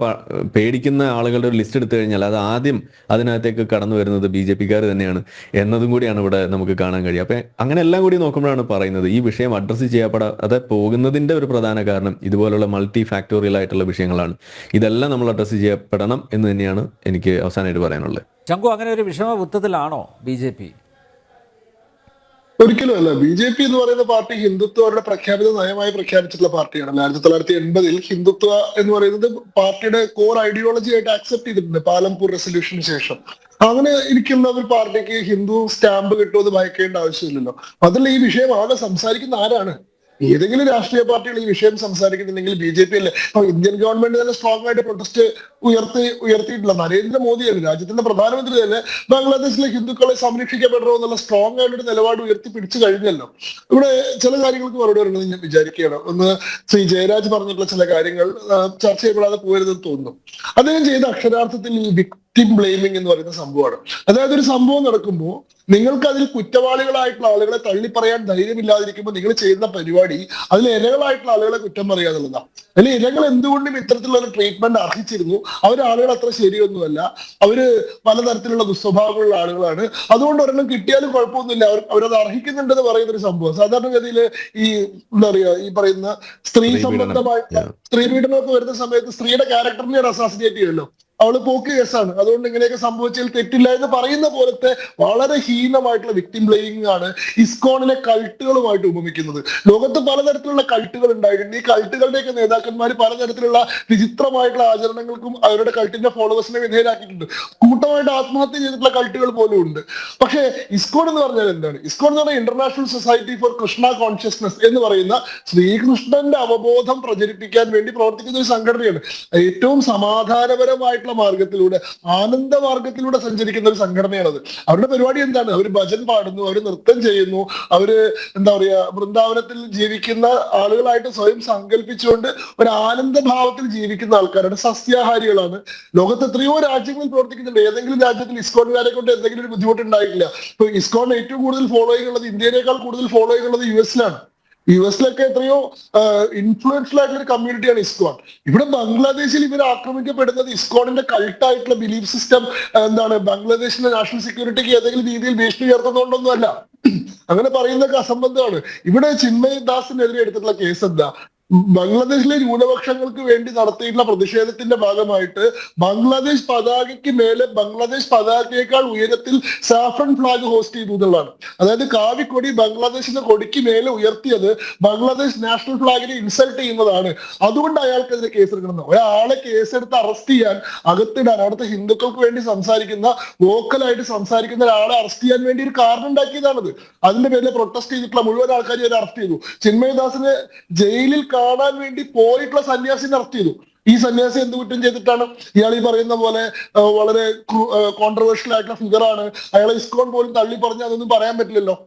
പേടിക്കുന്ന ആളുകളുടെ ഒരു ലിസ്റ്റ് എടുത്തു കഴിഞ്ഞാൽ അത് ആദ്യം അതിനകത്തേക്ക് കടന്നു വരുന്നത് BJPക്കാർ തന്നെയാണ് എന്നതും കൂടിയാണ് ഇവിടെ നമുക്ക് കാണാൻ കഴിയും. അപ്പം അങ്ങനെ എല്ലാം കൂടി നോക്കുമ്പോഴാണ് പറയുന്നത് ഈ വിഷയം അഡ്രസ്സ് ചെയ്യപ്പെടാതെ പോകുന്നതിൻ്റെ ഒരു പ്രധാന കാരണം ഇതുപോലുള്ള മൾട്ടി ഫാക്ടോറിയൽ ആയിട്ടുള്ള വിഷയങ്ങളാണ്. ഇതെല്ലാം നമ്മൾ അഡ്രസ്സ് ചെയ്യപ്പെടണം എന്ന് തന്നെയാണ് എനിക്ക് അവസാനമായിട്ട് പറയാനുള്ളത്. ശംഖു, അങ്ങനെ ഒരു വിഷമവൃത്തത്തിലാണോ BJP? ഒരിക്കലും അല്ല. BJP എന്ന് പറയുന്ന പാർട്ടി ഹിന്ദുത്വ അവരുടെ പ്രഖ്യാപിത നയമായി പ്രഖ്യാപിച്ചിട്ടുള്ള പാർട്ടിയാണ്. 1980 ഹിന്ദുത്വ എന്ന് പറയുന്നത് പാർട്ടിയുടെ കോർ ഐഡിയോളജി ആയിട്ട് അക്സെപ്റ്റ് ചെയ്തിട്ടുണ്ട് പാലംപൂർ റെസൊല്യൂഷന് ശേഷം. അങ്ങനെ ഇരിക്കുന്ന ഒരു പാർട്ടിക്ക് ഹിന്ദു സ്റ്റാമ്പ് കിട്ടുമെന്ന് ഭയക്കേണ്ട ആവശ്യമില്ലല്ലോ. അതല്ല, ഈ വിഷയം ആകെ സംസാരിക്കുന്ന ആരാണ്? ഏതെങ്കിലും രാഷ്ട്രീയ പാർട്ടികൾ ഈ വിഷയം സംസാരിക്കുന്നുണ്ടെങ്കിൽ BJP അല്ലേ? അപ്പൊ ഇന്ത്യൻ ഗവൺമെന്റ് തന്നെ സ്ട്രോങ് ആയിട്ട് പ്രൊട്ടസ്റ്റ് ഉയർത്തിയിട്ടില്ല. നരേന്ദ്രമോദിയാണ്, രാജ്യത്തിന്റെ പ്രധാനമന്ത്രി തന്നെ ബംഗ്ലാദേശിലെ ഹിന്ദുക്കളെ സംരക്ഷിക്കപ്പെടണോ എന്നുള്ള സ്ട്രോങ് ആയിട്ടൊരു നിലപാട് ഉയർത്തി പിടിച്ചു കഴിഞ്ഞല്ലോ. ഇവിടെ ചില കാര്യങ്ങൾക്ക് മറുപടി പറയണമെന്ന് ഞാൻ വിചാരിക്കുകയാണ്. ഒന്ന്, ശ്രീ ജയരാജ് പറഞ്ഞിട്ടുള്ള ചില കാര്യങ്ങൾ ചർച്ച ചെയ്യപ്പെടാതെ പോരുതെന്ന് തോന്നുന്നു. അദ്ദേഹം ചെയ്ത അക്ഷരാർത്ഥത്തിൽ ഈ വിക്ടിം ബ്ലെയിമിംഗ് എന്ന് പറയുന്ന സംഭവമാണ്. അതായത് ഒരു സംഭവം നടക്കുമ്പോൾ നിങ്ങൾക്ക് അതിൽ കുറ്റവാളികളായിട്ടുള്ള ആളുകളെ തള്ളിപ്പറയാൻ ധൈര്യമില്ലാതിരിക്കുമ്പോൾ നിങ്ങൾ ചെയ്യുന്ന പരിപാടി അതിൽ ഇരകളായിട്ടുള്ള ആളുകളെ കുറ്റം പറയുക എന്നുള്ളതാണ്. അതിൽ ഇരകൾ എന്തുകൊണ്ടും ഇത്തരത്തിലുള്ള ഒരു ട്രീറ്റ്മെന്റ് അർഹിച്ചിരുന്നു. ആളുകൾ അത്ര ശരിയൊന്നുമല്ല, അവര് പലതരത്തിലുള്ള ദുസ്വഭാവമുള്ള ആളുകളാണ്, അതുകൊണ്ട് ഒരെണ്ണം കിട്ടിയാലും കുഴപ്പമൊന്നുമില്ല, അവരത് അർഹിക്കുന്നുണ്ടെന്ന് പറയുന്ന ഒരു സംഭവം. സാധാരണഗതിയിൽ ഈ എന്താ പറയുക, ഈ പറയുന്ന സ്ത്രീ സംബന്ധമായിട്ട് സ്ത്രീ പീഡനമൊക്കെ വരുന്ന സമയത്ത് സ്ത്രീയുടെ ക്യാരക്ടറിനെ അസാസിനേറ്റ് ചെയ്യുമല്ലോ. അവള് പോക്ക് കേസാണ്, അതുകൊണ്ട് ഇങ്ങനെയൊക്കെ സംഭവിച്ചതിൽ തെറ്റില്ല എന്ന് പറയുന്ന പോലത്തെ വളരെ ഹീനമായിട്ടുള്ള വിക്ടിം ബ്ലെയിമിംഗ് ആണ് ഇസ്കോണിലെ കൾട്ടുകളുമായിട്ട് ഉപമിക്കുന്നത്. ലോകത്ത് പലതരത്തിലുള്ള കൾട്ടുകൾ ഉണ്ടായിട്ടുണ്ട്. ഈ കൾട്ടുകളുടെയൊക്കെ നേതാക്കന്മാർ പലതരത്തിലുള്ള വിചിത്രമായിട്ടുള്ള ആചരണങ്ങൾക്കും അവരുടെ കൾട്ടിന്റെ ഫോളോവേഴ്സിനെ വിധേയരാക്കിയിട്ടുണ്ട്. കൂട്ടമായിട്ട് ആത്മഹത്യ ചെയ്തിട്ടുള്ള കൾട്ടുകൾ പോലും ഉണ്ട്. പക്ഷേ ഇസ്കോൺ എന്ന് പറഞ്ഞാൽ എന്താണ്? ഇസ്കോൺ എന്ന് പറഞ്ഞാൽ international society for Krishna consciousness എന്ന് പറയുന്ന ശ്രീകൃഷ്ണന്റെ അവബോധം പ്രചരിപ്പിക്കാൻ വേണ്ടി പ്രവർത്തിക്കുന്ന ഒരു സംഘടനയാണ്. ഏറ്റവും സമാധാനപരമായിട്ടുള്ള മാർഗത്തിലൂടെ, ആനന്ദ മാർഗത്തിലൂടെ സഞ്ചരിക്കുന്ന ഒരു സംഘടനയാണത്. അവരുടെ പരിപാടി എന്താണ്? അവർ ഭജൻ പാടുന്നു, അവർ നൃത്തം ചെയ്യുന്നു, അവര് എന്താ പറയാ വൃന്ദാവനത്തിൽ ജീവിക്കുന്ന ആളുകളായിട്ട് സ്വയം സങ്കല്പിച്ചുകൊണ്ട് ഒരു ആനന്ദഭാവത്തിൽ ജീവിക്കുന്ന ആൾക്കാരാണ്. സസ്യാഹാരികളാണ്. ലോകത്ത് എത്രയോ രാജ്യങ്ങളിൽ പ്രവർത്തിക്കുന്നുണ്ട്. ഏതെങ്കിലും രാജ്യത്തിൽ ഇസ്കോണുകാരെ കൊണ്ട് എന്തെങ്കിലും ഒരു ബുദ്ധിമുട്ടുണ്ടായിട്ടില്ല. ഇപ്പൊ ഇസ്കോൺ ഏറ്റവും കൂടുതൽ ഫോളോയിങ് ഉള്ളത്, ഇന്ത്യയിനേക്കാൾ കൂടുതൽ ഫോളോയിങ് ഉള്ളത് US-ലാണ്. US-ലൊക്കെ എത്രയോ ഇൻഫ്ലുവൻഷ്യൽ ആയിട്ടുള്ള ഒരു കമ്മ്യൂണിറ്റിയാണ് ഇസ്കോൺ. ഇവിടെ ബംഗ്ലാദേശിൽ ഇവർ ആക്രമിക്കപ്പെടുന്നത് ഇസ്കോണിന്റെ കൾട്ടായിട്ടുള്ള ബിലീഫ് സിസ്റ്റം എന്താണ് ബംഗ്ലാദേശിന്റെ നാഷണൽ സെക്യൂരിറ്റിക്ക് ഏതെങ്കിലും രീതിയിൽ ഭീഷണി ഉയർത്തുന്നതുകൊണ്ടൊന്നും അല്ല. അങ്ങനെ പറയുന്നതൊക്കെ അസംബന്ധമാണ്. ഇവിടെ ചിന്മയ് ദാസിനെതിരെ എടുത്തിട്ടുള്ള കേസ് എന്താ? ബംഗ്ലാദേശിലെ ന്യൂനപക്ഷങ്ങൾക്ക് വേണ്ടി നടത്തിയിട്ടുള്ള പ്രതിഷേധത്തിന്റെ ഭാഗമായിട്ട് ബംഗ്ലാദേശ് പതാകയ്ക്ക് മേലെ ബംഗ്ലാദേശ് പതാകയേക്കാൾ ഉയരത്തിൽ സാഫ്രൺ ഫ്ലാഗ് ഹോസ്റ്റ് ചെയ്തു എന്നുള്ളതാണ്. അതായത് കാവിക്കൊടി ബംഗ്ലാദേശിന്റെ കൊടിക്ക് മേലെ ഉയർത്തിയത് ബംഗ്ലാദേശ് നാഷണൽ ഫ്ലാഗിനെ ഇൻസൾട്ട് ചെയ്യുന്നതാണ്. അതുകൊണ്ട് അയാൾക്കെതിരെ കേസെടുക്കണം. ഒരാളെ കേസെടുത്ത് അറസ്റ്റ് ചെയ്യാൻ, അകത്തിടാൻ, അവിടുത്തെ ഹിന്ദുക്കൾക്ക് വേണ്ടി സംസാരിക്കുന്ന, വോക്കലായിട്ട് സംസാരിക്കുന്ന ഒരാളെ അറസ്റ്റ് ചെയ്യാൻ വേണ്ടി ഒരു കാരണം ഉണ്ടാക്കിയതാണത്. അതിന്റെ പേരിൽ പ്രൊട്ടസ്റ്റ് ചെയ്തിട്ടുള്ള മുഴുവൻ ആൾക്കാരെ അവർ അറസ്റ്റ് ചെയ്തു. ചിന്മയ് ദാസിനെ ജയിലിൽ കാണാൻ വേണ്ടി പോയിട്ടുള്ള സന്യാസിനെ അറസ്റ്റ് ചെയ്തു. ഈ സന്യാസി എന്ത് കുറ്റം ചെയ്തിട്ടാണ്? ഇയാൾ ഈ പറയുന്ന പോലെ വളരെ കോൺട്രവേഴ്ഷ്യൽ ആയിട്ടുള്ള ഫിഗറാണ്, അയാളെ ഇസ്കോൺ പോലും തള്ളി പറഞ്ഞ് അതൊന്നും പറയാൻ പറ്റില്ലല്ലോ.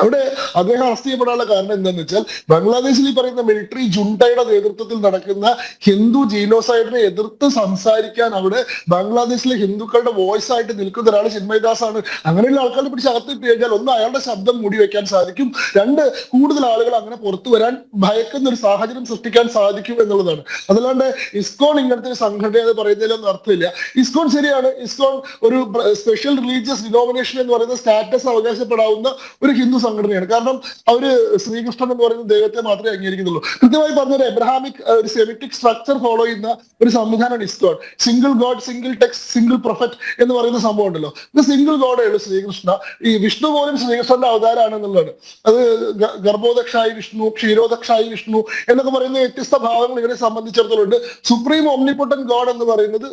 അവിടെ അദ്ദേഹം അറസ്റ്റ് ചെയ്യപ്പെടാനുള്ള കാരണം എന്താണെന്ന് വെച്ചാൽ ബംഗ്ലാദേശിൽ ഈ പറയുന്ന മിലിറ്ററി ജുണ്ടയുടെ നേതൃത്വത്തിൽ നടക്കുന്ന ഹിന്ദു ജീനോസൈഡിനെ എതിർത്ത് സംസാരിക്കാൻ അവിടെ ബംഗ്ലാദേശിലെ ഹിന്ദുക്കളുടെ വോയിസ് ആയിട്ട് നിൽക്കുന്ന ഒരാൾ ചിന്മയ് ദാസ് ആണ്. അങ്ങനെയുള്ള ആൾക്കാരെ പിടിച്ച് അകത്തിട്ട് കഴിഞ്ഞാൽ ഒന്ന് അയാളുടെ ശബ്ദം മൂടി വെക്കാൻ സാധിക്കും, രണ്ട് കൂടുതൽ ആളുകൾ അങ്ങനെ പുറത്തു വരാൻ ഭയക്കുന്ന ഒരു സാഹചര്യം സൃഷ്ടിക്കാൻ സാധിക്കും എന്നുള്ളതാണ്. അതല്ലാണ്ട് ഇസ്കോൺ ഇങ്ങനത്തെ ഒരു സംഘടന എന്ന് പറയുന്നതിലൊന്നും അർത്ഥമില്ല. ഇസ്കോൺ ശരിയാണ്, ഇസ്കോൺ ഒരു സ്പെഷ്യൽ റിലീജിയസ് ഡിനോമിനേഷൻ എന്ന് പറയുന്ന സ്റ്റാറ്റസ് അവകാശപ്പെടാവുന്ന ഒരു ഹിന്ദു സംഘടനയാണ്. കാരണം അവര് ശ്രീകൃഷ്ണൻ എന്ന് പറയുന്ന ദൈവത്തെ മാത്രമേ അംഗീകരിക്കുന്നുള്ളൂ. കൃത്യമായി പറഞ്ഞൊരു എബ്രഹാമിക് ഒരു സെമിറ്റിക് സ്ട്രക്ചർ ഫോളോ ചെയ്യുന്ന ഒരു സംവിധാനമാണ് ISKCON. Single God, single text, single prophet എന്ന് പറയുന്ന സംഭവം ഉണ്ടല്ലോ. ഇത് സിംഗിൾ ഗോഡേ ഉള്ളൂ ശ്രീകൃഷ്ണ. ഈ വിഷ്ണു പോലും ശ്രീകൃഷ്ണന്റെ അവതാരമാണെന്നുള്ളതാണ്. അത് ഗർഭോദക്ഷായി വിഷ്ണു, ക്ഷീരോദക്ഷായി വിഷ്ണു എന്നൊക്കെ പറയുന്ന വ്യത്യസ്ത ഭാവങ്ങൾ ഇവരെ സംബന്ധിച്ചിടത്തോളം ഉണ്ട്. സുപ്രീം ഓംനിപൊട്ടൻ ഗോഡ് എന്ന് പറയുന്നത്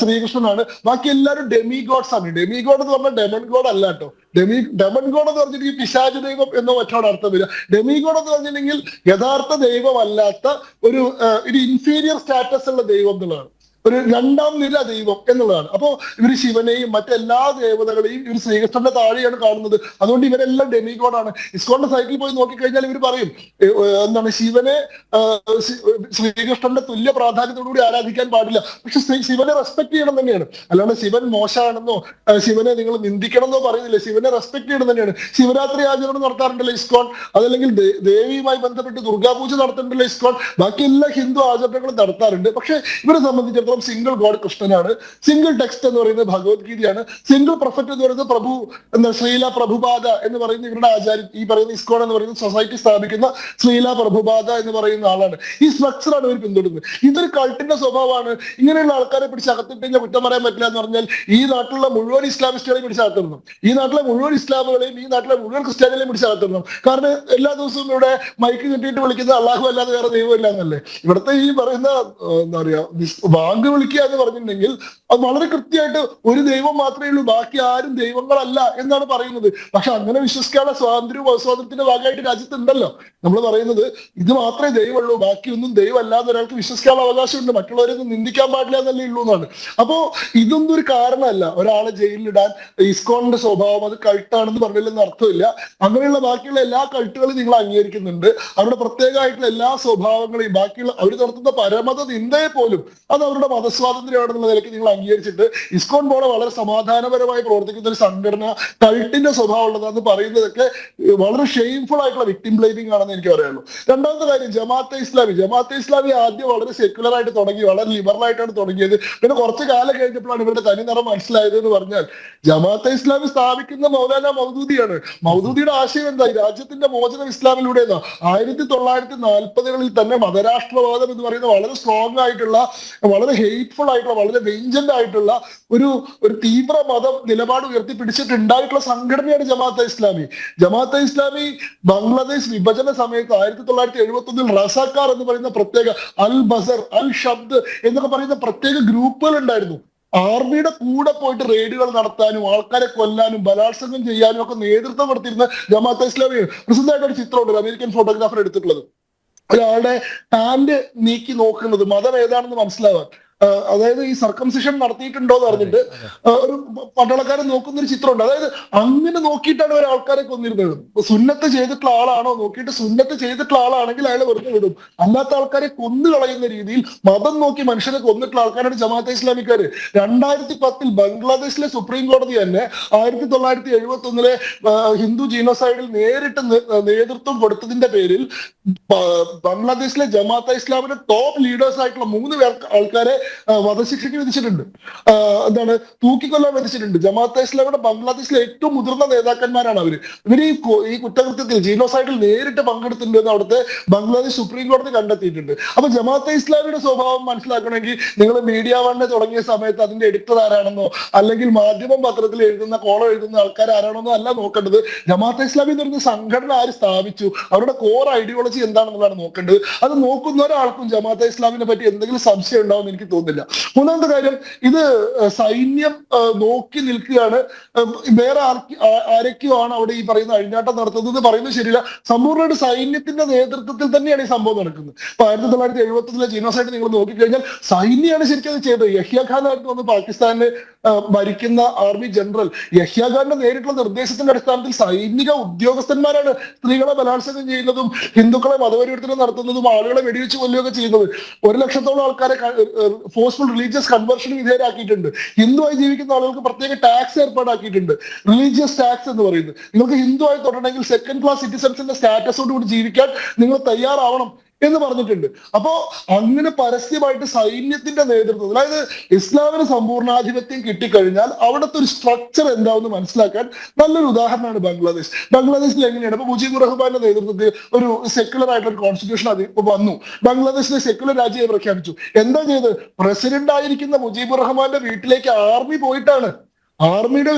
ശ്രീകൃഷ്ണനാണ്. ബാക്കി എല്ലാവരും ഡെമി ഗോഡ്സ് ആണ്. ഡെമി ഗോഡ് എന്ന് പറഞ്ഞാൽ ഡെമൺ ഗോഡ് അല്ല കേട്ടോ. ഡെമൺ ഗോഡ് എന്ന് പറഞ്ഞിട്ടുണ്ടെങ്കിൽ പിശാച് ദൈവം എന്നോ മറ്റോട് അർത്ഥം വരിക. ഡെമി ഗോഡ് എന്ന് പറഞ്ഞിട്ടുണ്ടെങ്കിൽ യഥാർത്ഥ ദൈവമല്ലാത്ത ഒരു ഇൻഫീരിയർ സ്റ്റാറ്റസ് ഉള്ള ദൈവം എന്നുള്ളതാണ്, ഒരു രണ്ടാം നില ദൈവം എന്നുള്ളതാണ്. അപ്പോൾ ഇവർ ശിവനെയും മറ്റെല്ലാ ദേവതകളെയും ഇവർ ശ്രീകൃഷ്ണന്റെ താഴെയാണ് കാണുന്നത്. അതുകൊണ്ട് ഇവരെല്ലാം ഡെമിഗോഡാണ്. ഇസ്കോണിന്റെ സൈറ്റിൽ പോയി നോക്കിക്കഴിഞ്ഞാൽ ഇവർ പറയും എന്താണ്, ശിവനെ ശ്രീകൃഷ്ണന്റെ തുല്യ പ്രാധാന്യത്തോടുകൂടി ആരാധിക്കാൻ പാടില്ല, പക്ഷെ ശിവനെ റെസ്പെക്ട് ചെയ്യണം തന്നെയാണ്. അല്ലാണ്ട് ശിവൻ മോശമാണെന്നോ ശിവനെ നിങ്ങൾ നിന്ദിക്കണമെന്നോ പറയുന്നില്ല. ശിവനെ റെസ്പെക്ട് ചെയ്യണം തന്നെയാണ്. ശിവരാത്രി ആചരണം നടത്താറുണ്ടല്ലോ ഇസ്കോൺ, അതല്ലെങ്കിൽ ദേവിയുമായി ബന്ധപ്പെട്ട് ദുർഗാപൂജ നടത്തുന്നുണ്ടല്ലോ ഇസ്കോൺ. ബാക്കി എല്ലാ ഹിന്ദു ആചരണങ്ങളും നടത്താറുണ്ട്. പക്ഷെ ഇവരെ സംബന്ധിച്ചിടത്തോളം സിംഗിൾ ഗോഡ് കൃഷ്ണനാണ്, സിംഗിൾ ടെക്സ്റ്റ് എന്ന് പറയുന്നത് ഭഗവത്ഗീതയാണ്, സിംഗിൾ പ്രൊഫറ്റ് എന്ന് പറയുന്നത് ശ്രീല പ്രഭുപാദ എന്ന് പറയുന്ന ഇവരുടെ ആചാര്യൻ, ഈ പറയുന്ന ഇസ്കോൺ എന്ന് പറയുന്ന സൊസൈറ്റി സ്ഥാപിക്കുന്ന ശ്രീല പ്രഭുപാദ എന്ന് പറയുന്ന ആളാണ്. ഈ സ്ട്രക്ചറാണ് ഇവർ പിന്തുടരുന്നത്. ഇതൊരു കൾട്ടിന്റെ സ്വഭാവമാണ്. ഇങ്ങനെയുള്ള ആൾക്കാരെ പിടിച്ച് അകത്തിട്ട് കുറ്റം പറയാൻ പറ്റില്ല എന്ന് പറഞ്ഞാൽ ഈ നാട്ടിലുള്ള മുഴുവൻ ഇസ്ലാമിസ്റ്റുകളെയും പിടിച്ച് അകത്തിടണം, ഈ നാട്ടിലെ മുഴുവൻ ഇസ്ലാമുകളെയും ഈ നാട്ടിലെ മുഴുവൻ ക്രിസ്ത്യാനികളെയും പിടിച്ച് അകത്തിടണം. കാരണം എല്ലാ ദിവസവും ഇവിടെ മൈക്ക് കിട്ടിയിട്ട് വിളിക്കുന്നത് അള്ളാഹു അല്ലാതെ വേറെ ദൈവമില്ല എന്നല്ലേ. ഇവിടുത്തെ ഈ പറയുന്ന എന്താ പറയാ ബാങ്ക് വിളിക്കുക എന്ന് പറഞ്ഞിട്ടുണ്ടെങ്കിൽ അത് വളരെ കൃത്യമായിട്ട് ഒരു ദൈവം മാത്രമേ ഉള്ളൂ, ബാക്കി ആരും ദൈവങ്ങളല്ല എന്നാണ് പറയുന്നത്. പക്ഷെ അങ്ങനെ വിശ്വസിക്കാനുള്ള സ്വാതന്ത്ര്യവും അസ്വാതന്ത്ര്യത്തിന്റെ ഭാഗമായിട്ട് രാജ്യത്തുണ്ടല്ലോ. നമ്മൾ പറയുന്നത് ഇത് മാത്രമേ ദൈവമുള്ളൂ, ബാക്കിയൊന്നും ദൈവമല്ല എന്ന് ഒരാൾക്ക് വിശ്വസിക്കാനുള്ള അവകാശമുണ്ട്, മറ്റുള്ളവരൊന്നും നിന്ദിക്കാൻ പാടില്ല എന്നല്ലേ ഉള്ളൂ എന്നാണ്. അപ്പോ ഇതൊന്നും ഒരു കാരണമല്ല ഒരാളെ ജയിലിലിടാൻ. ഇസ്കോണിന്റെ സ്വഭാവം അത് കൾട്ടാണെന്ന് പറഞ്ഞില്ലെന്ന് അർത്ഥമില്ല. അങ്ങനെയുള്ള ബാക്കിയുള്ള എല്ലാ കൾട്ടുകളും നിങ്ങൾ അംഗീകരിക്കുന്നുണ്ട്. അവരുടെ പ്രത്യേകമായിട്ടുള്ള എല്ലാ സ്വഭാവങ്ങളെയും ബാക്കിയുള്ള അവർ നടത്തുന്ന പരമത നിന്ദയെ പോലും അത് അവരുടെ മതസ്വാതന്ത്ര്യമാണെന്നുള്ള നിലയ്ക്ക് നിങ്ങൾ അംഗീകരിച്ചിട്ട് ഇസ്കോൺ പോലെ വളരെ സമാധാനപരമായി പ്രവർത്തിക്കുന്ന ഒരു സംഘടന കൾട്ടിന്റെ സ്വഭാവം ഉള്ളതാന്ന് പറയുന്നതൊക്കെ വളരെ ഷെയിംഫുൾ ആയിട്ടുള്ള വിക്ടിം ബ്ലെയിമിംഗ് ആണെന്ന് എനിക്ക് പറയാനുള്ളൂ. രണ്ടാമത്തെ കാര്യം ജമാഅത്തെ ഇസ്ലാമി ആദ്യം വളരെ സെക്യുലർ ആയിട്ട് തുടങ്ങി, വളരെ ലിബറൽ ആയിട്ടാണ് തുടങ്ങിയത്. പിന്നെ കുറച്ച് കാലം കഴിഞ്ഞപ്പോഴാണ് ഇവരുടെ തനിനിറം മനസ്സിലായത് എന്ന് പറഞ്ഞാൽ ജമാഅത്തെ ഇസ്ലാമി സ്ഥാപിക്കുന്ന മൗലാന മൗദൂദിയാണ്. മൗദൂദിയുടെ ആശയം എന്താ? രാജ്യത്തിന്റെ മോചനം ഇസ്ലാമിലൂടെ 1940-കളിൽ തന്നെ മതരാഷ്ട്രവാദം എന്ന് പറയുന്ന വളരെ സ്ട്രോങ് ആയിട്ടുള്ള, വളരെ ഹെയ്റ്റ്ഫുൾ ആയിട്ടുള്ള, വളരെ വെഞ്ചന്റ് ആയിട്ടുള്ള ഒരു തീവ്ര മത നിലപാട് ഉയർത്തിപ്പിടിച്ചിട്ടുണ്ടായിട്ടുള്ള സംഘടനയാണ് ജമാഅത്തെ ഇസ്ലാമി ബംഗ്ലാദേശ് വിഭജന സമയത്ത് 1971 റസാക്കാർ എന്ന് പറയുന്ന പ്രത്യേക, അൽ ബസർ, അൽ ഷബ്ദ് എന്നൊക്കെ പറയുന്ന പ്രത്യേക ഗ്രൂപ്പുകൾ ഉണ്ടായിരുന്നു. ആർമിയുടെ കൂടെ പോയിട്ട് റെയ്ഡുകൾ നടത്താനും ആൾക്കാരെ കൊല്ലാനും ബലാത്സംഗം ചെയ്യാനും ഒക്കെ നേതൃത്വം കൊടുത്തിരുന്ന ജമാഅത്തെ ഇസ്ലാമിയാണ്. പ്രസിദ്ധമായിട്ട് ഒരു ചിത്രമുണ്ട് അമേരിക്കൻ ഫോട്ടോഗ്രാഫർ എടുത്തിട്ടുള്ളത്. ഒരാളുടെ പാന്റ് നീക്കി നോക്കുന്നത് മതം ഏതാണെന്ന് മനസ്സിലാവാൻ. അതായത് ഈ സർക്കംസിഷൻ നടത്തിയിട്ടുണ്ടോ എന്ന് പറഞ്ഞിട്ട് ഒരു പട്ടാളക്കാരൻ നോക്കുന്ന ഒരു ചിത്രമുണ്ട്. അതായത് അങ്ങനെ നോക്കിയിട്ടാണ് ഒരു ആൾക്കാരെ കൊന്നിരുന്നത്. സുന്നത്ത് ചെയ്തിട്ടുള്ള ആളാണോ നോക്കിയിട്ട് സുന്നത്ത് ചെയ്തിട്ടുള്ള ആളാണെങ്കിൽ അയാളെ വെറുതെ വിടും. അല്ലാത്ത ആൾക്കാരെ കൊന്നു കളയുന്ന രീതിയിൽ മതം നോക്കി മനുഷ്യരെ കൊന്നിട്ടുള്ള ആൾക്കാരാണ് ജമാഅത്തെ ഇസ്ലാമിക്കാര്. 2010 ബംഗ്ലാദേശിലെ സുപ്രീം കോടതി തന്നെ 1971 ഹിന്ദു ജീനോസൈഡിൽ നേരിട്ട് നേതൃത്വം കൊടുത്തതിന്റെ പേരിൽ ബംഗ്ലാദേശിലെ ജമാഅത്തെ ഇസ്ലാമിന്റെ ടോപ്പ് ലീഡേഴ്സ് ആയിട്ടുള്ള 3 ആൾക്കാരെ വധശിക്ഷയ്ക്ക് വിധിച്ചിട്ടുണ്ട്. എന്താണ്, തൂക്കിക്കൊല്ലാൻ വിധിച്ചിട്ടുണ്ട്. ജമാഅത്തെ ഇസ്ലാമിയുടെ ബംഗ്ലാദേശിലെ ഏറ്റവും മുതിർന്ന നേതാക്കന്മാരാണ് അവര്. ഇവർ ഈ കുറ്റകൃത്യത്തിൽ ജീനോസൈഡിൽ നേരിട്ട് പങ്കെടുത്തിട്ടുണ്ട് എന്ന് അവിടുത്തെ ബംഗ്ലാദേശ് സുപ്രീം കോടതി കണ്ടെത്തിയിട്ടുണ്ട്. അപ്പൊ ജമാഅത്തെ ഇസ്ലാമിയുടെ സ്വഭാവം മനസ്സിലാക്കണമെങ്കിൽ നിങ്ങൾ മീഡിയ വണ്ണ് തുടങ്ങിയ സമയത്ത് അതിന്റെ എഡിറ്റർ ആരാണെന്നോ അല്ലെങ്കിൽ മാധ്യമം പത്രത്തിൽ എഴുതുന്ന കോളം എഴുതുന്ന ആൾക്കാർ ആരാണെന്നോ അല്ല നോക്കേണ്ടത്. ജമാഅത്തെ ഇസ്ലാമി എന്ന് പറയുന്ന സംഘടന ആര് സ്ഥാപിച്ചു, അവരുടെ കോർ ഐഡിയോളജി എന്താണെന്നുള്ളതാണ് നോക്കേണ്ടത്. അത് നോക്കുന്ന ഒരാൾക്കും ജമാഅത്തെ ഇസ്ലാമിനെ പറ്റി എന്തെങ്കിലും സംശയം ഉണ്ടാവും എനിക്ക് തോന്നുന്നില്ല. മൂന്നാമത്തെ കാര്യം, ഇത് സൈന്യം നോക്കി നിൽക്കുകയാണ്, വേറെ ആരൊക്കെയോ ആണ് അവിടെ ഈ പറയുന്ന അഴിഞ്ഞാട്ടം നടത്തുന്നത് പറയുന്നത് ശരിയില്ല. സമ്പൂർണ്ണമായിട്ട് സൈന്യത്തിന്റെ നേതൃത്വത്തിൽ തന്നെയാണ് ഈ സംഭവം നടക്കുന്നത്. ഇപ്പൊ 1971 ജീനോസൈഡ് നിങ്ങൾ നോക്കിക്കഴിഞ്ഞാൽ സൈന്യമാണ് ശരിക്കും അത് ചെയ്തത്. യഹ്യ ഖാൻ ആയിട്ട് വന്ന് പാകിസ്ഥാനിൽ ഭരിക്കുന്ന ആർമി ജനറൽ യഹ്യ ഖാന്റെ നേരിട്ടുള്ള നിർദ്ദേശത്തിന്റെ അടിസ്ഥാനത്തിൽ സൈനിക ഉദ്യോഗസ്ഥന്മാരാണ് സ്ത്രീകളെ ബലാത്സംഗം ചെയ്യുന്നതും ഹിന്ദുക്കളെ മതപരിവർത്തനം നടത്തുന്നതും ആളുകളെ വെടിവെച്ച് കൊല്ലുകയൊക്കെ ചെയ്യുന്നത്. 1 ലക്ഷത്തോളം ആൾക്കാരെ ഫോഴ്സ്ഫുൾ റിലീജിയസ് കൺവേർഷന് വിധേയരാക്കിയിട്ടുണ്ട്. ഹിന്ദുവായി ജീവിക്കുന്ന ആളുകൾക്ക് പ്രത്യേക ടാക്സ് ഏർപ്പാടാക്കിയിട്ടുണ്ട്, റിലീജിയസ് ടാക്സ് എന്ന് പറയുന്നത്. നിങ്ങൾക്ക് ഹിന്ദുവായി തൊടണമെങ്കിൽ 2nd ക്ലാസ് സിറ്റിസൺസിന്റെ സ്റ്റാറ്റസോട് കൂടി ജീവിക്കാൻ നിങ്ങൾ തയ്യാറാവണം എന്ന് പറഞ്ഞിട്ടുണ്ട്. അപ്പോ അങ്ങനെ പരസ്യമായിട്ട് സൈന്യത്തിന്റെ നേതൃത്വത്തിൽ, അതായത് ഇസ്ലാമിന് സമ്പൂർണ്ണാധിപത്യം കിട്ടിക്കഴിഞ്ഞാൽ അവിടുത്തെ ഒരു സ്ട്രക്ചർ എന്താണെന്ന് മനസ്സിലാക്കാൻ നല്ലൊരു ഉദാഹരണമാണ് ബംഗ്ലാദേശ്. ബംഗ്ലാദേശിൽ എങ്ങനെയാണ് ഇപ്പൊ മുജീബുർ റഹ്മാന്റെ നേതൃത്വത്തിൽ ഒരു സെക്യുലർ ആയിട്ടുള്ള ഒരു കോൺസ്റ്റിറ്റ്യൂഷൻ അത് ഇപ്പൊ വന്നു. ബംഗ്ലാദേശിനെ സെക്യുലർ രാജ്യമായി പ്രഖ്യാപിച്ചു. എന്താ ചെയ്ത്? പ്രസിഡന്റ് ആയിരിക്കുന്ന മുജീബുർ റഹ്മാന്റെ വീട്ടിലേക്ക് ആർമി പോയിട്ടാണ്. ആർമിയുടെ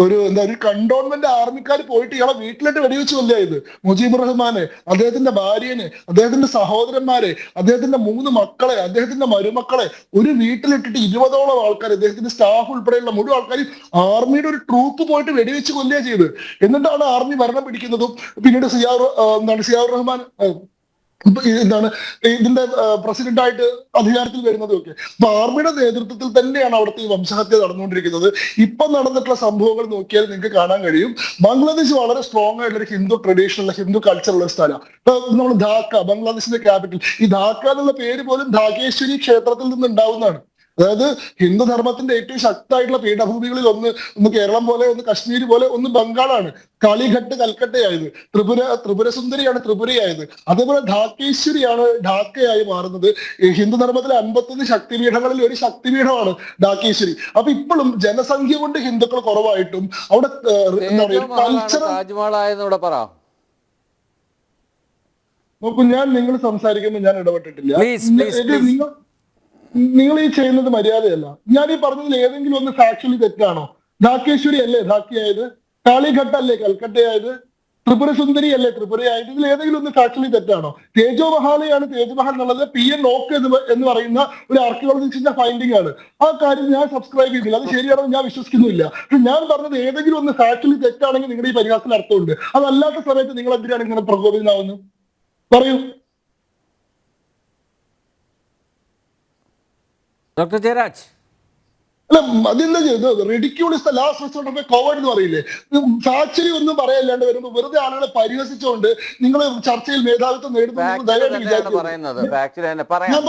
ഒരു കണ്ടോൺമെന്റ് ആർമിക്കാർ പോയിട്ട് ഇയാളെ വീട്ടിലിട്ട് വെടിവെച്ച് കൊല്ലായത്. മുജീബുർ റഹ്മാനെ, അദ്ദേഹത്തിന്റെ ഭാര്യനെ, അദ്ദേഹത്തിന്റെ സഹോദരന്മാരെ, അദ്ദേഹത്തിന്റെ 3 മക്കളെ, അദ്ദേഹത്തിന്റെ മരുമക്കളെ ഒരു വീട്ടിലിട്ടിട്ട് 20ഓളം ആൾക്കാർ, അദ്ദേഹത്തിന്റെ സ്റ്റാഫ് ഉൾപ്പെടെയുള്ള മുഴുവൻ ആൾക്കാരും ആർമിയുടെ ഒരു ട്രൂപ്പ് പോയിട്ട് വെടിവെച്ച് കൊല്ലുക ചെയ്ത്. എന്നിട്ടാണ് ആർമി ഭരണം പിടിക്കുന്നതും പിന്നീട് സിയാർ റഹ്മാൻ ഇതിന്റെ പ്രസിഡന്റായിട്ട് അധികാരത്തിൽ വരുന്നതും ഒക്കെ. അപ്പൊ ആർമിയുടെ നേതൃത്വത്തിൽ തന്നെയാണ് അവിടുത്തെ ഈ വംശഹത്യ നടന്നുകൊണ്ടിരിക്കുന്നത്. ഇപ്പൊ നടന്നിട്ടുള്ള സംഭവങ്ങൾ നോക്കിയാൽ നിങ്ങൾക്ക് കാണാൻ കഴിയും ബംഗ്ലാദേശ് വളരെ സ്ട്രോങ് ആയിട്ടുള്ള ഒരു ഹിന്ദു ട്രഡീഷണൽ, ഹിന്ദു കൾച്ചറുള്ള സ്ഥലമാണ്. നമ്മൾ ധാക്ക, ബംഗ്ലാദേശിന്റെ ക്യാപിറ്റൽ, ഈ ധാക്ക എന്നുള്ള പേര് പോലും ധാകേശ്വരി ക്ഷേത്രത്തിൽ നിന്ന് ഉണ്ടാവുന്നതാണ്. അതായത് ഹിന്ദു ധർമ്മത്തിന്റെ ഏറ്റവും ശക്തമായിട്ടുള്ള പീഠഭൂമികളിൽ ഒന്ന് കേരളം പോലെ, ഒന്ന് കശ്മീർ പോലെ, ഒന്ന് ബംഗാളാണ്. കാളിഘട്ട് കൽക്കട്ടയായത്, ത്രിപുരസുന്ദരിയാണ് ത്രിപുരയായത്, അതേപോലെ ധാക്കേശ്വരിയാണ് ഢാക്കയായി മാറുന്നത്. ഹിന്ദു ധർമ്മത്തിലെ 51 ശക്തിപീഠങ്ങളിൽ ഒരു ശക്തിപീഠമാണ് ഢാക്കേശ്വരി. അപ്പൊ ഇപ്പോഴും ജനസംഖ്യ കൊണ്ട് ഹിന്ദുക്കൾ കുറവായിട്ടും അവിടെ എന്താ പറയുക കൾച്ചർ. താജ്മഹലായെന്നൂടെ പറ. നോക്കൂ, നിങ്ങൾ സംസാരിക്കുമ്പോൾ ഞാൻ ഇടപെട്ടിട്ടില്ല. Please, please, please. നിങ്ങൾ ഈ ചെയ്യുന്നത് മര്യാദയല്ല. ഞാൻ ഈ പറഞ്ഞതിൽ ഏതെങ്കിലും ഒന്ന് ഫാക്ച്വലി തെറ്റാണോ? ധാക്കേശ്വരി അല്ലേ ധാക്കയായത്? കാളിഘട്ട് അല്ലേ കൽക്കട്ടയായത്? ത്രിപുര സുന്ദരി അല്ലേ ത്രിപുരയായത്? ഇതിൽ ഏതെങ്കിലും ഒന്ന് ഫാക്ച്വലി തെറ്റാണോ? തേജോ മഹാലയാണ് തേജ്മഹൽ എന്നുള്ളത് PN ഓക്ക് എന്ന് പറയുന്ന ഒരു ആർക്കിയോളജിസ്റ്റിന്റെ ഫൈൻഡിംഗ് ആണ്. ആ കാര്യം ഞാൻ സബ്സ്ക്രൈബ് ചെയ്തില്ല. അത് ശരിയാണെന്ന് ഞാൻ വിശ്വസിക്കുന്നില്ല. പക്ഷെ ഞാൻ പറഞ്ഞത് ഏതെങ്കിലും ഒന്ന് ഫാക്ച്വലി തെറ്റാണെങ്കിൽ നിങ്ങളുടെ ഈ പരിഹാസത്തിന് അർത്ഥമുണ്ട്. അതല്ലാത്ത സമയത്ത് നിങ്ങൾ എന്തിനാണ് ഇങ്ങനെ പ്രകോപിതനാവുന്നത്? പറയൂ. ഡോക്ടർ ജയരാജ്, അല്ല, അതെന്താ ചെയ്തത്? Ridiculous the last resort of a coward എന്ന് പറയില്ലേ? ഫാക്ച്വലി ഒന്നും പറയാല്ലാണ്ട് വരുമ്പോൾ വെറുതെ ആളുകളെ പരിഹസിച്ചുകൊണ്ട് നിങ്ങൾ ചർച്ചയിൽ മേധാവിത്വം നേടുന്നു ദയവായിട്ട് വിചാരിക്കുന്നത്. ഞാൻ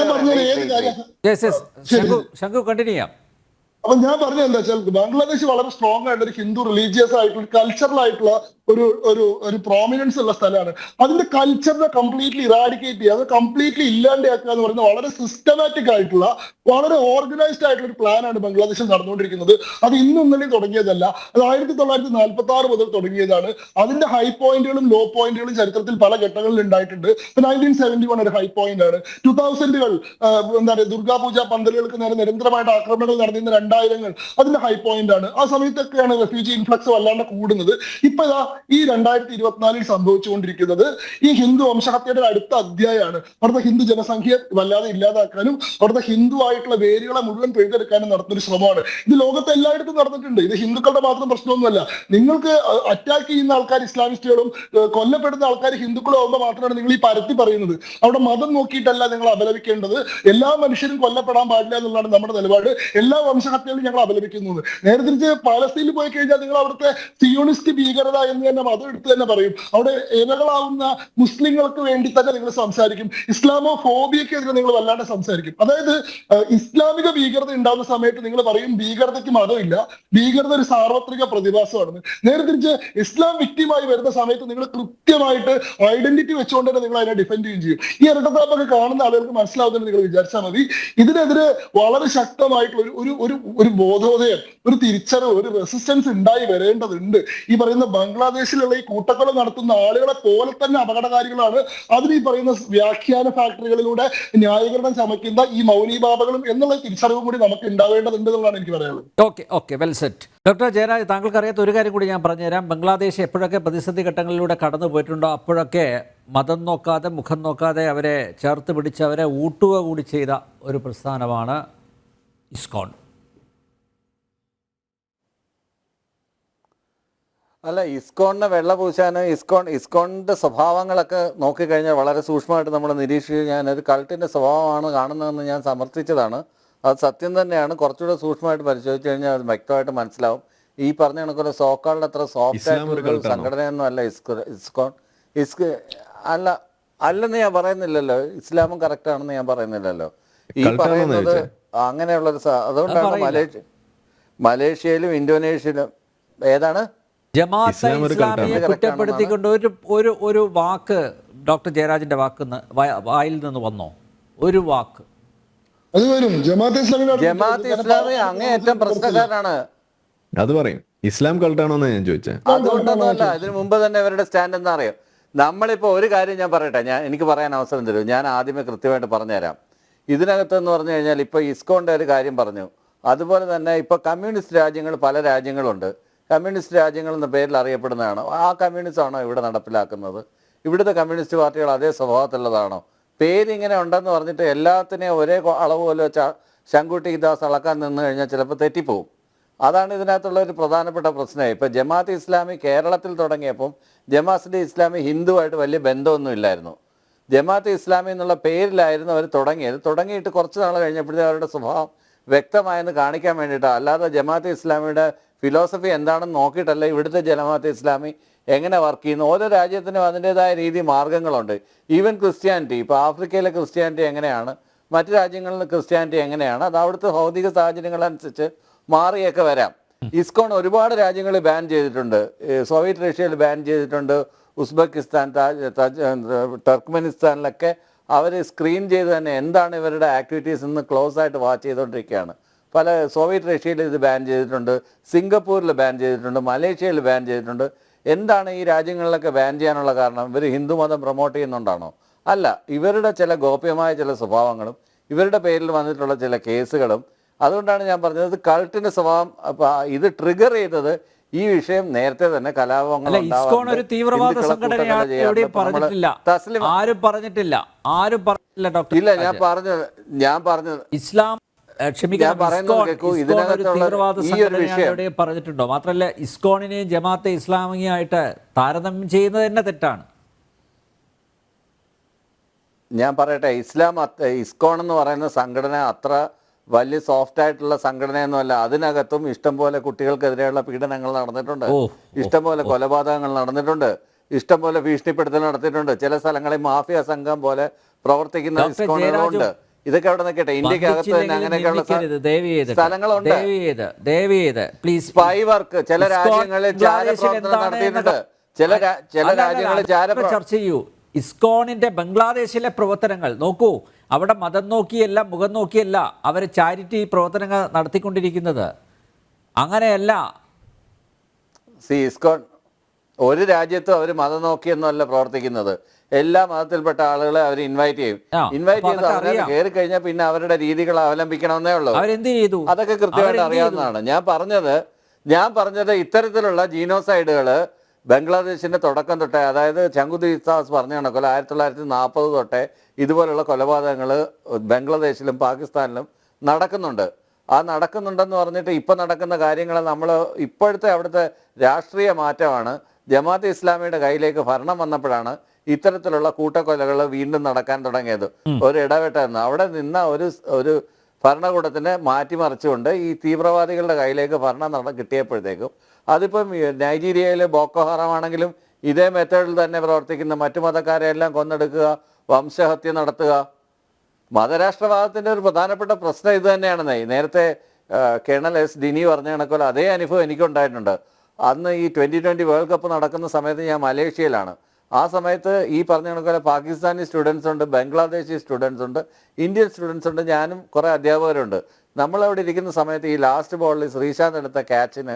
പറഞ്ഞത് ഏത് കാര്യം? ശങ്കു കണ്ടിന്യൂ ചെയ്യാം. അപ്പൊ ഞാൻ പറഞ്ഞത് എന്താ വെച്ചാൽ ബംഗ്ലാദേശ് വളരെ സ്ട്രോങ് ആയിട്ടുള്ള ഒരു ഹിന്ദു റിലീജിയസ് ആയിട്ടുള്ള കൾച്ചറൽ ആയിട്ടുള്ള ഒരു പ്രോമിനൻസ് ഉള്ള സ്ഥലമാണ്. അതിന്റെ കൾച്ചറിനെ കംപ്ലീറ്റ്ലി ഇറാഡിക്കേറ്റ് ചെയ്യുക, അത് കംപ്ലീറ്റ്ലി ഇല്ലാണ്ടാക്കുക എന്ന് പറയുന്നത് വളരെ സിസ്റ്റമാറ്റിക് ആയിട്ടുള്ള, വളരെ ഓർഗനൈസ്ഡ് ആയിട്ടുള്ള ഒരു പ്ലാനാണ് ബംഗ്ലാദേശിൽ നടന്നുകൊണ്ടിരിക്കുന്നത്. അത് ഇന്നൊന്നും തുടങ്ങിയതല്ല. അത് 1946 മുതൽ തുടങ്ങിയതാണ്. അതിന്റെ ഹൈ പോയിന്റുകളും ലോ പോയിന്റുകളും ചരിത്രത്തിൽ പല ഘട്ടങ്ങളിൽ ഉണ്ടായിട്ടുണ്ട്. 1971 ഒരു ഹൈ പോയിന്റ് ആണ്. 2000-കൾ ദുർഗാപൂജ പന്തലുകൾക്ക് നേരെ നിരന്തരമായിട്ട് ആക്രമണങ്ങൾ നടന്നിരുന്ന 2000-ങ്ങൾ അതിന്റെ ഹൈ പോയിന്റ് ആണ്. ആ സമയത്തൊക്കെയാണ് റെഫ്യൂജി ഇൻഫ്ലക്സ് വല്ലാണ്ട് കൂടുന്നത്. ഇപ്പൊ ഈ 2024 സംഭവിച്ചുകൊണ്ടിരിക്കുന്നത് ഈ ഹിന്ദു വംശഹത്യയുടെ അടുത്ത അധ്യായമാണ്. അവിടുത്തെ ഹിന്ദു ജനസംഖ്യ വല്ലാതെ ഇല്ലാതാക്കാനും അവിടുത്തെ ഹിന്ദു ആയിട്ടുള്ള വേരുകളെ മുഴുവൻ പിഴുതെടുക്കാനും നടത്തുന്ന ഒരു ശ്രമമാണ്. ഇത് ലോകത്ത് എല്ലായിടത്തും നടന്നിട്ടുണ്ട്. ഇത് ഹിന്ദുക്കളുടെ മാത്രം പ്രശ്നമൊന്നുമല്ല. നിങ്ങൾക്ക് അറ്റാക്ക് ചെയ്യുന്ന ആൾക്കാർ ഇസ്ലാമിസ്റ്റുകളും കൊല്ലപ്പെടുന്ന ആൾക്കാർ ഹിന്ദുക്കളും ആകുമ്പോൾ മാത്രമാണ് നിങ്ങൾ ഈ പരത്തി പറയുന്നത്. അവിടെ മതം നോക്കിയിട്ടല്ല നിങ്ങൾ അപലപിക്കേണ്ടത്. എല്ലാ മനുഷ്യരും കൊല്ലപ്പെടാൻ പാടില്ല എന്നുള്ളതാണ് നമ്മുടെ നിലപാട്. എല്ലാ വംശഹത്യകളും ഞങ്ങൾ അപലപിക്കുന്നത്. നേരെ തിരിച്ച് പാലസ്തീനിൽ പോയി കഴിഞ്ഞാൽ നിങ്ങൾ അവിടുത്തെ സിയോണിസ്റ്റ് ഭീകരത എന്ന് തന്നെ മതം എടുത്ത് തന്നെ പറയും. അവിടെ ഇരകളാവുന്ന മുസ്ലിങ്ങൾക്ക് വേണ്ടി തന്നെ നിങ്ങൾ സംസാരിക്കും. ഇസ്ലാമോ ഫോബിയക്കെതിരെ നിങ്ങൾ വല്ലാണ്ട് സംസാരിക്കും. അതായത് ഇസ്ലാമിക ഭീകരത ഉണ്ടാകുന്ന സമയത്ത് നിങ്ങൾ പറയും ഭീകരതയ്ക്ക് മതമില്ല, ഭീകരത ഒരു സാർവത്രിക പ്രതിഭാസമാണെന്ന്. നേരെ തിരിച്ച് ഇസ്ലാം വിക്ടിമായി വരുന്ന സമയത്ത് നിങ്ങൾ കൃത്യമായിട്ട് ഐഡന്റിറ്റി വെച്ചുകൊണ്ട് തന്നെ നിങ്ങൾ അതിനെ ഡിഫെൻഡ് ചെയ്യും. ഈ ഇരട്ടത്താപ്പൊക്കെ കാണുന്ന ആളുകൾക്ക് മനസ്സിലാവുന്നതെന്ന് നിങ്ങൾ വിചാരിച്ചാൽ മതി. ഇതിനെതിരെ വളരെ ശക്തമായിട്ടുള്ള ഒരു ബോധോദയം, ഒരു തിരിച്ചറിവ്, ഒരു റെസിസ്റ്റൻസ് ഉണ്ടായി വരേണ്ടതുണ്ട്. ഈ പറയുന്ന ബംഗ്ലാദേശിലുള്ള ഈ കൂട്ടക്കൊല നടത്തുന്ന ആളുകളെ പോലെ തന്നെ അപകടകാരികളാണ് അതിന് ഈ പറയുന്ന വ്യാഖ്യാന ഫാക്ടറികളിലൂടെ ന്യായീകരണം ചമയ്ക്കുന്ന ഈ മൗനീബാബകളും എന്നുള്ള തിരിച്ചറിവും കൂടി നമുക്ക് ഉണ്ടാവേണ്ടതുണ്ട് എന്നുള്ളതാണ് എനിക്ക് പറയാനുള്ളത്. Okay well set. Doctor Jayaraj, താങ്കൾക്ക് അറിയാത്ത ഒരു കാര്യം കൂടി ഞാൻ പറഞ്ഞുതരാം. ബംഗ്ലാദേശ് എപ്പോഴൊക്കെ പ്രതിസന്ധി ഘട്ടങ്ങളിലൂടെ കടന്നു പോയിട്ടുണ്ടോ അപ്പോഴൊക്കെ മതം നോക്കാതെ, മുഖം നോക്കാതെ അവരെ ചേർത്ത് പിടിച്ച് അവരെ ഊട്ടുക കൂടി ചെയ്ത ഒരു പ്രസ്ഥാനമാണ് ഇസ്കോൺ. അല്ല, ഇസ്കോണിനെ വെള്ളപൂശാൻ ഇസ്കോണിൻ്റെ സ്വഭാവങ്ങളൊക്കെ നോക്കിക്കഴിഞ്ഞാൽ വളരെ സൂക്ഷ്മമായിട്ട് നമ്മൾ നിരീക്ഷിച്ച് ഞാനൊരു കൾട്ടിൻ്റെ സ്വഭാവമാണ് കാണുന്നതെന്ന് ഞാൻ സമർത്ഥിച്ചതാണ്. അത് സത്യം തന്നെയാണ്. കുറച്ചുകൂടെ സൂക്ഷ്മമായിട്ട് പരിശോധിച്ച് കഴിഞ്ഞാൽ അത് വ്യക്തമായിട്ട് മനസ്സിലാവും. ഈ പറഞ്ഞ കണക്കൊരു സോക്കാളിൻ്റെ അത്ര സോഫ്റ്റ് ആയിട്ടുള്ള സംഘടനയൊന്നും അല്ല ഇസ്കോൺ. അല്ലെന്ന് ഞാൻ പറയുന്നില്ലല്ലോ. ഇസ്ലാമും കറക്റ്റ് ആണെന്ന് ഞാൻ പറയുന്നില്ലല്ലോ. ഈ പറയുന്നത് അങ്ങനെയുള്ളൊരു അതുകൊണ്ടാണ് മലേഷ്യയിലും ഇന്തോനേഷ്യയിലും ഏതാണ് ജമാഅത്തെ ഇസ്ലാം ഒരു ഇസ്ലാമിയെ കൾട്ടാണ്. കുറ്റപ്പെടുത്തിക്കൊണ്ട് ഒരു വാക്ക് ഡോക്ടർ ജയരാജന്റെ വായിൽ നിന്ന് വന്നോ? ഒരു വാക്ക്. അത് വരും. ജമാഅത്തെ ജമാഅത്ത് ഇസ്ലാമി അങ്ങേയറ്റം പ്രശ്നക്കാരാണ്. അത് പറയും. ഇസ്ലാം കൾട്ടാണോന്നാ ഞാൻ ചോദിച്ചത്. അതുകൊണ്ടൊന്നുമല്ല, ഇതിനു മുമ്പ് തന്നെ ഇവരുടെ സ്റ്റാൻഡ് എന്താ അറിയോ? നമ്മളിപ്പോൾ ഒരു കാര്യം ഞാൻ പറയട്ടെ, എനിക്ക് പറയാൻ അവസരം തരൂ. ഞാൻ ആദ്യമേ കൃത്യമായിട്ട് പറഞ്ഞുതരാം. ഇതിനകത്തെന്ന് പറഞ്ഞു കഴിഞ്ഞാൽ ഇപ്പോൾ ഇസ്കോന്റെ ഒരു കാര്യം പറഞ്ഞു. അതുപോലെ തന്നെ ഇപ്പോൾ കമ്മ്യൂണിസ്റ്റ് രാജ്യങ്ങൾ, പല രാജ്യങ്ങളുണ്ട്. കമ്മ്യൂണിസ്റ്റ് രാജ്യങ്ങൾ എന്ന പേരിൽ അറിയപ്പെടുന്നതാണ്. ആ കമ്മ്യൂണിസ്റ്റ് ആണോ ഇവിടെ നടപ്പിലാക്കുന്നത്? ഇവിടുത്തെ കമ്മ്യൂണിസ്റ്റ് പാർട്ടികൾ അതേ സ്വഭാവത്തിലുള്ളതാണോ? പേരിങ്ങനെ ഉണ്ടെന്ന് പറഞ്ഞിട്ട് എല്ലാത്തിനെയും ഒരേ അളവ് പോലെ വെച്ചാൽ ശങ്കുട്ടി ദാസ് അളക്കാൻ നിന്ന് കഴിഞ്ഞാൽ ചിലപ്പോൾ തെറ്റിപ്പോവും. അതാണ് ഇതിനകത്തുള്ള ഒരു പ്രധാനപ്പെട്ട പ്രശ്നം. ഇപ്പം ജമാഅത്ത് ഇസ്ലാമി കേരളത്തിൽ തുടങ്ങിയപ്പം ജമാഅത്തെ ഇസ്ലാമി ഹിന്ദുവായിട്ട് വലിയ ബന്ധമൊന്നും ഇല്ലായിരുന്നു. ജമാഅത്തെ ഇസ്ലാമി എന്നുള്ള പേരിലായിരുന്നു അവർ തുടങ്ങിയത്. തുടങ്ങിയിട്ട് കുറച്ച് നാൾ കഴിഞ്ഞപ്പോഴത്തേക്കും അവരുടെ സ്വഭാവം വ്യക്തമായെന്ന് കാണിക്കാൻ വേണ്ടിയിട്ടാണ്. അല്ലാതെ ജമാഅത്തെ ഇസ്ലാമിയുടെ ഫിലോസഫി എന്താണെന്ന് നോക്കിയിട്ടല്ല ഇവിടുത്തെ ജമാഅത്തെ ഇസ്ലാമി എങ്ങനെ വർക്ക് ചെയ്യുന്നു. ഓരോ രാജ്യത്തിനും അതിൻ്റെതായ രീതി മാർഗങ്ങളുണ്ട്. ഈവൻ ക്രിസ്ത്യാനിറ്റി, ഇപ്പോൾ ആഫ്രിക്കയിലെ ക്രിസ്ത്യാനിറ്റി എങ്ങനെയാണ്, മറ്റു രാജ്യങ്ങളിൽ ക്രിസ്ത്യാനിറ്റി എങ്ങനെയാണ്, അത് അവിടുത്തെ ഭൗതിക സാഹചര്യങ്ങളനുസരിച്ച് മാറിയൊക്കെ വരാം. ഇസ്കോൺ ഒരുപാട് രാജ്യങ്ങളിൽ ബാൻ ചെയ്തിട്ടുണ്ട്. സോവിയറ്റ് റഷ്യയിൽ ബാൻ ചെയ്തിട്ടുണ്ട്. ഉസ്ബെക്കിസ്ഥാൻ, ടർക്ക്മെനിസ്ഥാനിലൊക്കെ അവർ സ്ക്രീൻ ചെയ്ത് തന്നെ എന്താണ് ഇവരുടെ ആക്ടിവിറ്റീസ് എന്ന് ക്ലോസ് ആയിട്ട് വാച്ച് ചെയ്തുകൊണ്ടിരിക്കുകയാണ്. പല സോവിയറ്റ് റഷ്യയിൽ ഇത് ബാൻ ചെയ്തിട്ടുണ്ട്, സിംഗപ്പൂരിൽ ബാൻ ചെയ്തിട്ടുണ്ട്, മലേഷ്യയിൽ ബാൻ ചെയ്തിട്ടുണ്ട്. എന്താണ് ഈ രാജ്യങ്ങളിലൊക്കെ ബാൻ ചെയ്യാനുള്ള കാരണം? ഇവർ ഹിന്ദുമതം പ്രൊമോട്ട് ചെയ്യുന്നുണ്ടാണോ? അല്ല, ഇവരുടെ ചില ഗോപ്യമായ ചില സ്വഭാവങ്ങളും ഇവരുടെ പേരിൽ വന്നിട്ടുള്ള ചില കേസുകളും. അതുകൊണ്ടാണ് ഞാൻ പറഞ്ഞത് കൾട്ടിന്റെ സ്വഭാവം. ഇത് ട്രിഗർ ചെയ്തത് ഈ വിഷയം നേരത്തെ തന്നെ കലാപങ്ങൾ ഇസ്കോൺ ഒരു തീവ്രവാദ സംഘടനയാണ് എവിടെയും പറഞ്ഞിട്ടില്ല, ആരും പറഞ്ഞിട്ടില്ല ഡോക്ടർ. ഇല്ല, ഞാൻ പറഞ്ഞത് ഇസ്ലാം പറഞ്ഞിട്ടുണ്ടോ? മാത്രല്ല ഇസ്കോണിനെയും ജമാഅത്തെ ഇസ്ലാമിയായിട്ട് താരതമ്യം ചെയ്യുന്നത് തന്നെ തെറ്റാണ്. ഞാൻ പറയട്ടെ, ഇസ്കോൺ എന്ന് പറയുന്ന സംഘടന അത്ര വലിയ സോഫ്റ്റ് ആയിട്ടുള്ള സംഘടനയൊന്നുമല്ല. അതിനകത്തും ഇഷ്ടംപോലെ കുട്ടികൾക്കെതിരെയുള്ള പീഡനങ്ങൾ നടന്നിട്ടുണ്ട്, ഇഷ്ടംപോലെ കൊലപാതകങ്ങൾ നടന്നിട്ടുണ്ട്, ഇഷ്ടംപോലെ ഭീഷണിപ്പെടുത്തൽ നടത്തിയിട്ടുണ്ട്. ചില സ്ഥലങ്ങളിൽ മാഫിയ സംഘം പോലെ പ്രവർത്തിക്കുന്ന ഇസ്കോണുകളുണ്ട്. ഇതൊക്കെ അവിടെ നിൽക്കട്ടെ, ഇന്ത്യക്കകത്ത് തന്നെ അങ്ങനെയൊക്കെയുള്ള സ്ഥലങ്ങളുണ്ട്. സ്പൈ വർക്ക് ചില രാജ്യങ്ങളിൽ ചാരപ്രവർത്തനം നടത്തിയിട്ടുണ്ട്. ചില രാജ്യങ്ങളിൽ ചർച്ച ചെയ്യൂ. ഇസ്കോണിന്റെ ബംഗ്ലാദേശിലെ പ്രവർത്തനങ്ങൾ നോക്കൂ. അവിടെ മതം നോക്കിയല്ല, മുഖം നോക്കിയല്ല അവർ ചാരിറ്റി പ്രവർത്തനങ്ങൾ നടത്തിക്കൊണ്ടിരിക്കുന്നത്. അങ്ങനെയല്ല. ഇസ്കോൺ ഒരു രാജ്യത്തും അവർ മതം നോക്കിയൊന്നുമല്ല പ്രവർത്തിക്കുന്നത്. എല്ലാ മതത്തിൽപ്പെട്ട ആളുകളെ അവർ ഇൻവൈറ്റ് ചെയ്യും. ഇൻവൈറ്റ് ചെയ്ത് കയറി കഴിഞ്ഞാൽ പിന്നെ അവരുടെ രീതികൾ അവലംബിക്കണമെന്നേ ഉള്ളൂ. അവരെന്ത് ചെയ്തു? അതൊക്കെ കൃത്യമായിട്ട് അറിയാവുന്നതാണ്. ഞാൻ പറഞ്ഞത് ഇത്തരത്തിലുള്ള ജീനോസൈഡുകൾ ബംഗ്ലാദേശിന്റെ തുടക്കം തൊട്ടേ, അതായത് ചങ്കുതി ദാസ് പറഞ്ഞ കണക്കല്ല 1940 തൊട്ടേ ഇതുപോലുള്ള കൊലപാതകങ്ങൾ ബംഗ്ലാദേശിലും പാകിസ്ഥാനിലും നടക്കുന്നുണ്ട്. ആ നടക്കുന്നുണ്ടെന്ന് പറഞ്ഞിട്ട് ഇപ്പം നടക്കുന്ന കാര്യങ്ങൾ നമ്മൾ ഇപ്പോഴത്തെ അവിടുത്തെ രാഷ്ട്രീയ മാറ്റമാണ്. ജമാഅത്തെ ഇസ്ലാമിയുടെ കയ്യിലേക്ക് ഭരണം വന്നപ്പോഴാണ് ഇത്തരത്തിലുള്ള കൂട്ടക്കൊലകൾ വീണ്ടും നടക്കാൻ തുടങ്ങിയത്. ഒരു ഇടവേട്ടായിരുന്നു. അവിടെ നിന്ന ഒരു ഭരണകൂടത്തിനെ മാറ്റിമറിച്ചുകൊണ്ട് ഈ തീവ്രവാദികളുടെ കയ്യിലേക്ക് ഭരണം കിട്ടിയപ്പോഴത്തേക്കും അതിപ്പം നൈജീരിയയിലെ ബോക്കോ ഹറാം ആണെങ്കിലും ഇതേ മെത്തേഡിൽ തന്നെ പ്രവർത്തിക്കുന്ന മറ്റു മതക്കാരെ എല്ലാം കൊന്നെടുക്കുക, വംശഹത്യ നടത്തുക. മതരാഷ്ട്രവാദത്തിൻ്റെ ഒരു പ്രധാനപ്പെട്ട പ്രശ്നം ഇത് തന്നെയാണെന്നേ. നേരത്തെ കേണൽ എസ് ഡിനി പറഞ്ഞ കണക്കോലെ അതേ അനുഭവം എനിക്കുണ്ടായിട്ടുണ്ട്. അന്ന് ഈ 2020 വേൾഡ് കപ്പ് നടക്കുന്ന സമയത്ത് ഞാൻ മലേഷ്യയിലാണ്. ആ സമയത്ത് ഈ പറഞ്ഞ കണക്കോലെ പാകിസ്ഥാനി സ്റ്റുഡൻസ് ഉണ്ട്, ബംഗ്ലാദേശി സ്റ്റുഡൻസ് ഉണ്ട്, ഇന്ത്യൻ സ്റ്റുഡൻസ് ഉണ്ട്, ഞാനും കുറേ അധ്യാപകരുണ്ട്. നമ്മളവിടെ ഇരിക്കുന്ന സമയത്ത് ഈ ലാസ്റ്റ് ബോളിൽ ശ്രീശാന്ത് എടുത്ത ക്യാച്ചിന്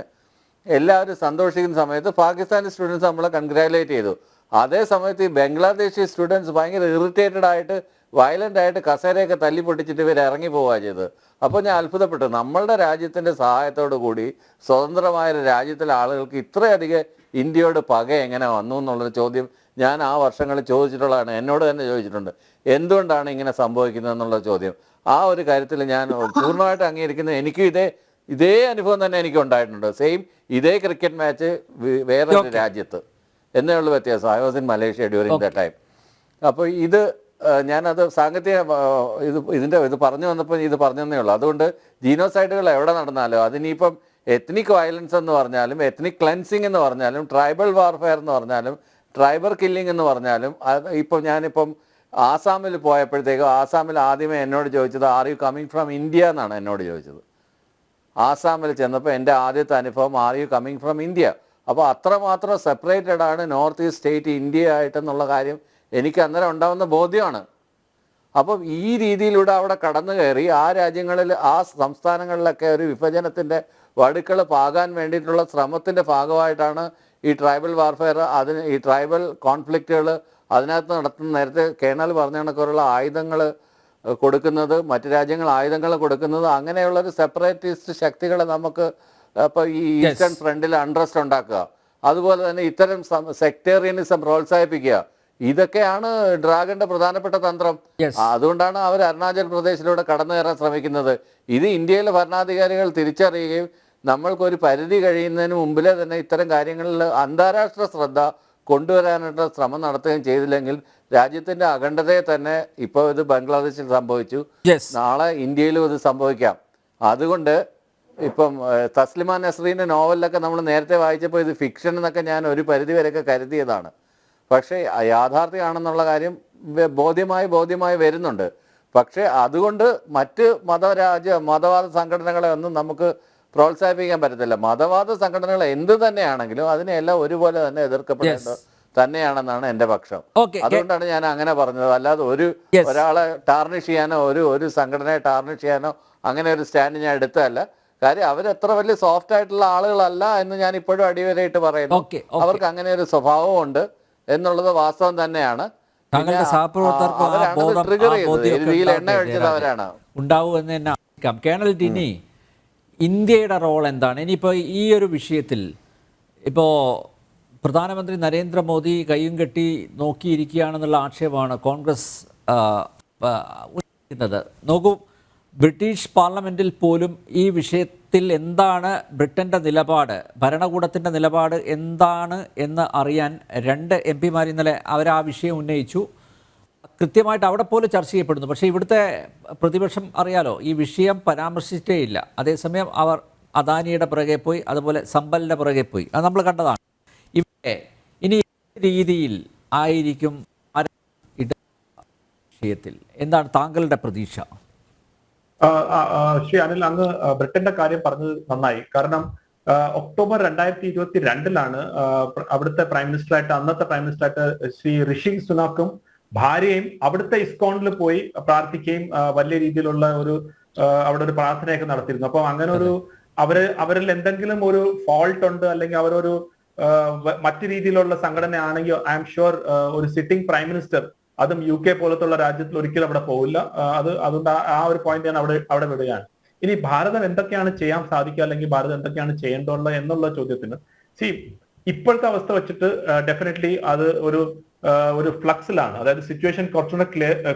എല്ലാവരും സന്തോഷിക്കുന്ന സമയത്ത് പാകിസ്ഥാനി സ്റ്റുഡൻസ് നമ്മളെ കൺഗ്രാജുലേറ്റ് ചെയ്തു. അതേ സമയത്ത് ഈ ബംഗ്ലാദേശി സ്റ്റുഡൻസ് ഭയങ്കര ഇറിറ്റേറ്റഡ് ആയിട്ട് വയലൻ്റ് ആയിട്ട് കസേരയൊക്കെ തല്ലി പൊട്ടിച്ചിട്ട് ഇവർ ഇറങ്ങി പോവുക ചെയ്തത്. അപ്പോൾ ഞാൻ അത്ഭുതപ്പെട്ടു. നമ്മളുടെ രാജ്യത്തിൻ്റെ സഹായത്തോടു കൂടി സ്വതന്ത്രമായ രാജ്യത്തിലെ ആളുകൾക്ക് ഇത്രയധികം ഇന്ത്യയോട് പക എങ്ങനെ വന്നു എന്നുള്ളൊരു ചോദ്യം ഞാൻ ആ വർഷങ്ങളിൽ ചോദിച്ചിട്ടുള്ളതാണ്. എന്നോട് തന്നെ ചോദിച്ചിട്ടുണ്ട്, എന്തുകൊണ്ടാണ് ഇങ്ങനെ സംഭവിക്കുന്നത് എന്നുള്ള ചോദ്യം. ആ ഒരു കാര്യത്തിൽ ഞാൻ പൂർണ്ണമായിട്ട് അംഗീകരിക്കുന്നത്. എനിക്കും ഇതേ അനുഭവം തന്നെ എനിക്ക് ഉണ്ടായിട്ടുണ്ട്. സെയിം ഇതേ ക്രിക്കറ്റ് മാച്ച് വേറൊരു രാജ്യത്ത് എന്നേ ഉള്ളൂ വ്യത്യാസം. I was in Malaysia during the time. അപ്പോൾ ഞാനത് സാങ്കേതിക ഇത് പറഞ്ഞു വന്നപ്പോൾ ഇത് പറഞ്ഞതേ ഉള്ളൂ. അതുകൊണ്ട് ജീനോസൈഡുകൾ എവിടെ നടന്നാലും അതിനിപ്പം എത്നിക് വയലൻസ് എന്ന് പറഞ്ഞാലും, എത്നിക് ക്ലെൻസിങ് എന്ന് പറഞ്ഞാലും, ട്രൈബൽ വാർഫെയർ എന്ന് പറഞ്ഞാലും, ട്രൈബൽ കില്ലിംഗ് എന്ന് പറഞ്ഞാലും, ഞാനിപ്പം ആസാമിൽ പോയപ്പോഴത്തേക്കും ആസാമിൽ ആദ്യമേ എന്നോട് ചോദിച്ചത് are you coming from India എന്നാണ് എന്നോട് ചോദിച്ചത്. ആസാമിൽ ചെന്നപ്പോൾ എൻ്റെ ആദ്യത്തെ അനുഭവം are you coming from India. അപ്പോൾ അത്രമാത്രം സെപ്പറേറ്റഡ് ആണ് നോർത്ത് ഈസ്റ്റ് സ്റ്റേറ്റ് ഇന്ത്യ ആയിട്ടെന്നുള്ള കാര്യം എനിക്ക് അന്നേരം ഉണ്ടാകുന്ന ബോധ്യമാണ്. അപ്പം ഈ രീതിയിലൂടെ അവിടെ കടന്നു കയറി ആ രാജ്യങ്ങളിൽ ആ സംസ്ഥാനങ്ങളിലൊക്കെ ഒരു വിഭജനത്തിൻ്റെ വടുക്കൾ പാകാൻ വേണ്ടിയിട്ടുള്ള ശ്രമത്തിൻ്റെ ഭാഗമായിട്ടാണ് ഈ ട്രൈബൽ വാർഫെയർ, ഈ ട്രൈബൽ കോൺഫ്ലിക്റ്റുകൾ അതിനകത്ത് നടത്തുന്ന, നേരത്തെ കേണൽ പറഞ്ഞ കണക്കുള്ള ആയുധങ്ങൾ കൊടുക്കുന്നത്, മറ്റു രാജ്യങ്ങൾ ആയുധങ്ങൾ കൊടുക്കുന്നത്, അങ്ങനെയുള്ളൊരു സെപ്പറേറ്റിസ്റ്റ് ശക്തികളെ നമുക്ക് ഇപ്പോൾ ഈ ഈസ്റ്റേൺ ഫ്രണ്ടിൽ അൺട്രസ്റ്റ് ഉണ്ടാക്കുക, അതുപോലെ തന്നെ ഇത്തരം സെക്ടേറിയനിസം പ്രോത്സാഹിപ്പിക്കുക, ഇതൊക്കെയാണ് ഡ്രാഗന്റെ പ്രധാനപ്പെട്ട തന്ത്രം. അതുകൊണ്ടാണ് അവർ അരുണാചൽ പ്രദേശിലൂടെ കടന്നു കയറാൻ ശ്രമിക്കുന്നത്. ഇത് ഇന്ത്യയിലെ ഭരണാധികാരികൾ തിരിച്ചറിയുകയും നമ്മൾക്കൊരു പരിധി കഴിയുന്നതിന് മുമ്പിലെ തന്നെ ഇത്തരം കാര്യങ്ങളിൽ അന്താരാഷ്ട്ര ശ്രദ്ധ കൊണ്ടുവരാനായിട്ട് ശ്രമം നടത്തുകയും ചെയ്തില്ലെങ്കിൽ രാജ്യത്തിന്റെ അഖണ്ഡതയെ തന്നെ, ഇപ്പോൾ ഇത് ബംഗ്ലാദേശിൽ സംഭവിച്ചു, നാളെ ഇന്ത്യയിലും ഇത് സംഭവിക്കാം. അതുകൊണ്ട് ഇപ്പം തസ്ലിമ നസ്രീൻ്റെ നോവലിലൊക്കെ നമ്മൾ നേരത്തെ വായിച്ചപ്പോൾ ഇത് ഫിക്ഷൻ എന്നൊക്കെ ഞാൻ ഒരു പരിധി വരെയൊക്കെ കരുതിയതാണ്. പക്ഷേ യാഥാർത്ഥ്യമാണെന്നുള്ള കാര്യം ബോധ്യമായി വരുന്നുണ്ട്. പക്ഷേ അതുകൊണ്ട് മറ്റ് മതവാദ സംഘടനകളെ ഒന്നും നമുക്ക് പ്രോത്സാഹിപ്പിക്കാൻ പറ്റത്തില്ല. മതവാദ സംഘടനകൾ എന്ത് തന്നെയാണെങ്കിലും അതിനെല്ലാം ഒരുപോലെ തന്നെ എതിർക്കപ്പെടേണ്ടത് തന്നെയാണെന്നാണ് എൻ്റെ പക്ഷം. അതുകൊണ്ടാണ് ഞാൻ അങ്ങനെ പറഞ്ഞത്. അല്ലാതെ ഒരാളെ ടാർണിഷ് ചെയ്യാനോ ഒരു സംഘടനയെ ടാർണിഷ് ചെയ്യാനോ അങ്ങനെ ഒരു സ്റ്റാൻഡ് ഞാൻ എടുത്തതല്ല. കാര്യം അവരെത്ര വലിയ സോഫ്റ്റ് ആയിട്ടുള്ള ആളുകളല്ല എന്ന് ഞാൻ ഇപ്പോഴും അടിവരയിട്ട് പറയുന്നു. അവർക്ക് അങ്ങനെ ഒരു സ്വഭാവം ഉണ്ട് എന്നുള്ളത് വാസ്തവം തന്നെയാണ്. ഉണ്ടാവുമെന്ന് തന്നെ ആയിരിക്കാം. കേണൽ ടിനി, ഇന്ത്യയുടെ റോൾ എന്താണ് ഇനിയിപ്പോൾ ഈ ഒരു വിഷയത്തിൽ? ഇപ്പോൾ പ്രധാനമന്ത്രി നരേന്ദ്രമോദി കയ്യും കെട്ടി നോക്കിയിരിക്കുകയാണെന്നുള്ള ആക്ഷേപമാണ് കോൺഗ്രസ് ഉന്നയിക്കുന്നത്. നോക്കൂ, ബ്രിട്ടീഷ് പാർലമെൻറ്റിൽ പോലും ഈ വിഷയത്തിൽ എന്താണ് ബ്രിട്ടൻ്റെ നിലപാട്, ഭരണകൂടത്തിൻ്റെ നിലപാട് എന്താണ് എന്ന് അറിയാൻ 2 MP ഇന്നലെ അവർ ആ വിഷയം ഉന്നയിച്ചു. കൃത്യമായിട്ട് അവിടെ പോലും ചർച്ച ചെയ്യപ്പെടുന്നു. പക്ഷേ ഇവിടുത്തെ പ്രതിപക്ഷം അറിയാലോ, ഈ വിഷയം പരാമർശിച്ചിട്ടേ ഇല്ല. അതേസമയം അവർ അദാനിയുടെ പുറകെ പോയി, അതുപോലെ സമ്പലിൻ്റെ പുറകെ പോയി. അത് നമ്മൾ കണ്ടതാണ്. ഇവിടെ ഇനി രീതിയിൽ ആയിരിക്കും വിഷയത്തിൽ എന്താണ് താങ്കളുടെ പ്രതീക്ഷ? ശ്രീ അനിൽ, അങ്ങ് ബ്രിട്ടന്റെ കാര്യം പറഞ്ഞത് നന്നായി. കാരണം ഒക്ടോബർ 2022 അവിടുത്തെ പ്രൈം മിനിസ്റ്ററായിട്ട്, അന്നത്തെ പ്രൈം മിനിസ്റ്ററായിട്ട് ശ്രീ ഋഷി സുനാക്കും ഭാര്യയും അവിടുത്തെ ഇസ്കോണിൽ പോയി പ്രാർത്ഥിക്കുകയും വലിയ രീതിയിലുള്ള അവിടെ ഒരു പ്രാർത്ഥനയൊക്കെ നടത്തിയിരുന്നു. അപ്പൊ അങ്ങനെ അവരിൽ എന്തെങ്കിലും ഒരു ഫോൾട്ട് ഉണ്ട്, അല്ലെങ്കിൽ അവരൊരു മറ്റു രീതിയിലുള്ള സംഘടനയാണെങ്കിൽ ഐ എം ഷുവർ ഒരു സിറ്റിംഗ് പ്രൈം മിനിസ്റ്റർ, അതും UK പോലത്തുള്ള രാജ്യത്തിൽ ഒരിക്കലും അവിടെ പോവില്ല. അതുകൊണ്ട് ആ ഒരു പോയിന്റ് ഞാൻ അവിടെ വിടുകയാണ്. ഇനി ഭാരതം എന്തൊക്കെയാണ് ചെയ്യാൻ സാധിക്കുക, അല്ലെങ്കിൽ ഭാരതം എന്തൊക്കെയാണ് ചെയ്യേണ്ടുള്ളത് എന്നുള്ള ചോദ്യത്തിന് ഇപ്പോഴത്തെ അവസ്ഥ വെച്ചിട്ട് ഡെഫിനറ്റ്ലി അത് ഒരു ഫ്ലക്സിലാണ്. അതായത് സിറ്റുവേഷൻ കുറച്ചുകൂടെ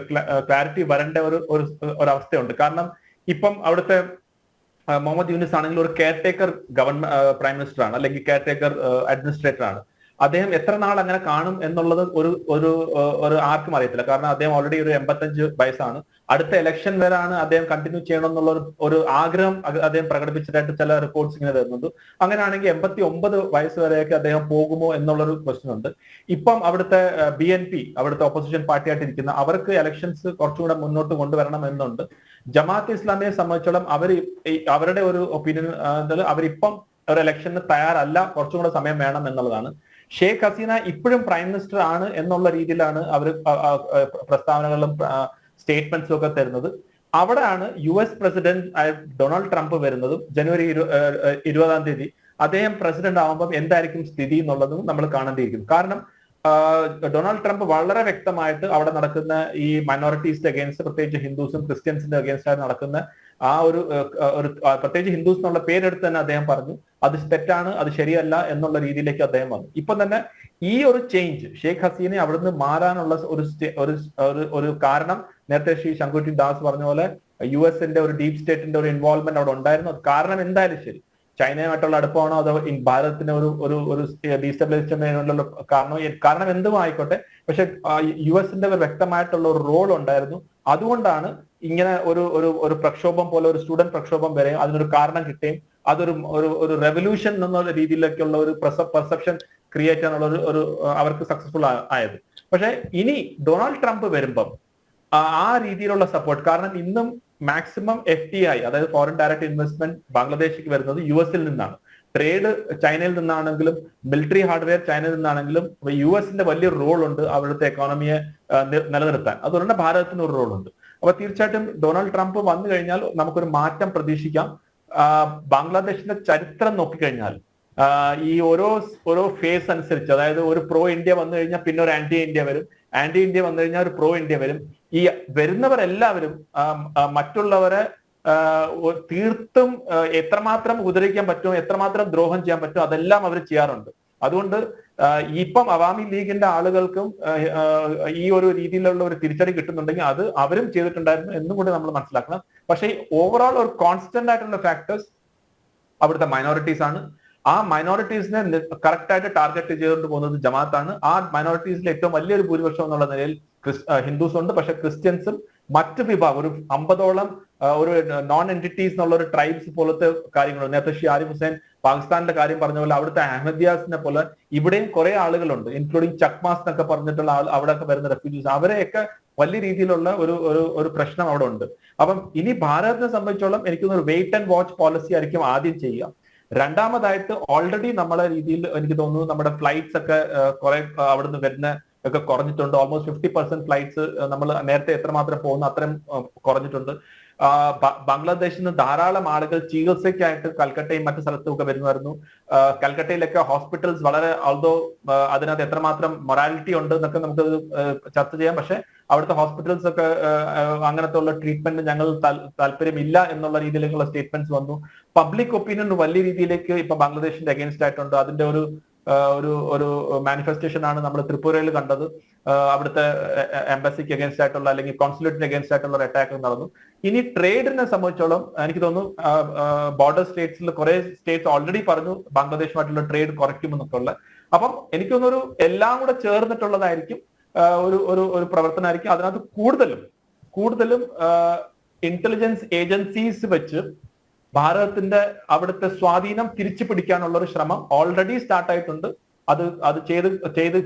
ക്ലാരിറ്റി വരേണ്ട ഒരു അവസ്ഥയുണ്ട്. കാരണം ഇപ്പം അവിടുത്തെ മുഹമ്മദ് യൂനിസ് ആണെങ്കിൽ ഒരു കെയർ ടേക്കർ പ്രൈം മിനിസ്റ്റർ ആണ്, അല്ലെങ്കിൽ കെയർ ടേക്കർ അഡ്മിനിസ്ട്രേറ്റർ ആണ്. അദ്ദേഹം എത്ര നാൾ അങ്ങനെ കാണും എന്നുള്ളത് ഒരു ആർക്കും അറിയത്തില്ല. കാരണം അദ്ദേഹം ഓൾറെഡി ഒരു 85 വയസ്സാണ്. അടുത്ത ഇലക്ഷൻ വരെയാണ് അദ്ദേഹം കണ്ടിന്യൂ ചെയ്യണം എന്നുള്ള ഒരു ആഗ്രഹം അദ്ദേഹം പ്രകടിപ്പിച്ചതായിട്ട് ചില റിപ്പോർട്ട്സ് ഇങ്ങനെ വരുന്നുണ്ട്. അങ്ങനെയാണെങ്കിൽ 89 വയസ്സ് വരെയൊക്കെ അദ്ദേഹം പോകുമോ എന്നുള്ളൊരു ക്വസ്റ്റ്യൻ ഉണ്ട്. ഇപ്പം അവിടുത്തെ BNP, അവിടുത്തെ ഓപ്പോസിഷൻ പാർട്ടിയായിട്ട് ഇരിക്കുന്ന, അവർക്ക് ഇലക്ഷൻസ് കുറച്ചുകൂടെ മുന്നോട്ട് കൊണ്ടുവരണം എന്നുണ്ട്. ജമാഅത്ത് ഇസ്ലാമിയെ സംബന്ധിച്ചോളം അവരുടെ ഒരു ഒപ്പീനിയൻ അവരിപ്പം ഒരു ഇലക്ഷന് തയ്യാറല്ല, കുറച്ചും കൂടെ സമയം വേണം എന്നുള്ളതാണ്. ഷെയ്ഖ് ഹസീന ഇപ്പോഴും പ്രൈം മിനിസ്റ്റർ ആണ് എന്നുള്ള രീതിയിലാണ് അവർ പ്രസ്താവനകളും സ്റ്റേറ്റ്മെന്റ്സും ഒക്കെ തരുന്നത്. അവിടെയാണ് US പ്രസിഡന്റ് ഡൊണാൾഡ് ട്രംപ് വരുന്നതും. ജനുവരി 20 അദ്ദേഹം പ്രസിഡന്റ് ആവുമ്പം എന്തായിരിക്കും സ്ഥിതി എന്നുള്ളതും നമ്മൾ കാണേണ്ടിയിരിക്കുന്നു. കാരണം ഡൊണാൾഡ് ട്രംപ് വളരെ വ്യക്തമായിട്ട് അവിടെ നടക്കുന്ന ഈ മൈനോറിറ്റീസിന്റെ അഗേൻസ്റ്റ്, പ്രത്യേകിച്ച് ഹിന്ദുസും ക്രിസ്ത്യൻസിന്റെ അഗേൻസ്റ്റ് ആയി നടക്കുന്ന ആ ഒരു പ്രത്യേകിച്ച് ഹിന്ദുസ് എന്നുള്ള പേരെടുത്ത് തന്നെ അദ്ദേഹം പറഞ്ഞു അത് തെറ്റാണ്, അത് ശരിയല്ല എന്നുള്ള രീതിയിലേക്ക് അദ്ദേഹം വന്നു. ഇപ്പൊ തന്നെ ഈ ഒരു ചേഞ്ച്, ഷെയ്ഖ് ഹസീനെ അവിടുന്ന് മാറാനുള്ള ഒരു കാരണം നേരത്തെ ശ്രീ ശങ്കുട്ടി ദാസ് പറഞ്ഞ പോലെ US ഒരു ഡീപ് സ്റ്റേറ്റിന്റെ ഒരു ഇൻവോൾവ്മെന്റ് അവിടെ ഉണ്ടായിരുന്നു. അത് കാരണം എന്തായാലും ശരി, ചൈനയുമായിട്ടുള്ള അടുപ്പമാണോ അതോ ഭാരതത്തിന് ഒരു ഡീസ്റ്റബിലൈസേഷനുള്ള കാരണം എന്തും ആയിക്കോട്ടെ, പക്ഷെ US ഒരു വ്യക്തമായിട്ടുള്ള ഒരു റോൾ ഉണ്ടായിരുന്നു. അതുകൊണ്ടാണ് ഇങ്ങനെ ഒരു പ്രക്ഷോഭം പോലെ, ഒരു സ്റ്റുഡന്റ് പ്രക്ഷോഭം വരെ അതിനൊരു കാരണം കിട്ടുകയും അതൊരു റെവല്യൂഷൻ എന്നുള്ള രീതിയിലേക്കുള്ള ഒരു പെർസെപ്ഷൻ ക്രിയേറ്റ് ചെയ്യാനുള്ള അവർക്ക് സക്സസ്ഫുൾ ആയത്. പക്ഷെ ഇനി ഡൊണാൾഡ് ട്രംപ് വരുമ്പം ആ രീതിയിലുള്ള സപ്പോർട്ട്, കാരണം ഇന്നും മാക്സിമം FDI, അതായത് ഫോറിൻ ഡയറക്റ്റ് ഇൻവെസ്റ്റ്മെന്റ് ബംഗ്ലാദേശിക്ക് വരുന്നത് US നിന്നാണ്. ട്രേഡ് ചൈനയിൽ നിന്നാണെങ്കിലും മിലിറ്ററി ഹാർഡ്വെയർ ചൈനയിൽ നിന്നാണെങ്കിലും US-ന്റെ വലിയൊരു റോൾ ഉണ്ട് അവിടുത്തെ എക്കോണമിയെ നിലനിർത്താൻ. അതുകൊണ്ട് തന്നെ ഭാരതത്തിന് ഒരു റോൾ ഉണ്ട്. അപ്പൊ തീർച്ചയായിട്ടും ഡൊണാൾഡ് ട്രംപ് വന്നു കഴിഞ്ഞാൽ നമുക്കൊരു മാറ്റം പ്രതീക്ഷിക്കാം. ബംഗ്ലാദേശിന്റെ ചരിത്രം നോക്കിക്കഴിഞ്ഞാൽ ഈ ഓരോ ഫേസ് അനുസരിച്ച്, അതായത് ഒരു പ്രോ ഇന്ത്യ വന്നു കഴിഞ്ഞാൽ പിന്നെ ഒരു ആന്റി ഇന്ത്യ വരും, ആന്റി ഇന്ത്യ വന്നു കഴിഞ്ഞാൽ ഒരു പ്രോ ഇന്ത്യ വരും. ഈ വരുന്നവരെല്ലാവരും മറ്റുള്ളവരെ തീർത്തും എത്രമാത്രം ഉപദ്രവിക്കാൻ പറ്റുമോ, എത്രമാത്രം ദ്രോഹം ചെയ്യാൻ പറ്റുമോ അതെല്ലാം അവർ ചെയ്യാറുണ്ട്. അതുകൊണ്ട് ഇപ്പം അവാമി ലീഗിന്റെ ആളുകൾക്കും ഈ ഒരു രീതിയിലുള്ള ഒരു തിരിച്ചടി കിട്ടുന്നുണ്ടെങ്കിൽ അത് അവരും ചെയ്തിട്ടുണ്ടായിരുന്നു എന്നും കൂടി നമ്മൾ മനസ്സിലാക്കണം. പക്ഷേ ഓവറോൾ ഒരു കോൺസ്റ്റന്റ് ആയിട്ടുള്ള ഫാക്ടേഴ്സ് അവിടുത്തെ മൈനോറിറ്റീസ് ആണ്. ആ മൈനോറിറ്റീസിനെ കറക്റ്റ് ആയിട്ട് ടാർഗറ്റ് ചെയ്തുകൊണ്ട് പോകുന്നത് ജമാഅത്താണ്. ആ മൈനോറിറ്റീസിൽ ഏറ്റവും വലിയൊരു ഭൂരിപക്ഷം എന്നുള്ള നിലയിൽ ഹിന്ദുസ് ഉണ്ട്. പക്ഷെ ക്രിസ്ത്യൻസും മറ്റ് വിഭാഗം ഒരു 50ഓളം ഒരു നോൺ എൻറ്റിറ്റീസ് എന്നുള്ള ഒരു ട്രൈബ്സ് പോലത്തെ കാര്യങ്ങളുണ്ട്. നേരത്തെ ഷിയാരി ഹുസൈൻ പാകിസ്ഥാനിന്റെ കാര്യം പറഞ്ഞ പോലെ അവിടുത്തെ അഹമ്മദിയാസിനെ പോലെ ഇവിടെയും കുറെ ആളുകളുണ്ട്, ഇൻക്ലൂഡിങ് ചക്മാസ് എന്നൊക്കെ പറഞ്ഞിട്ടുള്ള അവിടെയൊക്കെ വരുന്ന റെഫ്യൂജീസ്. അവരെയൊക്കെ വലിയ രീതിയിലുള്ള ഒരു പ്രശ്നം അവിടെ ഉണ്ട്. അപ്പം ഇനി ഭാരതത്തിനെ സംബന്ധിച്ചോളം എനിക്ക് തോന്നുന്നു ഒരു വെയിറ്റ് ആൻഡ് വാച്ച് പോളിസി ആയിരിക്കും ആദ്യം ചെയ്യുക. രണ്ടാമതായിട്ട് ഓൾറെഡി നമ്മളെ രീതിയിൽ എനിക്ക് തോന്നുന്നു നമ്മുടെ ഫ്ലൈറ്റ്സ് ഒക്കെ കുറെ അവിടുന്ന് വരുന്ന ഒക്കെ കുറഞ്ഞിട്ടുണ്ട്. ഓൾമോസ്റ്റ് 50% ഫ്ലൈറ്റ്സ് നമ്മൾ നേരത്തെ എത്രമാത്രം പോകുന്നു അത്രയും കുറഞ്ഞിട്ടുണ്ട്. ബംഗ്ലാദേശിൽ നിന്ന് ധാരാളം ആളുകൾ ചികിത്സയ്ക്കായിട്ട് കൽക്കട്ടയും മറ്റു സ്ഥലത്തും ഒക്കെ വരുമായിരുന്നു. കൽക്കട്ടയിലൊക്കെ ഹോസ്പിറ്റൽസ് വളരെ ഓൾദോ അതിനകത്ത് എത്രമാത്രം മൊറാലിറ്റി ഉണ്ട് എന്നൊക്കെ നമുക്ക് ചർച്ച ചെയ്യാം. പക്ഷെ അവിടുത്തെ ഹോസ്പിറ്റൽസ് ഒക്കെ അങ്ങനത്തെ ഉള്ള ട്രീറ്റ്മെന്റ് ഞങ്ങൾ താല്പര്യമില്ല എന്നുള്ള രീതിയിലേക്കുള്ള സ്റ്റേറ്റ്മെന്റ്സ് വന്നു. പബ്ലിക് ഒപ്പീനിയൻ വലിയ രീതിയിലേക്ക് ഇപ്പൊ ബംഗ്ലാദേശിന്റെ അഗേൻസ്റ്റ് ആയിട്ടുണ്ട്. അതിന്റെ ഒരു മാനിഫെസ്റ്റേഷൻ ആണ് നമ്മൾ ത്രിപുരയിൽ കണ്ടത്. അവിടുത്തെ എംബസിക്ക് അഗേൻസ്റ്റ് ആയിട്ടുള്ള അല്ലെങ്കിൽ കോൺസുലേറ്റിന് അഗേൻസ്റ്റ് ആയിട്ടുള്ള ഒരു അറ്റാക്ക് നടന്നു. ഇനി ട്രേഡിനെ സംബന്ധിച്ചോളം എനിക്ക് തോന്നുന്നു ബോർഡർ സ്റ്റേറ്റ്സിൽ കുറെ സ്റ്റേറ്റ്സ് ഓൾറെഡി പറഞ്ഞു ബംഗ്ലാദേശുമായിട്ടുള്ള ട്രേഡ് കുറയ്ക്കുമെന്നൊക്കെ ഉള്ള. അപ്പം എനിക്ക് തോന്നുന്നു എല്ലാം കൂടെ ചേർന്നിട്ടുള്ളതായിരിക്കും ഒരു പ്രവർത്തനമായിരിക്കും. അതിനകത്ത് കൂടുതലും ഇന്റലിജൻസ് ഏജൻസീസ് വെച്ച് ഭാരതത്തിന്റെ അവിടുത്തെ സ്വാധീനം തിരിച്ചു പിടിക്കാനുള്ള ഒരു ശ്രമം ഓൾറെഡി സ്റ്റാർട്ട് ആയിട്ടുണ്ട്. അത്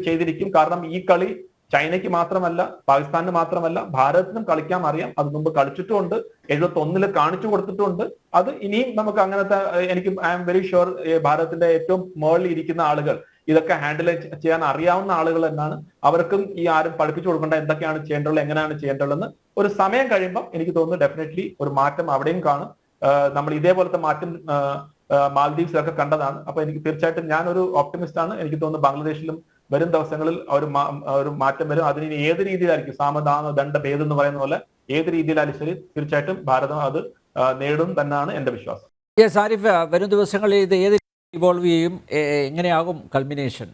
ചെയ്തിരിക്കും. കാരണം ഈ കളി ചൈനയ്ക്ക് മാത്രമല്ല, പാകിസ്ഥാനിന് മാത്രമല്ല, ഭാരതത്തിനും കളിക്കാൻ അറിയാം. അത് മുമ്പ് കളിച്ചിട്ടുമുണ്ട്, 71 കാണിച്ചു കൊടുത്തിട്ടുമുണ്ട്. അത് ഇനിയും നമുക്ക് അങ്ങനത്തെ ഐ എം വെരി ഷുവർ ഭാരതത്തിന്റെ ഏറ്റവും മുകളിൽ ഇരിക്കുന്ന ആളുകൾ ഇതൊക്കെ ഹാൻഡിൽ ചെയ്യാൻ അറിയാവുന്ന ആളുകൾ എന്നാണ്. അവർക്കും ഈ ആരും പഠിപ്പിച്ചു കൊടുക്കേണ്ട എന്തൊക്കെയാണ് ചെയ്യേണ്ടത്, എങ്ങനെയാണ് ചെയ്യേണ്ടതെന്ന് ഒരു സമയം കഴിയുമ്പോൾ എനിക്ക് തോന്നുന്നു ഡെഫിനറ്റ്ലി ഒരു മാറ്റം അവിടെയും കാണും. നമ്മൾ ഇതേപോലത്തെ മാറ്റം മാൽദീവ്സിലൊക്കെ കണ്ടതാണ്. അപ്പൊ എനിക്ക് തീർച്ചയായിട്ടും ഞാനൊരു ഓപ്റ്റിമിസ്റ്റ് ആണ്. എനിക്ക് തോന്നുന്നു ബംഗ്ലാദേശിലും വരും ദിവസങ്ങളിൽ ഒരു മാറ്റം വരും. അതിന് ഏത് രീതിയിലായിരിക്കും, സാമദാന ദണ്ഡഭേദം എന്ന് പറയുന്ന പോലെ ഏത് രീതിയിലായാലും ശരി തീർച്ചയായിട്ടും ഭാരതം അത് നേടും തന്നെയാണ് എന്റെ വിശ്വാസം. യെസ് ആരിഫ്, വരും ദിവസങ്ങളിൽ ഇത് ഏത് ഇവോൾവ് ചെയ്യും, എങ്ങനെയാകും കൾമിനേഷൻ?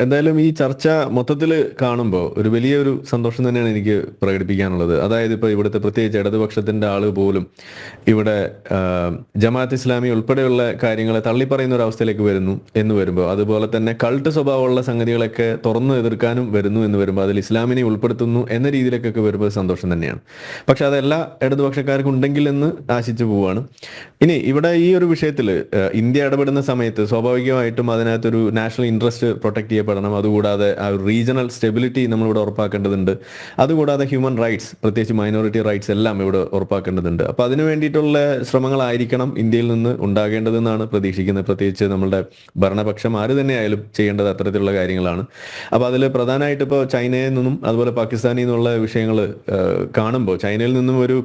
എന്തായാലും ഈ ചർച്ച മൊത്തത്തിൽ കാണുമ്പോൾ ഒരു വലിയൊരു സന്തോഷം തന്നെയാണ് എനിക്ക് പ്രകടിപ്പിക്കാനുള്ളത്. അതായത് ഇപ്പോൾ ഇവിടുത്തെ പ്രത്യേകിച്ച് ഇടതുപക്ഷത്തിൻ്റെ ആൾ പോലും ഇവിടെ ജമാഅത്ത് ഇസ്ലാമി ഉൾപ്പെടെയുള്ള കാര്യങ്ങളെ തള്ളിപ്പറയുന്ന ഒരു അവസ്ഥയിലേക്ക് വരുമ്പോൾ, അതുപോലെ തന്നെ കൾട്ട് സ്വഭാവമുള്ള സംഗതികളൊക്കെ തുറന്നു എതിർക്കാനും വരുന്നു എന്ന് വരുമ്പോൾ, അതിൽ ഇസ്ലാമിനെ ഉൾപ്പെടുത്തുന്നു എന്ന രീതിയിലേക്കൊക്കെ വരുമ്പോൾ സന്തോഷം തന്നെയാണ്. പക്ഷെ അതെല്ലാ ഇടതുപക്ഷക്കാർക്കും ഉണ്ടെങ്കിൽ എന്ന് ആശിച്ചു പോവുകയാണ്. ഇനി ഇവിടെ ഈ ഒരു വിഷയത്തിൽ ഇന്ത്യ ഇടപെടുന്ന സമയത്ത് സ്വാഭാവികമായിട്ടും അതിനകത്തൊരു നാഷണൽ ഇൻട്രസ്റ്റ് പ്രൊട്ടക്ട് ചെയ്യപ്പെടണം. അതുകൂടാതെ ആ ഒരു റീജിയണൽ സ്റ്റെബിലിറ്റി നമ്മളിവിടെ ഉറപ്പാക്കേണ്ടതുണ്ട്. അതുകൂടാതെ ഹ്യൂമൻ റൈറ്റ്സ്, പ്രത്യേകിച്ച് മൈനോറിറ്റി റൈറ്റ്സ് എല്ലാം ഇവിടെ ഉറപ്പാക്കേണ്ടതുണ്ട്. അപ്പോൾ അതിനു വേണ്ടിയിട്ടുള്ള ശ്രമങ്ങളായിരിക്കണം ഇന്ത്യയിൽ നിന്ന് ഉണ്ടാകേണ്ടതെന്നാണ് പ്രതീക്ഷിക്കുന്നത്. പ്രത്യേകിച്ച് നമ്മളുടെ ഭരണപക്ഷം ആര് തന്നെയായാലും ചെയ്യേണ്ടത് അത്തരത്തിലുള്ള കാര്യങ്ങളാണ്. അപ്പോൾ അതിൽ പ്രധാനമായിട്ട് ഇപ്പോൾ ചൈനയിൽ നിന്നും അതുപോലെ പാകിസ്ഥാനിൽ നിന്നുള്ള വിഷയങ്ങൾ കാണുമ്പോൾ, ചൈനയിൽ നിന്നും ഒരു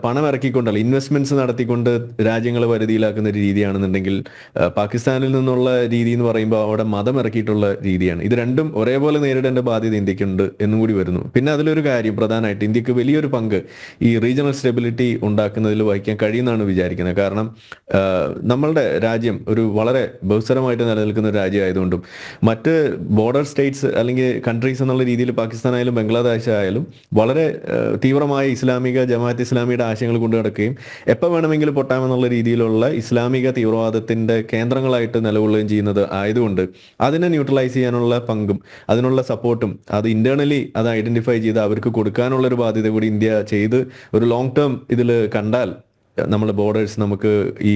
പണം ഇറക്കിക്കൊണ്ടല്ല, ഇൻവെസ്റ്റ്മെന്റ്സ് നടത്തിക്കൊണ്ട് രാജ്യങ്ങൾ വരുതിയിലാക്കുന്ന ഒരു രീതിയാണെന്നുണ്ടെങ്കിൽ, പാകിസ്ഥാനിൽ നിന്നുള്ള രീതി എന്ന് പറയുമ്പോൾ അവിടെ മതം ഇറക്കിയിട്ടുള്ള രീതിയാണ്. ഇത് രണ്ടും ഒരേപോലെ നേരിടേണ്ട ബാധ്യത ഇന്ത്യക്കുണ്ട് എന്നും കൂടി വരുന്നു. പിന്നെ അതിലൊരു കാര്യം പ്രധാനമായിട്ട് ഇന്ത്യക്ക് വലിയൊരു പങ്ക് ഈ റീജിയണൽ സ്റ്റെബിലിറ്റി ഉണ്ടാക്കുന്നതിൽ വഹിക്കാൻ കഴിയുമെന്നാണ് വിചാരിക്കുന്നത്. കാരണം നമ്മളുടെ രാജ്യം ഒരു വളരെ ബഹുസ്വരമായിട്ട് നിലനിൽക്കുന്ന ഒരു രാജ്യമായതുകൊണ്ടും മറ്റ് ബോർഡർ സ്റ്റേറ്റ്സ് അല്ലെങ്കിൽ കൺട്രീസ് എന്നുള്ള രീതിയിൽ പാകിസ്ഥാനായാലും ബംഗ്ലാദേശ് ആയാലും വളരെ തീവ്രമായ ജമാഅത്ത് ഇസ്ലാമിയുടെ ആശയങ്ങൾ കൊണ്ടു നടക്കുകയും എപ്പോൾ വേണമെങ്കിലും പൊട്ടാമെന്നുള്ള രീതിയിലുള്ള ഇസ്ലാമിക തീവ്രവാദത്തിന്റെ കേന്ദ്രങ്ങളായിട്ട് നിലകൊള്ളുകയും ചെയ്യുന്നത് ആയതുകൊണ്ട് അതിനെ ന്യൂട്രലൈസ് ചെയ്യാനുള്ള പങ്കും അതിനുള്ള സപ്പോർട്ടും അത് ഇന്റേണലി അത് ഐഡന്റിഫൈ ചെയ്ത് അവർക്ക് കൊടുക്കാനുള്ള ഒരു ബാധ്യത കൂടി ഇന്ത്യ ചെയ്ത് ഒരു ലോങ് ടേം ഇതിൽ കണ്ടാൽ നമ്മുടെ ബോർഡേഴ്സ് നമുക്ക് ഈ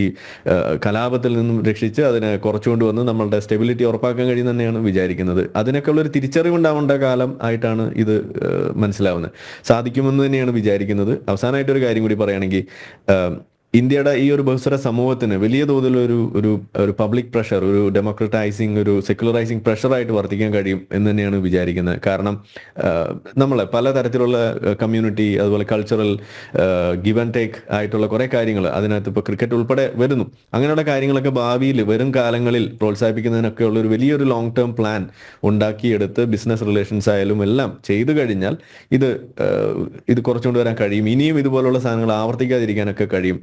കലാപത്തിൽ നിന്നും രക്ഷിച്ച് അതിനെ കുറച്ചുകൊണ്ട് വന്ന് നമ്മളുടെ സ്റ്റെബിലിറ്റി ഉറപ്പാക്കാൻ കഴിയും തന്നെയാണ് വിചാരിക്കുന്നത്. അതിനൊക്കെ ഉള്ളൊരു തിരിച്ചറിവുണ്ടാവേണ്ട കാലം ആയിട്ടാണ് ഇത് മനസ്സിലാവുന്നത്. സാധിക്കുമെന്ന് തന്നെയാണ് വിചാരിക്കുന്നത്. അവസാനമായിട്ടൊരു കാര്യം കൂടി പറയുകയാണെങ്കിൽ, ഇന്ത്യയുടെ ഈ ഒരു ബഹുസ്വര സമൂഹത്തിന് വലിയ തോതിലൊരു ഒരു ഒരു പബ്ലിക് പ്രഷർ, ഒരു ഡെമോക്രറ്റൈസിങ്, ഒരു സെക്യുലറൈസിങ് പ്രഷറായിട്ട് വർത്തിക്കാൻ കഴിയും എന്ന് തന്നെയാണ് വിചാരിക്കുന്നത്. കാരണം നമ്മൾ പലതരത്തിലുള്ള കമ്മ്യൂണിറ്റി, അതുപോലെ കൾച്ചറൽ ഗിവ് ആൻഡ് ടേക്ക് ആയിട്ടുള്ള കുറേ കാര്യങ്ങൾ അതിനകത്ത് ഇപ്പോൾ ക്രിക്കറ്റ് ഉൾപ്പെടെ വരുന്നു. അങ്ങനെയുള്ള കാര്യങ്ങളൊക്കെ ഭാവിയിൽ വരും കാലങ്ങളിൽ പ്രോത്സാഹിപ്പിക്കുന്നതിനൊക്കെ ഉള്ള ഒരു വലിയൊരു ലോങ് ടേം പ്ലാൻ ഉണ്ടാക്കിയെടുത്ത് ബിസിനസ് റിലേഷൻസ് ആയാലും എല്ലാം ചെയ്തു കഴിഞ്ഞാൽ ഇത് കുറച്ചുകൊണ്ട് വരാൻ കഴിയും. ഇനിയും ഇതുപോലുള്ള സാധനങ്ങൾ ആവർത്തിക്കാതിരിക്കാനൊക്കെ കഴിയും.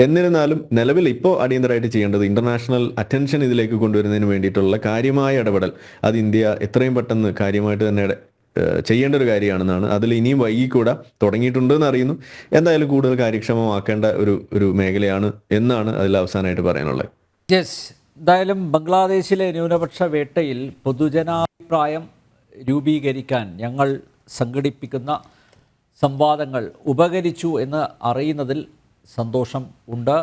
എന്നിരുന്നാലും നിലവിൽ ഇപ്പോൾ അടിയന്തരമായിട്ട് ചെയ്യേണ്ടത് ഇന്റർനാഷണൽ അറ്റൻഷൻ ഇതിലേക്ക് കൊണ്ടുവരുന്നതിന് വേണ്ടിയിട്ടുള്ള കാര്യമായ ഇടപെടൽ, അത് ഇന്ത്യ എത്രയും പെട്ടെന്ന് കാര്യമായിട്ട് തന്നെ ചെയ്യേണ്ട ഒരു കാര്യമാണെന്നാണ്. അതിൽ ഇനിയും വൈകിക്കൂടാ, തുടങ്ങിയിട്ടുണ്ടെന്ന് അറിയുന്നു. എന്തായാലും കൂടുതൽ കാര്യക്ഷമമാക്കേണ്ട ഒരു മേഖലയാണ് എന്നാണ് അതിൽ അവസാനമായിട്ട് പറയാനുള്ളത്. യെസ്, എന്തായാലും ബംഗ്ലാദേശിലെ ന്യൂനപക്ഷ വേട്ടയിൽ പൊതുജനാഭിപ്രായം രൂപീകരിക്കാൻ ഞങ്ങൾ സംഘടിപ്പിക്കുന്ന സംവാദങ്ങൾ ഉപകരിച്ചു എന്ന് അറിയുന്നതിൽ സന്തോഷം ഉണ്ട്.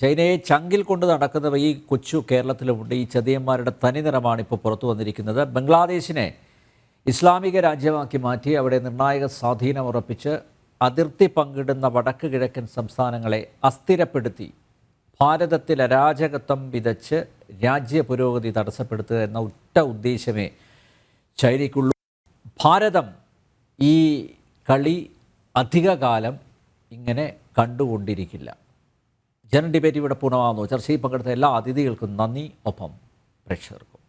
ചൈനയെ ചങ്കിൽ കൊണ്ട് നടക്കുന്ന ഈ കൊച്ചു കേരളത്തിലുമുണ്ട്. ഈ ചതിയന്മാരുടെ തനിനിറമാണ് ഇപ്പോൾ പുറത്തു വന്നിരിക്കുന്നത്. ബംഗ്ലാദേശിനെ ഇസ്ലാമിക രാജ്യമാക്കി മാറ്റി അവിടെ നിർണായക സ്വാധീനം ഉറപ്പിച്ച് അതിർത്തി പങ്കിടുന്ന വടക്ക് കിഴക്കൻ സംസ്ഥാനങ്ങളെ അസ്ഥിരപ്പെടുത്തി ഭാരതത്തിൽ അരാജകത്വം വിതച്ച് രാജ്യ പുരോഗതി തടസ്സപ്പെടുത്തുക എന്ന ഒറ്റ ഉദ്ദേശമേ ചൈനയ്ക്കുള്ളൂ. ഭാരതം ഈ കളി അധികകാലം ഇങ്ങനെ കണ്ടുകൊണ്ടിരിക്കില്ല. ജനറൽ ഡിബേറ്റ് ഇവിടെ പൂർണ്ണമാകുന്നു. ചർച്ചയിൽ പങ്കെടുത്ത എല്ലാ അതിഥികൾക്കും നന്ദി. ഒപ്പം പ്രേക്ഷകർക്കും.